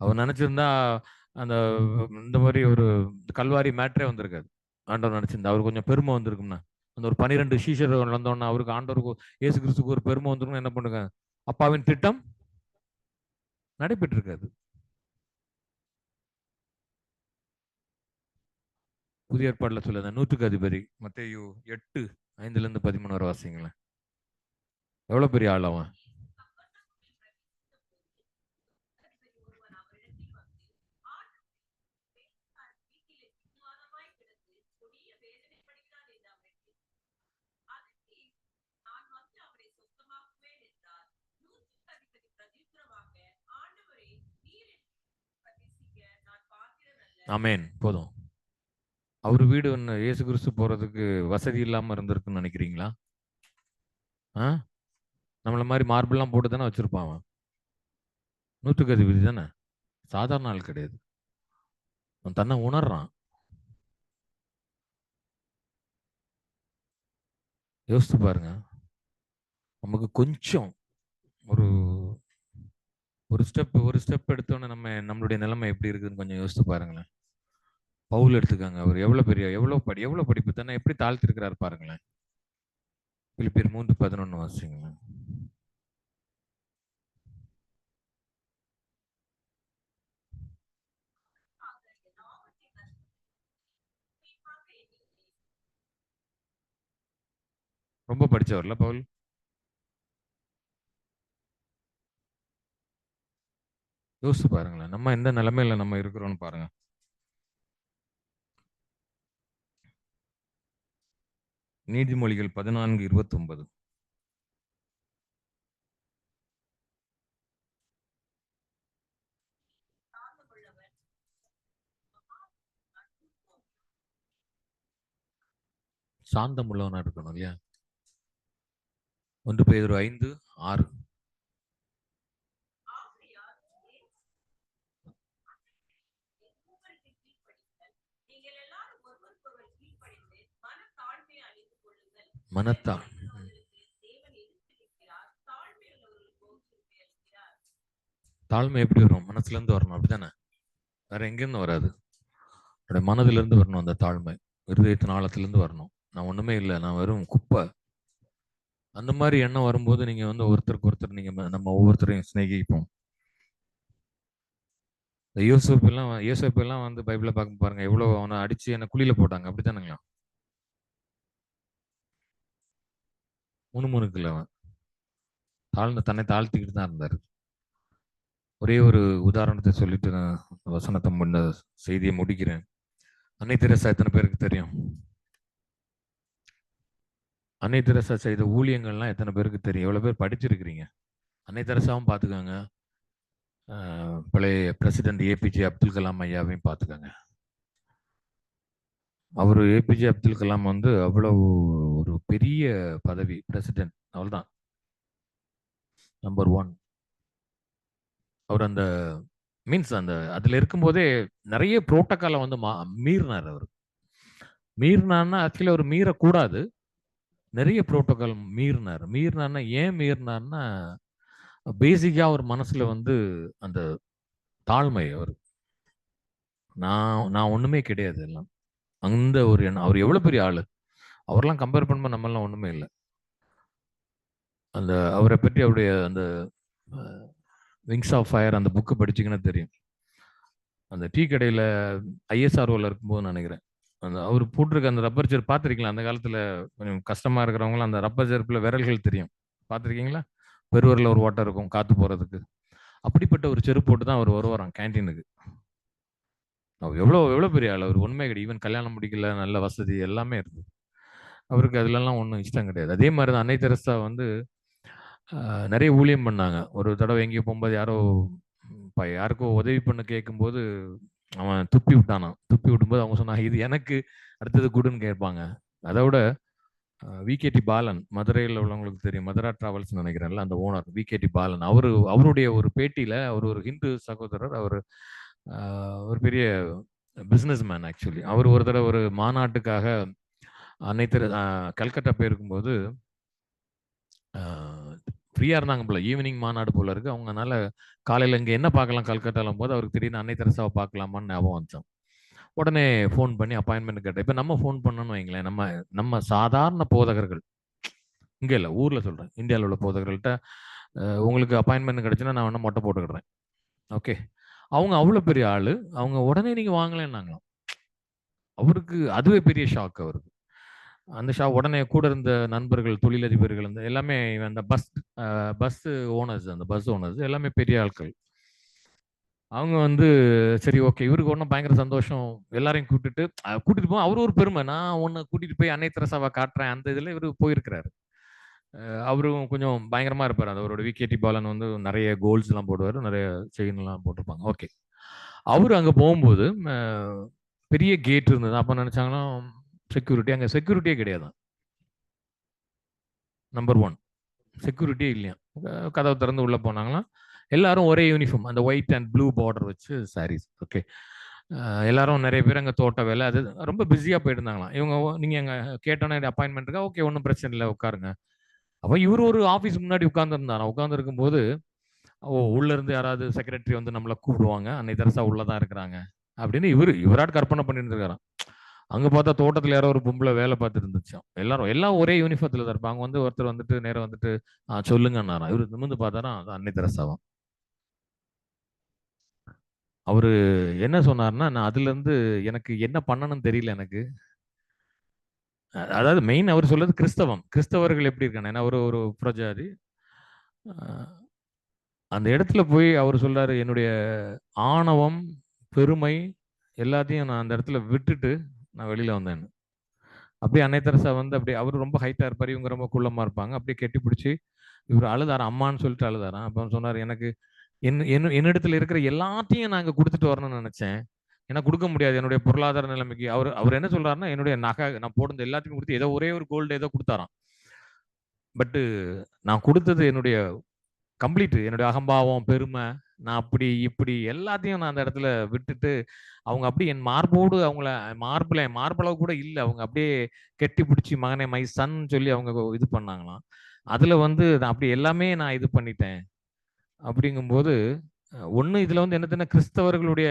S1: அவர் நினைச்சிருந்தா அந்த இந்த மாதிரி ஒரு கல்வாரி மேட்ரே வந்திருக்காது. ஆண்டவர் நினைச்சிருந்தா அவர் கொஞ்சம் பெருமை வந்திருக்கும்னா, அந்த ஒரு 12 சீஷர்கள் வந்தோன்னா அவருக்கு ஆண்டவருக்கு இயேசு கிறிஸ்துக்கு ஒரு பெருமை வந்துருக்கும். என்ன பண்ணுங்க, அப்பாவின் திட்டம் நடைபெற்று இருக்காது. புதிய ஏற்பாடுல சொல்லுங்க, 100க்கு அதிபதி மத்தேயு 8:5-13 வரை வாசிங்களேன். எவ்வளவு பெரிய ஆள் அவன். ஆமென். போதும். அவர் வீடு ஒன்று இயேசு கிறிஸ்து போறதுக்கு வசதி இல்லாம இருந்திருக்குன்னு நினைக்கிறீங்களா? நம்மள மாதிரி மார்பிள்லாம் போட்டு தானே வச்சிருப்பான் அவன். 100க்கு அதிபதி தானே, சாதாரண ஆள் கிடையாது. அவன் தன்னை உணர்றான். யோசித்து பாருங்க. நமக்கு கொஞ்சம் ஒரு ஒரு ஸ்டெப் எடுத்தோன்னே நம்மளுடைய நிலைமை எப்படி இருக்குதுன்னு கொஞ்சம் யோசித்து பாருங்களேன். பவுல் எடுத்துக்காங்க, அவர் எவ்வளவு படிப்பு தானே எப்படி தாழ்த்திருக்கிறார் பாருங்களேன். பிலிப்பியர் 3:11 வாசிங்களேன். ரொம்ப படிச்சவர்ல பவுல். யோசிச்சு பாருங்களேன், நம்ம எந்த நிலைமையில நம்ம இருக்கிறோம்னு பாருங்க. நீதிமொழிகள் 14:29. சாந்தம் உள்ளவனா இருக்கணும் இல்லையா? 1 பேதுரு 5:6. மனத்தா தாழ்மை எப்படி வரும்? மனசுல இருந்து வரணும். அப்படித்தானே? வேற எங்கிருந்து வராது. மனதுல இருந்து வரணும் அந்த தாழ்மை. இருதயத்தின் ஆழத்துல இருந்து வரணும். நான் ஒண்ணுமே இல்லை, நான் வெறும் குப்பை. அந்த மாதிரி எண்ணம் வரும்போது நீங்க வந்து ஒருத்தருக்கு ஒருத்தர் நம்ம ஒவ்வொருத்தரையும் சிநேகிப்போம். யோசேப்பு எல்லாம் வந்து பைபிள பார்க்க பாருங்க, எவ்வளவு அவனை அடிச்சு என்ன குழியில போட்டாங்க. அப்படித்தானுங்களா? முணுமுணுக்கல, அவன் தன்னை தாழ்த்திக்கிட்டு தான் இருந்தாரு. ஒரே ஒரு உதாரணத்தை சொல்லிட்டு நான் வசனத்தை முன்ன செய்தியை முடிக்கிறேன். அன்னை தெரசா எத்தனை பேருக்கு தெரியும்? அன்னை தெரசா செய்த ஊழியங்கள்லாம் எத்தனை பேருக்கு தெரியும்? எவ்வளோ பேர் படிச்சிருக்கிறீங்க? அன்னை தெரசாவும் பார்த்துக்கோங்க, பழைய பிரசிடென்ட் ஏபிஜே அப்துல் கலாம் ஐயாவையும் பார்த்துக்கோங்க. அவர் ஏபிஜே அப்துல் கலாம் வந்து அவ்வளவு ஒரு பெரிய பதவி, பிரசிடென்ட், அவ்வளோதான் நம்பர் 1. அவர் அந்த மீன்ஸ் அந்த அதில் இருக்கும்போதே நிறைய புரோட்டோக்காலை வந்து மீறினார். அவர் மீறினார்னா ஆக்சுவலி அவர் மீறக்கூடாது, நிறைய புரோட்டோக்கால் மீறினார்னா ஏன் மீறினார்னா பேசிக்கா அவர் மனசுல வந்து அந்த தாழ்மை. நான் ஒண்ணுமே கிடையாது எல்லாம், அந்த ஒரு எண்ணம். அவர் எவ்வளவு பெரிய ஆளு, அவரெல்லாம் கம்பேர் பண்ணும்போது நம்மெல்லாம் ஒண்ணுமே இல்லை. அந்த அவரை பற்றி அவருடைய அந்த விங்ஸ் ஆஃப் ஃபயர் அந்த புக்கு படிச்சீங்கன்னா தெரியும். அந்த டீ கடையில் ஐஎஸ்ஆர்ஓவில் இருக்கும்போது நினைக்கிறேன், அந்த அவர் போட்டிருக்க அந்த ரப்பர் செருப்பு பார்த்துருக்கீங்களா? அந்த காலத்தில் கொஞ்சம் கஷ்டமாக இருக்கிறவங்களாம் அந்த ரப்பர் செருப்பில் விரல்கள் தெரியும், பார்த்துருக்கீங்களா? பெருவரில் ஒரு ஓட்டை இருக்கும் காற்று போகிறதுக்கு. அப்படிப்பட்ட ஒரு செருப்பு போட்டு தான் அவர் வருவாராம் கேன்டீனுக்கு. அவர் எவ்வளோ பெரிய ஆள். அவர் ஒன்றுமே கிடையாது, ஈவன் கல்யாணம் முடிக்கல, நல்ல வசதி எல்லாமே இருக்குது அவருக்கு. அதுலலாம் ஒன்றும் இஷ்டம் கிடையாது. அதே மாதிரி தான் அன்னை தெரசா வந்து நிறைய ஊழியம் பண்ணாங்க. ஒரு தடவை எங்கேயோ போகும்போது யாருக்கோ உதவி பண்ண கேட்கும்போது அவன் துப்பி விட்டானான். துப்பி விடும்போது அவங்க சொன்னாங்க, இது எனக்கு, அடுத்தது குடுன்னு கேட்பாங்க. அதை விட விகேடி பாலன், மதுரையில் உள்ளவங்களுக்கு தெரியும், மதுரா டிராவல்ஸ் நினைக்கிறேன்ல, அந்த ஓனர் விகேடி பாலன். அவருடைய ஒரு பேட்டியில், அவர் ஒரு ஹிந்து சகோதரர், அவர் ஒரு பெரிய பிஸ்னஸ் மேன் ஆக்சுவலி. அவர் ஒரு தடவை ஒரு மாநாட்டுக்காக கல்கட்டா போயிருக்கும்போது ஃப்ரீயாக இருந்தாங்க போல, ஈவினிங் மாநாடு போல இருக்கு அவங்கனால. காலையில் இங்கே என்ன பார்க்கலாம் கல்கட்டாலும் போது அவருக்கு திடீர்னு அன்னை தெரசாவை பார்க்கலாமான்னு ஞாபகம் வந்துச்சோம். உடனே ஃபோன் பண்ணி அப்பாயின்மெண்ட் கேட்டேன். இப்போ நம்ம ஃபோன் பண்ணணும்னு வைங்களேன், நம்ம சாதாரண போதகர்கள், இங்கே இல்லை ஊரில் சொல்கிறேன், இந்தியாவில் உள்ள போதகர்கள்ட்ட உங்களுக்கு அப்பாயின்மெண்ட் கிடைச்சுன்னா நான் வேணா மொட்டை போட்டுக்கிறேன், ஓகே. அவங்க அவ்வளோ பெரிய ஆள், அவங்க உடனே நீங்கள் வாங்கலைன்னாங்களாம். அவருக்கு அதுவே பெரிய ஷாக். அவருக்கு அந்த உடனே கூட இருந்த நண்பர்கள், தொழிலதிபர்கள், இந்த எல்லாமே அந்த பஸ் ஓனர்ஸ், அந்த பஸ் ஓனர்ஸ் எல்லாமே பெரிய ஆட்கள். அவங்க வந்து சரி ஓகே, இவருக்கு ஒன்றும் பயங்கர சந்தோஷம், எல்லாரையும் கூட்டிட்டு போய் அவரு ஒரு பெருமை, நான் ஒன்று கூட்டிட்டு போய் அன்னை தெரசாவை காட்டுறேன், அந்த இதில் இவரு போயிருக்கிறாரு. அவரும் கொஞ்சம் பயங்கரமா இருப்பார். அவரோட விகேடி பாலன் வந்து நிறைய கோல்ஸ் எல்லாம் போடுவார், நிறைய செயின் எல்லாம் போட்டிருப்பாங்க, ஓகே. அவரு அங்கே போகும்போது பெரிய கேட் இருந்தது. அப்போ நினைச்சாங்கன்னா செக்யூரிட்டி, அங்கே செக்யூரிட்டியே கிடையாது. நம்பர் 1 செக்யூரிட்டியே இல்லையா. கதவை திறந்து உள்ள போனாங்களாம். எல்லாரும் ஒரே யூனிஃபார்ம், அந்த ஒயிட் அண்ட் ப்ளூ பார்டர் வச்சு சாரீஸ், ஓகே. எல்லாரும் நிறைய பேர் அங்கே தோட்ட வேலை, அது ரொம்ப பிஸியாக போயிருந்தாங்களாம். இவங்க நீங்கள் அங்கே கேட்டோன்னே அப்பாயின்மெண்ட் இருக்கா, ஓகே ஒன்றும் பிரச்சனை இல்லை உட்காருங்க. அப்போ இவர் ஒரு ஆஃபீஸ் முன்னாடி உட்காந்துருந்தாரா. உட்காந்துருக்கும் போது உள்ள இருந்து யாராவது செக்ரட்டரி வந்து நம்மளை கூப்பிடுவாங்க, அன்னை தெரசா உள்ளதான் இருக்கிறாங்க அப்படின்னு இவராட் கற்பனை பண்ணிட்டு இருக்காராம். அங்க பார்த்தா தோட்டத்துல யாரோ ஒரு பொம்பளை வேலை பார்த்துட்டு இருந்துச்சாம். எல்லாம் ஒரே யூனிஃபார்ம்ல தான் இருப்பாங்க. வந்து ஒருத்தர் வந்துட்டு நேரம் வந்துட்டு சொல்லுங்கன்னாராம். இவரு நிமிர்ந்து பார்த்தாரா, அது அன்னை தெரசாவாம். அவரு என்ன சொன்னார்னா, நான் அதுல இருந்து எனக்கு என்ன பண்ணணும்னு தெரியல எனக்கு. அதாவது மெயின் அவர் சொல்றது கிறிஸ்தவர்கள் எப்படி இருக்காங்க, ஏன்னா ஒரு பிரஜாதி. அந்த இடத்துல போய் அவர் சொல்றாரு, என்னுடைய ஆணவம், பெருமை எல்லாத்தையும் நான் அந்த இடத்துல விட்டுட்டு நான் வெளியில வந்தேன். அப்படியே அன்னை தெரசா வந்து அப்படியே, அவர் ரொம்ப ஹைட்டா இருப்பார், இவங்க ரொம்ப குள்ளமா இருப்பாங்க. அப்படியே கெட்டி பிடிச்சி இவர் அழுதாராம், அம்மான்னு சொல்லிட்டு அழுதாராம். அப்போ சொன்னார், எனக்கு என்னிடத்துல இருக்கிற எல்லாத்தையும் நான் அங்கே கொடுத்துட்டு வரணும்னு நினைச்சேன், ஏன்னா கொடுக்க முடியாது என்னுடைய பொருளாதார நிலைமைக்கு. அவர் என்ன சொல்றாருன்னா, என்னுடைய நகை நான் போடுறது எல்லாத்தையும் கொடுத்து ஏதோ ஒரே ஒரு கோல்டு ஏதோ கொடுத்தாராம். பட்டு நான் கொடுத்தது என்னுடைய கம்ப்ளீட், என்னுடைய அகம்பாவம், பெருமை, நான் அப்படி இப்படி எல்லாத்தையும் நான் அந்த இடத்துல விட்டுட்டு, அவங்க அப்படி என் மார்போடு அவங்கள மார்பளவு கூட இல்லை, அவங்க அப்படியே கெட்டி பிடிச்சி மகனே மை சன் சொல்லி அவங்க இது பண்ணாங்களாம். அதுல வந்து நான் அப்படி எல்லாமே நான் இது பண்ணிட்டேன். அப்படிங்கும்போது ஒண்ணு இதுல வந்து என்னதுன்னா, கிறிஸ்தவர்களுடைய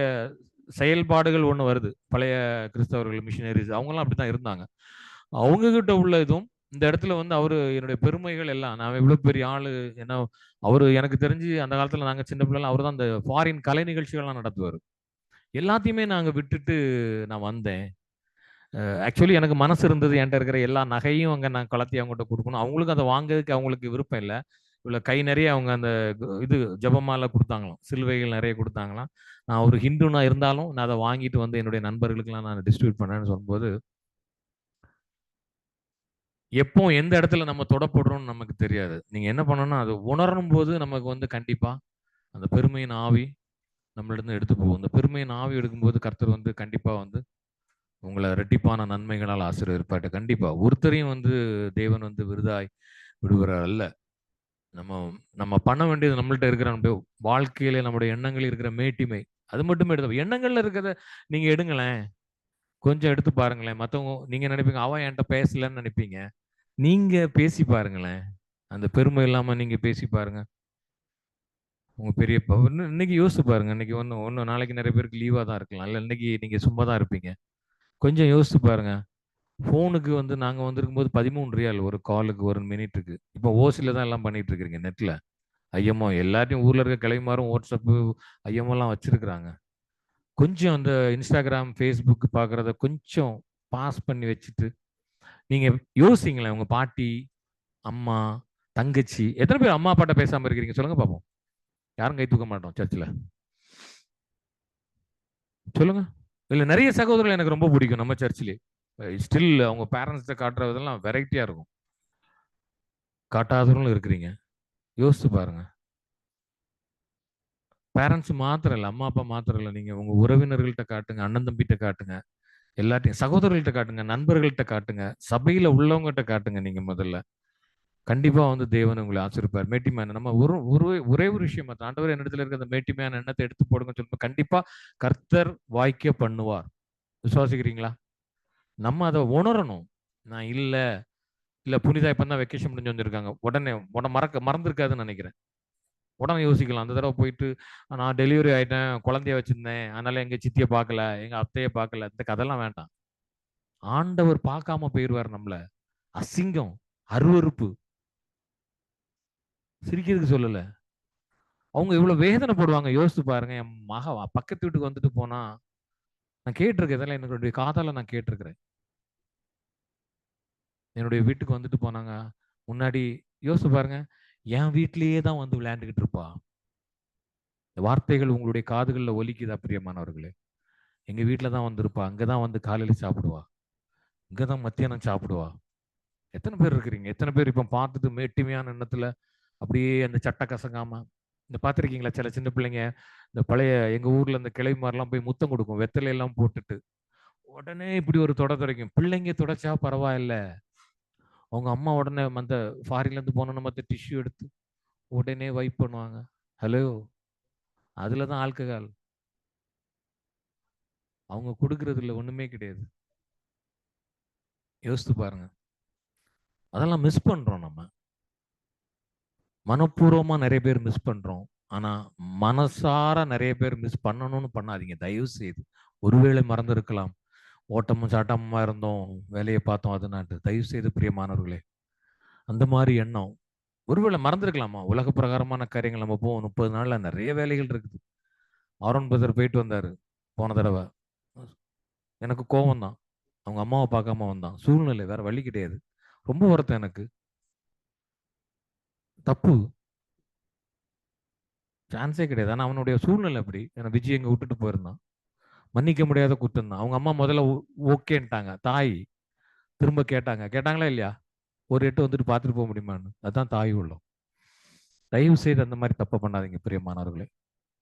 S1: செயல்பாடுகள் ஒண்ணு வருது. பழைய கிறிஸ்தவர்கள் மிஷினரிஸ் அவங்கெல்லாம் அப்படித்தான் இருந்தாங்க. அவங்க கிட்ட உள்ள இதுவும் இந்த இடத்துல வந்து அவரு என்னுடைய பெருமைகள் எல்லாம், நான் இவ்வளவு பெரிய ஆளு, ஏன்னா அவரு எனக்கு தெரிஞ்சு அந்த காலத்துல நாங்க சின்ன பிள்ளைலாம் அவர் தான் அந்த ஃபாரின் கலை நிகழ்ச்சிகள்லாம் நடத்துவார். எல்லாத்தையுமே நாங்க விட்டுட்டு நான் வந்தேன். ஆக்சுவலி எனக்கு மனசு இருந்தது, என்கிட்ட இருக்கிற எல்லா நகையும் அங்கே நான் கலத்தி அவங்ககிட்ட கொடுக்கணும். அவங்களுக்கு அதை வாங்குறதுக்கு அவங்களுக்கு விருப்பம் இல்லை. இவ்வளோ கை நிறைய அவங்க அந்த இது ஜபமால கொடுத்தாங்களாம், சிலுவைகள் நிறைய கொடுத்தாங்களாம். நான் ஒரு ஹிந்துனா இருந்தாலும் நான் அதை வாங்கிட்டு வந்து என்னுடைய நண்பர்களுக்கெல்லாம் நான் டிஸ்ட்ரிபியூட் பண்ணேன்னு சொல்லும்போது, எப்போ எந்த இடத்துல நம்ம தொடப்படுறோம்னு நமக்கு தெரியாது. நீங்க என்ன பண்ணணும்னா, அது உணரும் போது நமக்கு வந்து கண்டிப்பா அந்த பெருமையின் ஆவி நம்மளிடம் எடுத்து போகும். அந்த பெருமையின் ஆவி எடுக்கும்போது கர்த்தர் வந்து கண்டிப்பா வந்து உங்கள இரட்டிப்பான நன்மைகளால் ஆசீர்வதிப்பார். கண்டிப்பா. ஒருத்தரையும் வந்து தேவன் வந்து விருதாய் விடுகிறவர் அல்ல. நம்ம நம்ம பண்ண வேண்டியது நம்மள்ட்ட இருக்கிற நம்முடைய வாழ்க்கையில நம்முடைய எண்ணங்களில் இருக்கிற மேட்டிமை. அது மட்டுமே எடுத்து எண்ணங்கள்ல இருக்கிறத நீங்க எடுங்களேன். கொஞ்சம் எடுத்து பாருங்களேன். மத்தவங்க நீங்க நினைப்பீங்க, அவன் என்ட்ட பேசலன்னு நினைப்பீங்க. நீங்க பேசி பாருங்களேன். அந்த பெருமை இல்லாம நீங்க பேசி பாருங்க. உங்க பெரியப்பா இன்னைக்கு யோசிச்சு பாருங்க. இன்னைக்கு ஒண்ணு நாளைக்கு நெறைய பேருக்கு லீவா தான் இருக்கலாம். இல்ல இன்னைக்கு நீங்க சும்மா தான் இருப்பீங்க. கொஞ்சம் யோசிச்சு பாருங்க. ஃபோனுக்கு வந்து நாங்க வந்திருக்கும்போது ₹13 ஒரு காலுக்கு 1 மினிட்டுக்கு. இப்போ ஓசில தான் எல்லாம் பண்ணிட்டு இருக்கிறீங்க நெட்ல. ஐஎம்ஓ எல்லாத்தையும் ஊர்ல இருக்க கிளைமாரும் WhatsApp, ஐஎம்ஓலாம் வச்சிருக்கிறாங்க. கொஞ்சம் அந்த Instagram, Facebook பார்க்குறத கொஞ்சம் பாஸ் பண்ணி வச்சுட்டு, நீங்க யோசிங்களேன். உங்க பாட்டி, அம்மா, தங்கச்சி எத்தன பேர் அம்மா, அப்பாட்ட பேசாம இருக்கிறீங்க? சொல்லுங்க பாப்போம். யாரும் கை தூக்க மாட்டோம் சர்ச்சுல. சொல்லுங்க. இல்ல நெறைய சகோதரர்கள் எனக்கு ரொம்ப பிடிக்கும் நம்ம சர்ச்சிலே. ஸ்டில் அவங்க பேரண்ட்ஸ்ட்ட காட்டுறதெல்லாம் வெரைட்டியா இருக்கும். காட்டாதவர்களும் இருக்கிறீங்க. யோசிச்சு பாருங்க. பேரண்ட்ஸ் மாத்திரம் இல்ல, அம்மா, அப்பா மாத்திரம் இல்ல. நீங்க உங்க உறவினர்கள்ட்ட காட்டுங்க, அண்ணன் தம்பிட்ட காட்டுங்க. எல்லார்ட்டயும் சகோதரர்கள்ட்ட காட்டுங்க, நண்பர்கள்ட்ட காட்டுங்க, சபையில உள்ளவங்கட்ட காட்டுங்க நீங்க முதல்ல. கண்டிப்பா வந்து தேவன் உங்களை ஆசீர்வதிப்பார். மேட்டிமையான நம்ம ஒரு ஒரு ஒரே ஒரு விஷயம் மாத்திரம். ஆண்டவரே என்னிடத்துல இருக்க அந்த மேட்டிமையான எண்ணத்தை எடுத்து போடுங்கன்னு சொல்லும்போது, கண்டிப்பா கர்த்தர் வாய்க்க பண்ணுவார். விசுவாசிக்கிறீங்களா? நம்ம அத உணரணும். நான் இல்ல, இல்ல புனிதா இப்ப தான் வெக்கேஷன் முடிஞ்சு வந்திருக்காங்க. உடனே மறந்திருக்காதுன்னு நெனைக்கிறேன். உடனே யோசிக்கலாம். அந்த தடவ போயிட்டு, நான் டெலிவரி ஆயிட்டேன், குழந்தைய வச்சிருந்தேன். அதனால எங்க சித்திய பார்க்கல, எங்க அத்தைய பார்க்கல. இந்த கதைலாம் வேண்டாம். ஆண்டவர் பார்க்காம போயிருவாரு நம்மள. அசிங்கம், அருவருப்பு. சிரிக்கிறதுக்கு சொல்லல. அவங்க எவ்வளவு வேதனைப்படுவாங்க யோசிச்சு பாருங்க. என் பக்கத்து வீட்டுக்கு வந்துட்டு போனா, நான் கேட்டிருக்கேன். இதெல்லாம் என்னுடைய காதால நான் கேட்டிருக்கிறேன். என்னுடைய வீட்டுக்கு வந்துட்டு போனாங்க. முன்னாடி யோசிச்சு பாருங்க. என் வீட்டிலேயே தான் வந்து விளையாண்டுகிட்டு இருப்பா. இந்த வார்த்தைகள் உங்களுடைய காதுகள்ல ஒலிக்குதா பிரியமானவர்களே? எங்க வீட்ல தான் வந்திருப்பா. அங்க தான் வந்து காலையில சாப்பிடுவா. இங்க தான் மத்தியானம் சாப்பிடுவா. எத்தன பேர் இருக்கிறீங்க? எத்தன பேர் இப்ப பார்த்துட்டு மேட்டிமையான எண்ணத்துல அப்படியே அந்த சட்டை கசங்காம இந்த பார்த்துருக்கீங்களா? சில சின்ன பிள்ளைங்க இந்த பழைய எங்க ஊர்ல இந்த கிழவிமாரெல்லாம் போய் முத்தம் கொடுக்கும். வெத்தலை எல்லாம் போட்டுட்டு. உடனே இப்படி ஒரு துடைக்கும். பிள்ளைங்க துடைச்சா பரவாயில்ல. அவங்க அம்மா உடனே அந்த ஃபாரின்ல இருந்து போனோம்னா மத்த டிஷ்யூ எடுத்து உடனே வைப் பண்ணுவாங்க. ஹலோ! அதுல தான் ஆல்கஹால். அவங்க குடுக்குறதுல ஒண்ணுமே கிடையாது. யோசித்து பாருங்க. அதெல்லாம் மிஸ் பண்றோம் நம்ம. மனப்பூர்வமா நெறைய பேர் மிஸ் பண்றோம். ஆனா, மனசார நெறைய பேர் மிஸ் பண்ணணும்னு பண்ணாதீங்க. தயவு செய்து. ஒருவேளை மறந்திருக்கலாம். ஓட்டமும் சாட்டமுமா இருந்தோம். வேலைய பார்த்தோம் அதுனான்ட்டு. தயவு செய்து பிரியமானவர்களே, அந்த மாரி எண்ணம். ஒருவேளை மறந்திருக்கலாமா? உலக பிரகாரமான காரியங்கள் நம்ம போவோம். 30 நாள்ல நெறைய வேலைகள் இருக்குது. ஆரோன் பிரதர் போயிட்டு வந்தாரு. போன தடவ. எனக்கு கோவம் தான். அவங்க அம்மாவ பார்க்காம வந்தான். சூழ்நிலை வேற வழி கிடையாது. ரொம்ப வருத்தம் எனக்கு. தப்பு. சான்ஸே கிடையாது. ஆனா அவனுடைய சூழ்நிலை அப்படி. ஏன்னா விஜய் எங்க விட்டுட்டு போயிருந்தான். மன்னிக்க முடியாத குற்றம் தான். அவங்க அம்மா முதல்ல ஓகேன்ட்டாங்க. தாய் திரும்ப கேட்டாங்க. கேட்டாங்களா இல்லையா? ஒரு எட்டு வந்துட்டு பார்த்துட்டு போக முடியுமான்னு. அதான் தாய் உள்ளம். தயவு செய்து அந்த மாதிரி தப்ப பண்ணாதீங்க பிரியமானவர்களே.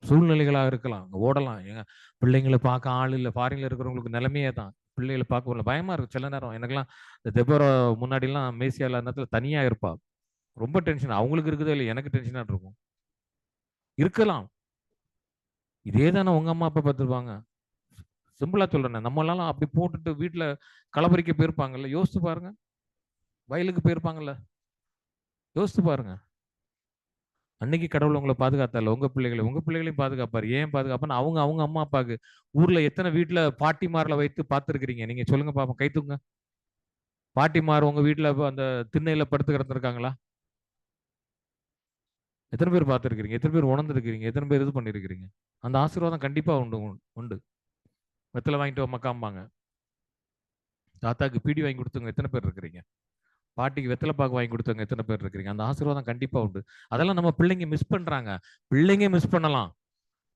S1: சூழ்நிலைகளா இருக்கலாம். அங்க ஓடலாம். ஏங்க பிள்ளைங்கள பார்க்க ஆள் இல்ல. ஃபாரின்ல இருக்கிறவங்களுக்கு நிலைமையே தான். பிள்ளைகள பார்க்க முடியல. பயமா இருக்கு சில நேரம். எனக்கெல்லாம் இந்த தெபோரா முன்னாடிலாம் மேசியா இல்லாத நேரத்துல தனியா இருப்பா. ரொம்ப டென்ஷன். அவங்களுக்கு இருக்குதோ இல்லையோ எனக்கு டென்ஷனா இருக்கும். இருக்கலாம். இதே தானே உங்க அம்மா அப்பா பார்த்துருப்பாங்க. சிம்பிளா சொல்றேனே. நம்மளால அப்படி போட்டுட்டு வீட்ல களபறிக்க போயிருப்பாங்கல்ல. யோசிச்சு பாருங்க. வயலுக்கு போயிருப்பாங்கல்ல. யோசிச்சு பாருங்க. அன்னைக்கு கடவுள் உங்கள பாதுகாத்தார்ல. உங்க பிள்ளைகளையும் பாதுகாப்பாரு. ஏன் பாதுகாப்புன்னா, அவங்க அவங்க அம்மா அப்பாவுக்கு ஊர்ல எத்தன வீட்ல பாட்டிமார்கள வைத்து பார்த்திருக்கிறீங்க? நீங்க சொல்லுங்க பாப்போம். கை தூக்குங்க. பாட்டிமார் உங்க வீட்ல அந்த திண்ணையில படுத்து கிடந்திருக்காங்களா? எத்தன பேர் பார்த்திருக்கிறீங்க? எத்தன பேர் உணர்ந்திருக்கிறீங்க? எத்தன பேர் இது பண்ணியிருக்கிறீங்க? அந்த ஆசீர்வாதம் கண்டிப்பா உண்டு உண்டு. வெத்தல வாங்கிட்டு வாம்மாக்காம்பாங்க. தாத்தாக்கு பீடி வாங்கி குடுத்தவங்க எத்தன பேர் இருக்கிறீங்க? பாட்டிக்கு வெத்தல பாக்கு வாங்கி குடுத்தவங்க எத்தன பேர் இருக்கிறீங்க? அந்த ஆசீர்வாதம் கண்டிப்பா உண்டு. அதெல்லாம் நம்ம பிள்ளைங்க மிஸ் பண்றாங்க. பிள்ளைங்க மிஸ் பண்ணலாம்.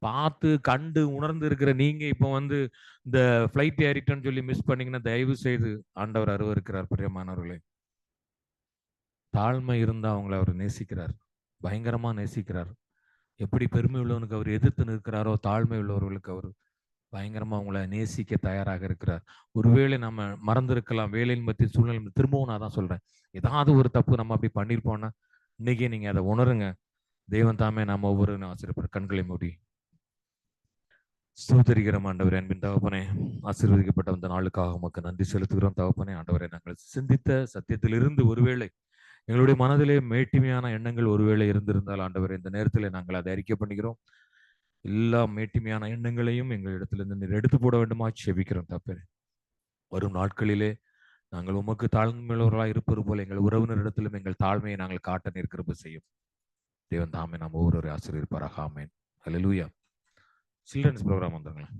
S1: பார்த்து, கண்டு, உணர்ந்து இருக்கிற நீங்க இப்போ வந்து இந்த ஃப்ளைட் ஏறிட்டோன்னு சொல்லி மிஸ் பண்ணீங்கன்னா, தயவு செய்து ஆண்டவர் அருவருக்கிறார் பிரியமானவர்களே. தாழ்மை இருந்தா அவங்கள அவர் நேசிக்கிறார், பயங்கரமா நேசிக்கிறார். எப்படி பெருமை உள்ளவனுக்கு அவர் எதிர்த்து நிற்கிறாரோ, தாழ்மை உள்ளவர்களுக்கு அவர் பயங்கரமா அவங்கள நேசிக்க தயாராக இருக்கிறார். ஒருவேளை நம்ம மறந்திருக்கலாம், வேலையின் மத்திய சூழ்நிலை. திரும்பவும் நான் தான் சொல்றேன், ஏதாவது ஒரு தப்பு நம்ம அப்படி பண்ணியிருப்போம்னா இன்னைக்கே நீங்க அதை உணருங்க. தேவன் தாமே நம்ம ஒவ்வொரு ஆசிரியர் கண்களை மூடி ஸ்தோத்திரிக்கிறோம். ஆண்டவரே, அன்பின் தகப்பனே, ஆசீர்வதிக்கப்பட்ட அந்த நாளுக்காக உமக்கு நன்றி செலுத்துகிறோம் தகப்பனே. ஆண்டவரே, நாங்கள் சிந்தித்த சத்தியத்திலிருந்து ஒருவேளை எங்களுடைய மனதிலே மேட்டிமையான எண்ணங்கள் ஒருவேளை இருந்திருந்தால் ஆண்டவரே, இந்த நேரத்தில் நாங்கள் அதை அறிக்கை பண்ணுகிறோம். எல்லா மேட்டிமையான எண்ணங்களையும் எங்களிடத்திலிருந்து நீர் எடுத்து போட வேண்டுமா செபிக்கிறோம் தப்பே. வரும் நாட்களிலே நாங்கள் உமக்கு தாழ்மையுள்ளவர்களாக இருப்பது போல எங்கள் உறவினரிடத்திலும் எங்கள் தாழ்மையை நாங்கள் காட்ட நிற்கிறப்ப செய்யும். தேவன் தாமே நாம் ஒவ்வொரு ஆசீர்வதிப்பாராக. ஆமென். ஹல்லேலூயா. சில்ட்ரன்ஸ் ப்ரோக்ராம் வந்துருங்களேன்.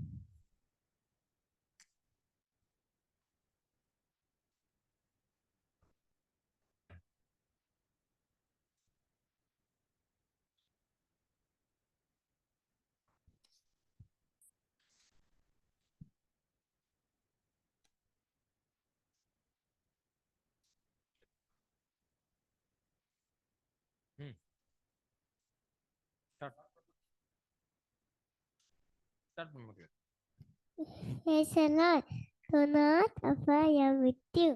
S4: Praise the Lord. Do not afraid, I am with you.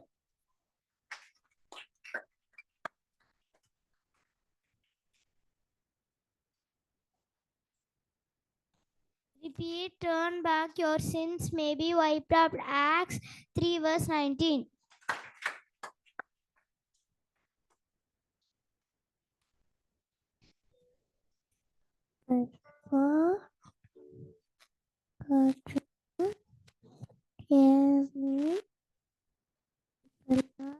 S4: Repeat, turn back, your sins may be wiped out. Acts 3 verse 19. For God to hear me, Amen.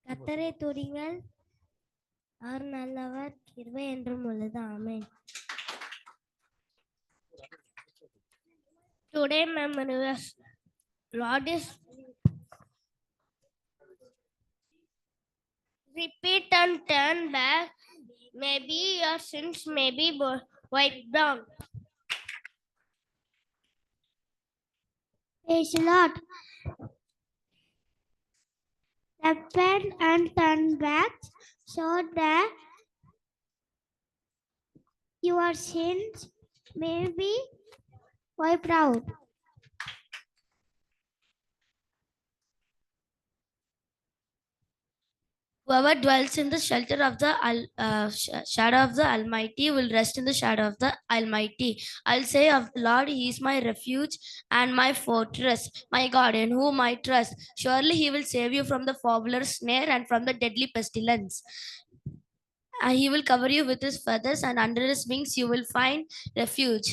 S4: கர்த்தரை துதிங்கள், அவர் நல்லவர், கிருபை என்றும் உள்ளது. ஆமென். Today memory verse, Lord is repeat and turn back, maybe your sins may be wiped down. Praise the Lord. Repent and turn back so that your sins may be wiped out.
S5: Whoever dwells in the shelter of the shadow of the Almighty will rest in the shadow of the Almighty. I'll say of the Lord, He is my refuge and my fortress, my God in whom I trust. Surely He will save you from the fowler's snare and from the deadly pestilence. He will cover you with His feathers, and under His wings you will find refuge.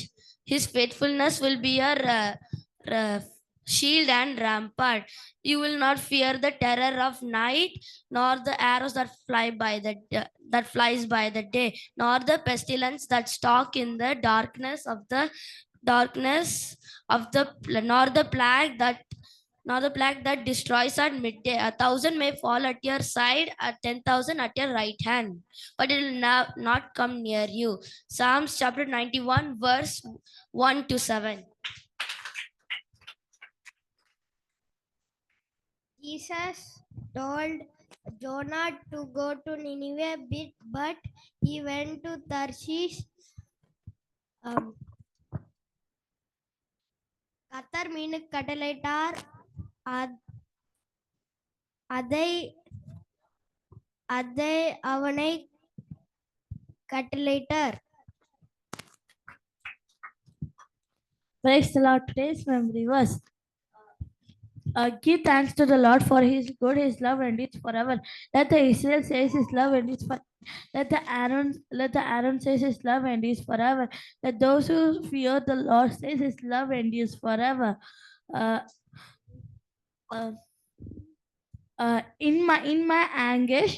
S5: His faithfulness will be your shield and rampart. You will not fear the terror of night, nor the arrows that flies by the day, nor the pestilence that stalk in the darkness of the nor the plague that destroys at midday. 1,000 may fall at your side, 10,000 at your right hand, but it will not come near you. Psalms chapter 91 verse 1 to 7.
S4: Jesus told Jonah to go to Nineveh, but he went to Tarshish. கர்த்தர் மீனுக்கு கட்டளையிட்டார், அதை அவனை கட்டளையிட்டார்.
S6: Praise the Lord. Today's memory verse. Give thanks to the Lord for His good, His love endures forever. Let the Israel says His love endures forever. Let the Aaron says His love endures forever. Let those who fear the Lord says His love endures forever. In my anguish,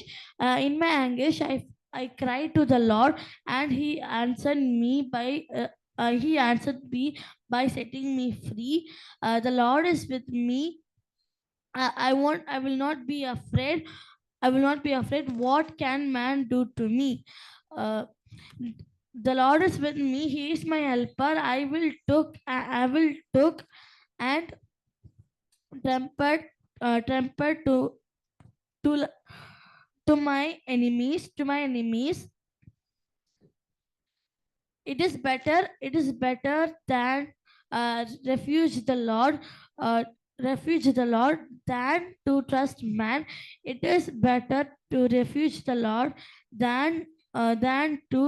S6: I cried to the Lord, and He answered me by setting me free. The Lord is with me. I will not be afraid. I will not be afraid. What can man do to me? Uh, the Lord is with me. He is my helper. I will took and tempered to to my enemies. It is better than refuge the Lord. Refuge the Lord than to trust man. It is better to refuge the Lord than to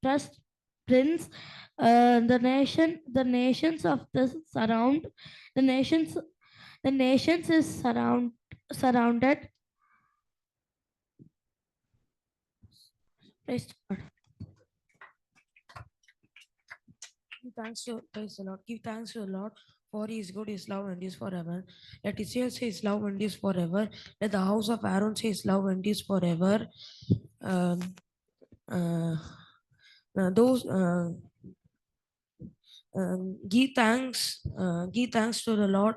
S6: trust prince. The nations of the surround the nations is surrounded. Praise God.
S7: Praise the Lord. Give thanks to the Lord, for he is good, his love endures forever. Let Israel say his love endures forever. Let the house of Aaron say his love endures forever. Um, uh, those give thanks to the Lord.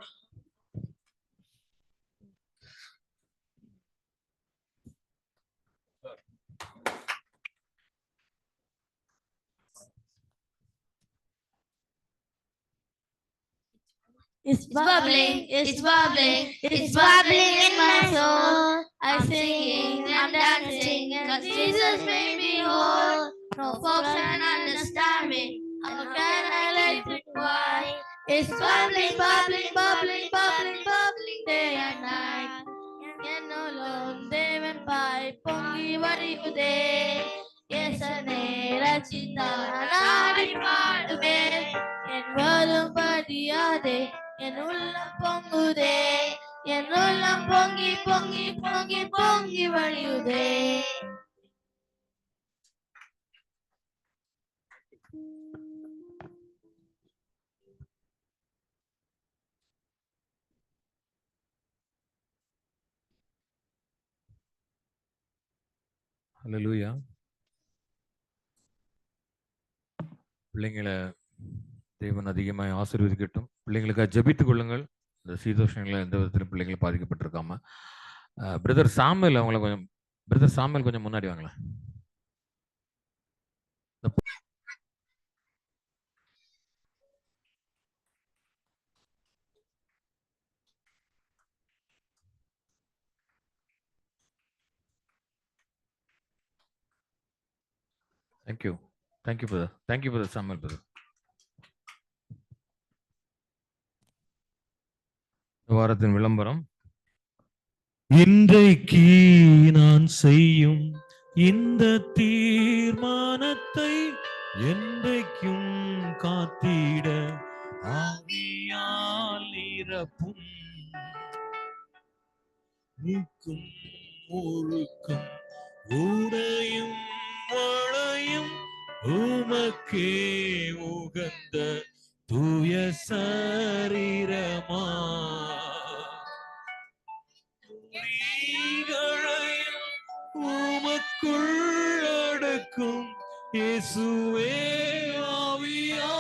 S6: It's bubbling,
S5: it's bubbling in my soul. I'm singing, I'm dancing, cause Jesus made me whole. No folks can understand me, how can I let it why? It's bubbling day and night. என்னோலோந்தே வெம்பாய் பொங்கி வழியுதே இயேசனே ரட்சித்தார் நாடி பாடுவேன் என் வரும்படியாதே என் உள்ளம் பொங்குதே என் உள்ளம் பொங்கி வழியுதே.
S1: ஹல்லேலூயா. பிள்ளைங்களை தேவன் அதிகமாக ஆசீர்வதிக்கட்டும். பிள்ளைங்களுக்காக ஜெபித்துக் கொள்ளுங்கள். இந்த சீதோஷங்களை எந்த விதத்திலும் பிள்ளைங்களை பாதிக்கப்பட்டிருக்காம. பிரதர் சாமுவேல் கொஞ்சம் முன்னாடி வாங்களேன். Thank you brother Samuel brother. வாரத்தின் விளம்பரம்.
S8: இன்றைக்கு நான் செய்யும் இந்த தீர்மானத்தை என்றைக்கும் காத்திட ஆவியால் நிரப்பும். மூக்கும் முழுக்கும் உடையும் வளையும் உமக்கே உகந்த தூய சரீரமா உமக்குள் அடக்கும் இயேசுவே ஆவியா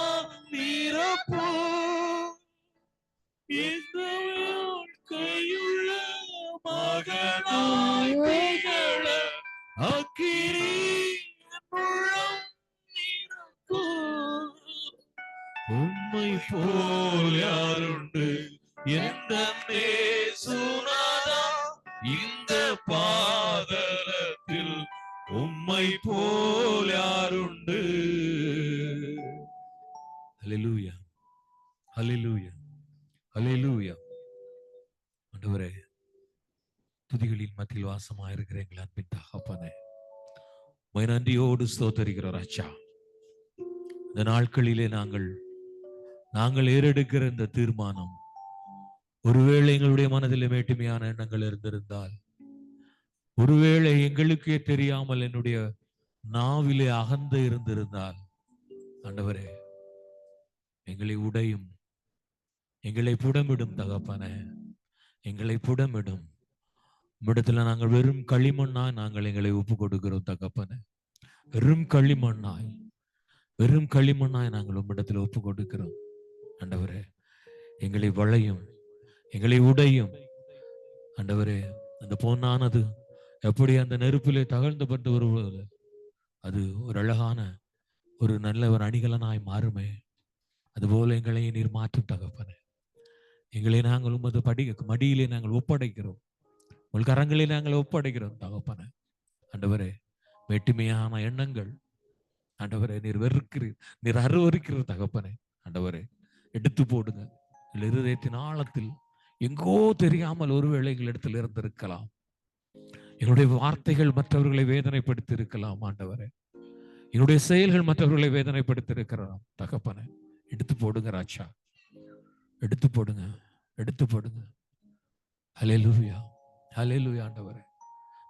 S8: நிரப்பும். இந்த கையுள்ள மகனாய் திகழ அக்கினி முழம் நிரப்பும். உம்மை போல் யாருண்டு எந்த நேசுநாதா இந்த பாதலத்தில் உம்மை போல் யாருண்டு. ஹல்லேலூயா ஹல்லேலூயா ஹல்லேலூயா. ஆண்டவரே, துதிகளின் மத்தியில் வாசமாயிருக்கிற எங்கள் அன்பின் தகப்பனே, உம்மை நன்றியோடு ஸ்தோத்தரிக்கிறோம் ராஜா. இந்த நாட்களிலே நாங்கள் ஏறெடுக்கிற இந்த தீர்மானம் ஒருவேளை எங்களுடைய மனதில் மேட்டுமையான எண்ணங்கள் இருந்திருந்தால், ஒருவேளை எங்களுக்கே தெரியாமல் என்னுடைய நாவிலே அகந்த இருந்திருந்தால், ஆண்டவரே எங்களை உடையும், எங்களை புடமிடும் தகப்பனே, எங்களை புடமிடும். உம்மிடத்துல நாங்கள் வெறும் களிமண்ணாய் நாங்கள் எங்களை ஒப்பு கொடுக்கிறோம் தகப்பனே. வெறும் களிமண்ணாய் நாங்கள் உம்மிடத்துல ஒப்பு கொடுக்கிறோம். ஆண்டவரே, எங்களை வளையும், எங்களை உடையும். ஆண்டவரே, அந்த பொன்னானது எப்படி அந்த நெருப்பிலே தகழ்ந்துபட்டு வருவது, அது ஒரு அழகான ஒரு நல்ல ஒரு அணிகலனாய் மாறுமே. அதுபோல எங்களை நீர் மாற்றும் தகப்பனே. எங்களை நாங்கள் உமது மடியிலே நாங்கள் ஒப்படைக்கிறோம். உங்கள் கரங்களில் நாங்கள் ஒப்படைக்கிறோம் தகப்பனே. ஆண்டவரே, வெட்டுமையான எண்ணங்கள் ஆண்டவரே நீர் வெறுக்கிறீர், நீர் அருவருக்கிறீர் தகப்பனே. ஆண்டவரே, எடுத்து போடுங்க. இருதயத்தின் ஆழத்தில் எங்கோ தெரியாமல் ஒருவேளை எங்களிடத்தில் இருந்திருக்கலாம். என்னுடைய வார்த்தைகள் மற்றவர்களை வேதனைப்படுத்தி இருக்கலாம் ஆண்டவரே. என்னுடைய செயல்கள் மற்றவர்களை வேதனைப்படுத்தி இருக்கலாம் தகப்பனே. எடுத்து போடுங்க ராஜா, எடுத்து போடுங்க, எடுத்து போடுங்க. ஹல்லேலூயா, ஹல்லேலூயா. ஆண்டவரே,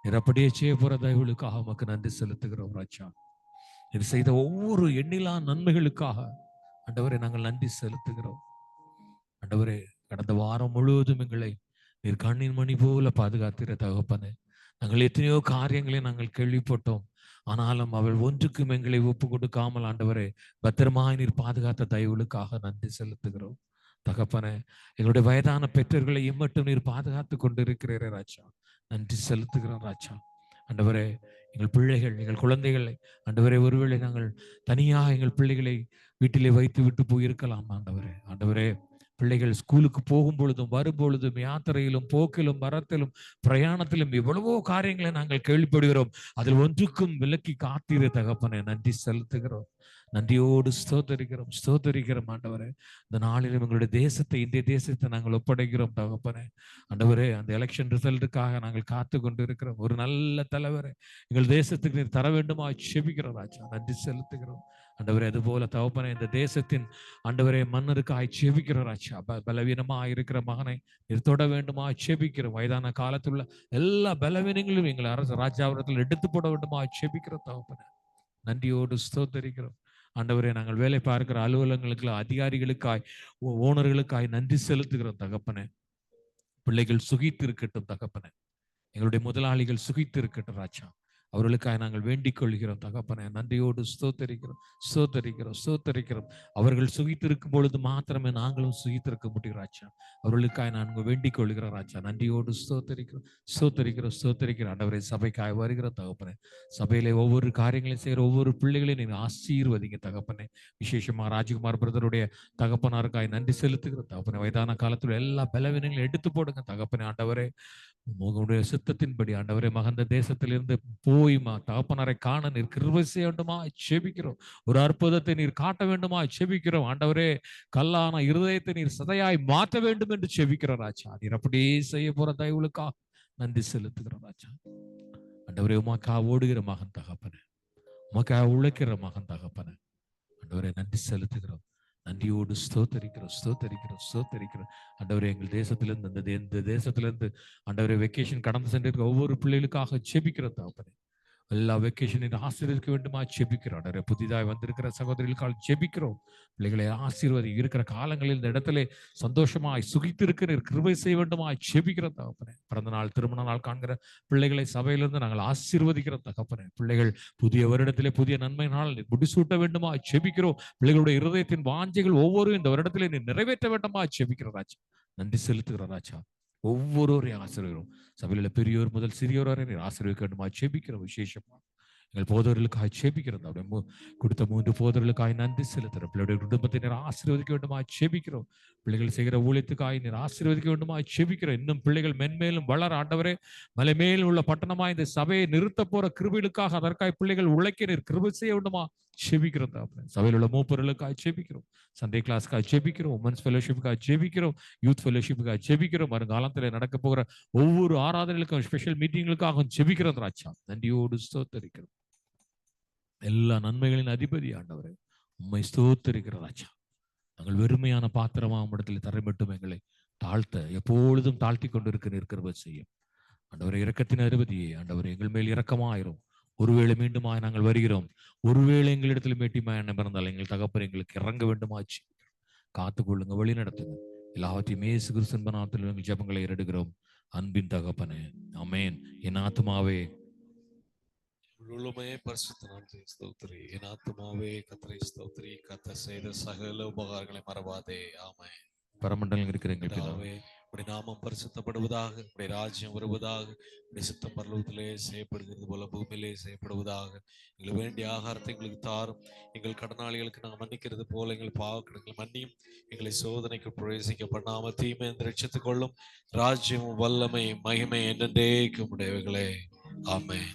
S8: நீர் அப்படியே செய்ய போற தயவுகளுக்காக உமக்கு நன்றி செலுத்துகிறோம் ராஜா. நீர் செய்த ஒவ்வொரு எண்ணிலா நன்மைகளுக்காக ஆண்டவரே நாங்கள் நன்றி செலுத்துகிறோம். ஆண்டவரே, கடந்த வாரம் முழுவதும் எங்களை நீர் கண்ணின் மணி போல பாதுகாத்திர தகப்பனே. நாங்கள் எத்தனையோ காரியங்களை நாங்கள் கேள்விப்பட்டோம். ஆனாலும் அவள் ஒன்றுக்கும் எங்களை ஒப்பு கொடுக்காமல் ஆண்டவரே பத்திரமாய் நீர் பாதுகாத்த தயவுகளுக்காக நன்றி செலுத்துகிறோம் தகப்பனே. எங்களுடைய வயதான பெற்றோர்களை இம்மட்டும் நீர் பாதுகாத்து கொண்டு இருக்கிறீரே ராஜா, நன்றி செலுத்துகிறோம் ராஜா. ஆண்டவரே, எங்கள் பிள்ளைகள், எங்கள் குழந்தைகளை ஆண்டவரே, ஒருவேளை நாங்கள் தனியாக எங்கள் பிள்ளைகளை வீட்டிலே வைத்து விட்டு போயிருக்கலாம் ஆண்டவரே. ஆண்டவரே, பிள்ளைகள் ஸ்கூலுக்கு போகும் பொழுதும் வரும் பொழுதும் யாத்திரையிலும் போக்கிலும் வரத்திலும் பிரயாணத்திலும் எவ்வளவோ காரியங்களை நாங்கள் கேள்விப்படுகிறோம். அதில் ஒன்றுக்கும் விலக்கி காத்தீர தகப்பனே, நன்றி செலுத்துகிறோம். நன்றியோடு ஸ்தோத்தரிக்கிறோம், ஸ்தோத்தரிக்கிறோம் ஆண்டவரே. இந்த நாளிலும் எங்களுடைய தேசத்தை, இந்திய தேசத்தை நாங்கள் ஒப்படைக்கிறோம் தகப்பனே. ஆண்டவரே, அந்த எலெக்ஷன் ரிசல்ட்டுக்காக நாங்கள் காத்து கொண்டு இருக்கிறோம். ஒரு நல்ல தலைவரை எங்கள் தேசத்துக்கு நீர் தர வேண்டுமா செபிக்கிறோம் ராஜா, நன்றி செலுத்துகிறோம் ஆண்டவரே. அதுபோல தகப்பனே, இந்த தேசத்தின் ஆண்டவரே மன்னருக்கு ஆட்சேபிக்கிறோம் ராஜா. பலவீனமா இருக்கிற மகனை நீர் தொட வேண்டுமா ஆட்சேபிக்கிறோம். வயதான காலத்தில் உள்ள எல்லா பலவீனங்களும் எங்களை அரசு ராஜாவிடத்தில் எடுத்து போட வேண்டுமா ஆட்சேபிக்கிறோம் தகப்பனே. நன்றியோடு ஸ்தோத்தரிக்கிறோம் ஆண்டவரே. நாங்கள் வேலை பார்க்கிற அலுவலகங்களுக்கு, அதிகாரிகளுக்காய், ஓனர்களுக்காய் நன்றி செலுத்துகிறோம் தகப்பனே. பிள்ளைகள் சுகித்து இருக்கட்டும் தகப்பனே. எங்களுடைய முதலாளிகள் சுகித்து இருக்கட்டும் ராஜா. அவர்களுக்காக நாங்கள் வேண்டிக் கொள்கிறோம் தகப்பனே. நன்றியோடு ஸ்தோத்தரிக்கிறோம், ஸ்தோத்தரிக்கிறோம், ஸ்தோத்தரிக்கிறோம். அவர்கள் சுகித்திருக்கும் பொழுது மாத்திரமே நாங்களும் சுகித்திருக்க முடியும் ராஜா. அவர்களுக்காக நாங்கள் வேண்டிக் கொள்கிறோம் ராஜா. நன்றியோடு ஸ்தோத்தரிக்கிறோம், ஸ்தோத்தரிக்கிறோம், ஸ்தோத்தரிக்கிறோம் ஆண்டவரே. சபைக்காக வருகிற தகப்பனே, சபையிலே ஒவ்வொரு காரியங்களையும் செய்கிற ஒவ்வொரு பிள்ளைகளையும் நீங்கள் ஆசீர்வதிங்க தகப்பனே. விசேஷமா ராஜ்குமார் பிரதருடைய தகப்பனாருக்காய் நன்றி செலுத்துகிற தகப்பனே. வயதான காலத்தில் எல்லா பலவீனங்களையும் எடுத்து போடுங்க தகப்பனே. ஆண்டவரே, உங்களுடைய சித்தத்தின்படி ஆண்டவரே, மகந்த தேசத்திலிருந்து போய் தகப்பனாரை காண நீர் கிருபை செய்ய வேண்டுமா செபிக்கிறோம். ஒரு அற்புதத்தை நீர் காட்ட வேண்டுமா செபிக்கிறோம் ஆண்டவரே. கல்லான இருதயத்தை நீர் சதையாய் மாற்ற வேண்டும் என்று செபிக்கிறோம் ராஜா. நீர் அப்படியே செய்ய போற தயவுகளுக்காக நன்றி செலுத்துகிறோம் ராஜா. ஆண்டவரே, உமாக்கா ஓடுகிற மகன் தகப்பனே, உமாக்கா உழைக்கிற மகன் தகப்பனே, ஆண்டவரே நன்றி செலுத்துகிறோம். நன்றியோடு ஸ்தோத்தரிக்கிறோம், ஸ்தோத்தரிக்கிறோம், ஸ்தோத்தரிக்கிறோம் ஆண்டவரே. எங்கள் தேசத்திலிருந்து, இந்த தேசத்திலிருந்து ஆண்டவரே வெக்கேஷன் கடந்து சென்றிருக்க ஒவ்வொரு பிள்ளைகளுக்காக செபிக்கிறோம் தகப்பனே. எல்லா வெக்கேஷனின் ஆசீர்வதிக்க வேண்டுமா செபிக்கிறோம் ஆண்டவரே. புதிதாய் வந்திருக்கிற சகோதரிகளுக்காக செபிக்கிறோம். பிள்ளைகளை ஆசீர்வதி இருக்கிற காலங்களில் இந்த இடத்துல சந்தோஷமாய் சுகித்திருக்கிற கிருபை செய்ய வேண்டுமா செபிக்கிறோம் தகப்பனே. பிறந்த நாள், திருமண நாள் காண்கிற பிள்ளைகளை சபையிலிருந்து நாங்கள் ஆசீர்வதிக்கிறோம் தகப்பனே. பிள்ளைகள் புதிய வருடத்திலே புதிய நன்மை நாள் முடிசூட்ட வேண்டுமா செபிக்கிறோம். பிள்ளைகளுடைய இருதயத்தின் வாஞ்சைகள் ஒவ்வொரு இந்த வருடத்திலே நீ நிறைவேற்ற வேண்டுமா செபிக்கிறோம் ராஜா. நன்றி செலுத்துகிறோம் ராஜா. ஒவ்வொருவரையும் ஆசீர்வதிக்கிறோம். சபையில பெரியோர் முதல் சிறியோர் வரை நீர் ஆசீர்வதிக்க வேண்டுமா செபிக்கிறோம். விசேஷமா எங்கள் போதவர்களுக்காக செபிக்கிறோம். அப்படியே கொடுத்த 3 போதவர்களுக்காக நன்றி செலுத்துகிறோம். பிள்ளைகளுடைய குடும்பத்தை நீர் ஆசீர்வதிக்க வேண்டுமா செபிக்கிறோம். பிள்ளைகள் செய்கிற ஊழியத்துக்காக நீர் ஆசீர்வதிக்க வேண்டுமா செபிக்கிறோம். இன்னும் பிள்ளைகள் மென்மேலும் வளர ஆண்டவரே, மலை மேலும் உள்ள பட்டணமா இந்த சபையை நிறுத்த போற கிருபைகளுக்காக அதற்காக பிள்ளைகள் உழைக்க நீர் கிருபை செய்ய வேண்டுமா செபிக்கிறோம். சபையில் உள்ள மூப்பொருளுக்காக செபிக்கிறோம். சண்டே கிளாஸ்க்காக செபிக்கிறோம். உமன்ஸ் ஃபெலோஷிப்புக்காக செபிக்கிறோம். யூத் ஃபெலோஷிப்புக்காக செபிக்கிறோம். வருங்காலத்தில் நடக்க போகிற ஒவ்வொரு ஆராதனைகளுக்கும், ஸ்பெஷல் மீட்டிங்களுக்காக செபிக்கிறோம் ராஜா. நன்றியோடு ஸ்தோத்தரிக்கிறோம். எல்லா நன்மைகளின் அதிபதி ஆண்டவரே, உம்மை ஸ்தோத்தரிக்கிற ராஜா. நாங்கள் வெறுமையான பாத்திரமா இடத்துல தரைமட்டும் எங்களை தாழ்த்த எப்பொழுதும் தாழ்த்தி கொண்டிருக்க நிற்கிறவ செய்யும் ஆண்டவரே. இரக்கத்தின் அதிபதியே ஆண்டவரே, எங்கள் மேல் இரக்கமாயிரும். ஒருவேளை மீண்டுமாய் நாங்கள் வருகிறோம். ஒருவேளை எங்களிடத்தில் மேட்டிமாய் என்ன பிறந்தால் எங்கள் தகப்பன் எங்களுக்கு இறங்க வேண்டுமாச்சு. காத்துக்கொள்ளுங்க, வழி நடத்துங்க. எல்லாவற்றையும் இயேசு கிறிஸ்து நாமத்தில் எங்கள் ஜெபங்களை ஏறெடுக்கிறோம் அன்பின் தகப்பனே, ஆமென். என் ஆத்துமாவே முழுமே பரிசுத்த நாமத்தை ஸ்தோத்திரி. என் ஆத்துமாவே கர்த்தரை ஸ்தோத்திரி. கர்த்தர் செய்த சகல உபகாரங்களை மறவாதே. ஆமென்.
S1: பரமண்டலம் இருக்கிற எங்கள் பிதாவே,
S8: உடைய நாமம் பரிசுத்தப்படுவதாக, உடைய ராஜ்யம் வருவதாக, உடைய சித்தம் பரலோகத்திலே செய்யப்படுகிறது போல பூமியிலே செய்யப்படுவதாக. எங்களுக்கு வேண்டிய ஆகாரத்தை எங்களுக்கு தாரும். எங்கள் கடனாளிகளுக்கு நாங்கள் மன்னிக்கிறது போல எங்கள் பாவக்கணங்களை மன்னியும். எங்களை சோதனைக்கு பிரவேசிக்க பண்ணாம தீமை ரட்சித்துக் கொள்ளும். ராஜ்யமும் வல்லமை மகிமை என்றென்றைக்கும் உடையவைகளே. ஆமென்.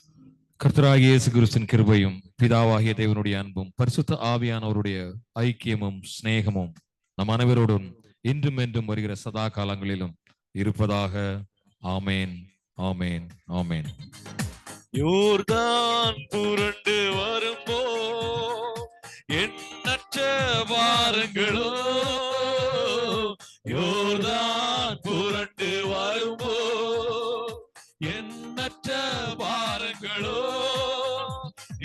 S1: கர்த்தராகிய இயேசு கிறிஸ்துவின் கிருபையும் பிதாவாகிய தேவனுடைய அன்பும் பரிசுத்த ஆவியானவருடைய ஐக்கியமும் சிநேகமும் நம் அனைவரோடும் இன்றும் என்றும் வருகிற சதா காலங்களிலும் இருப்பதாக. ஆமேன், ஆமேன், ஆமேன்.
S8: யோர்தான் புரண்டு வரும்போ எண்ணற்ற பாரங்களோ, யோர்தான் புரண்டு வரும்போ எண்ணற்ற பாரங்களோ,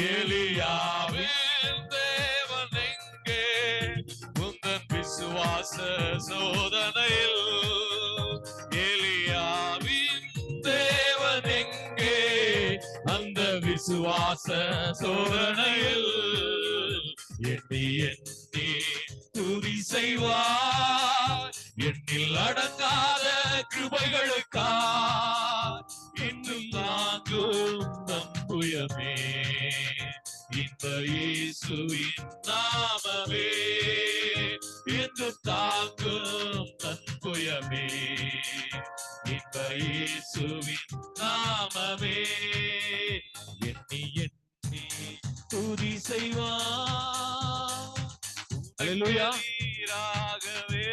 S8: எலியாவின் தேவன் எங்கே உந்தன் விசுவாச சோதனையில், எலியாவின் தேவன் எங்கே அந்த விசுவாச சோதனையில், எண்ணி எண்ணி துதி செய்வார் எண்ணில் அடங்காத கிருபைகளுக்கா இன்னும் தாங்கும் நம்புயமே இந்த இயேசுவின் நாமமே, என்று தாங்கும் நன்புயமே இந்த இயேசுவின் நாமமே, எண்ணி எண்ணி துதி செய்வார். அல்லேலூயா.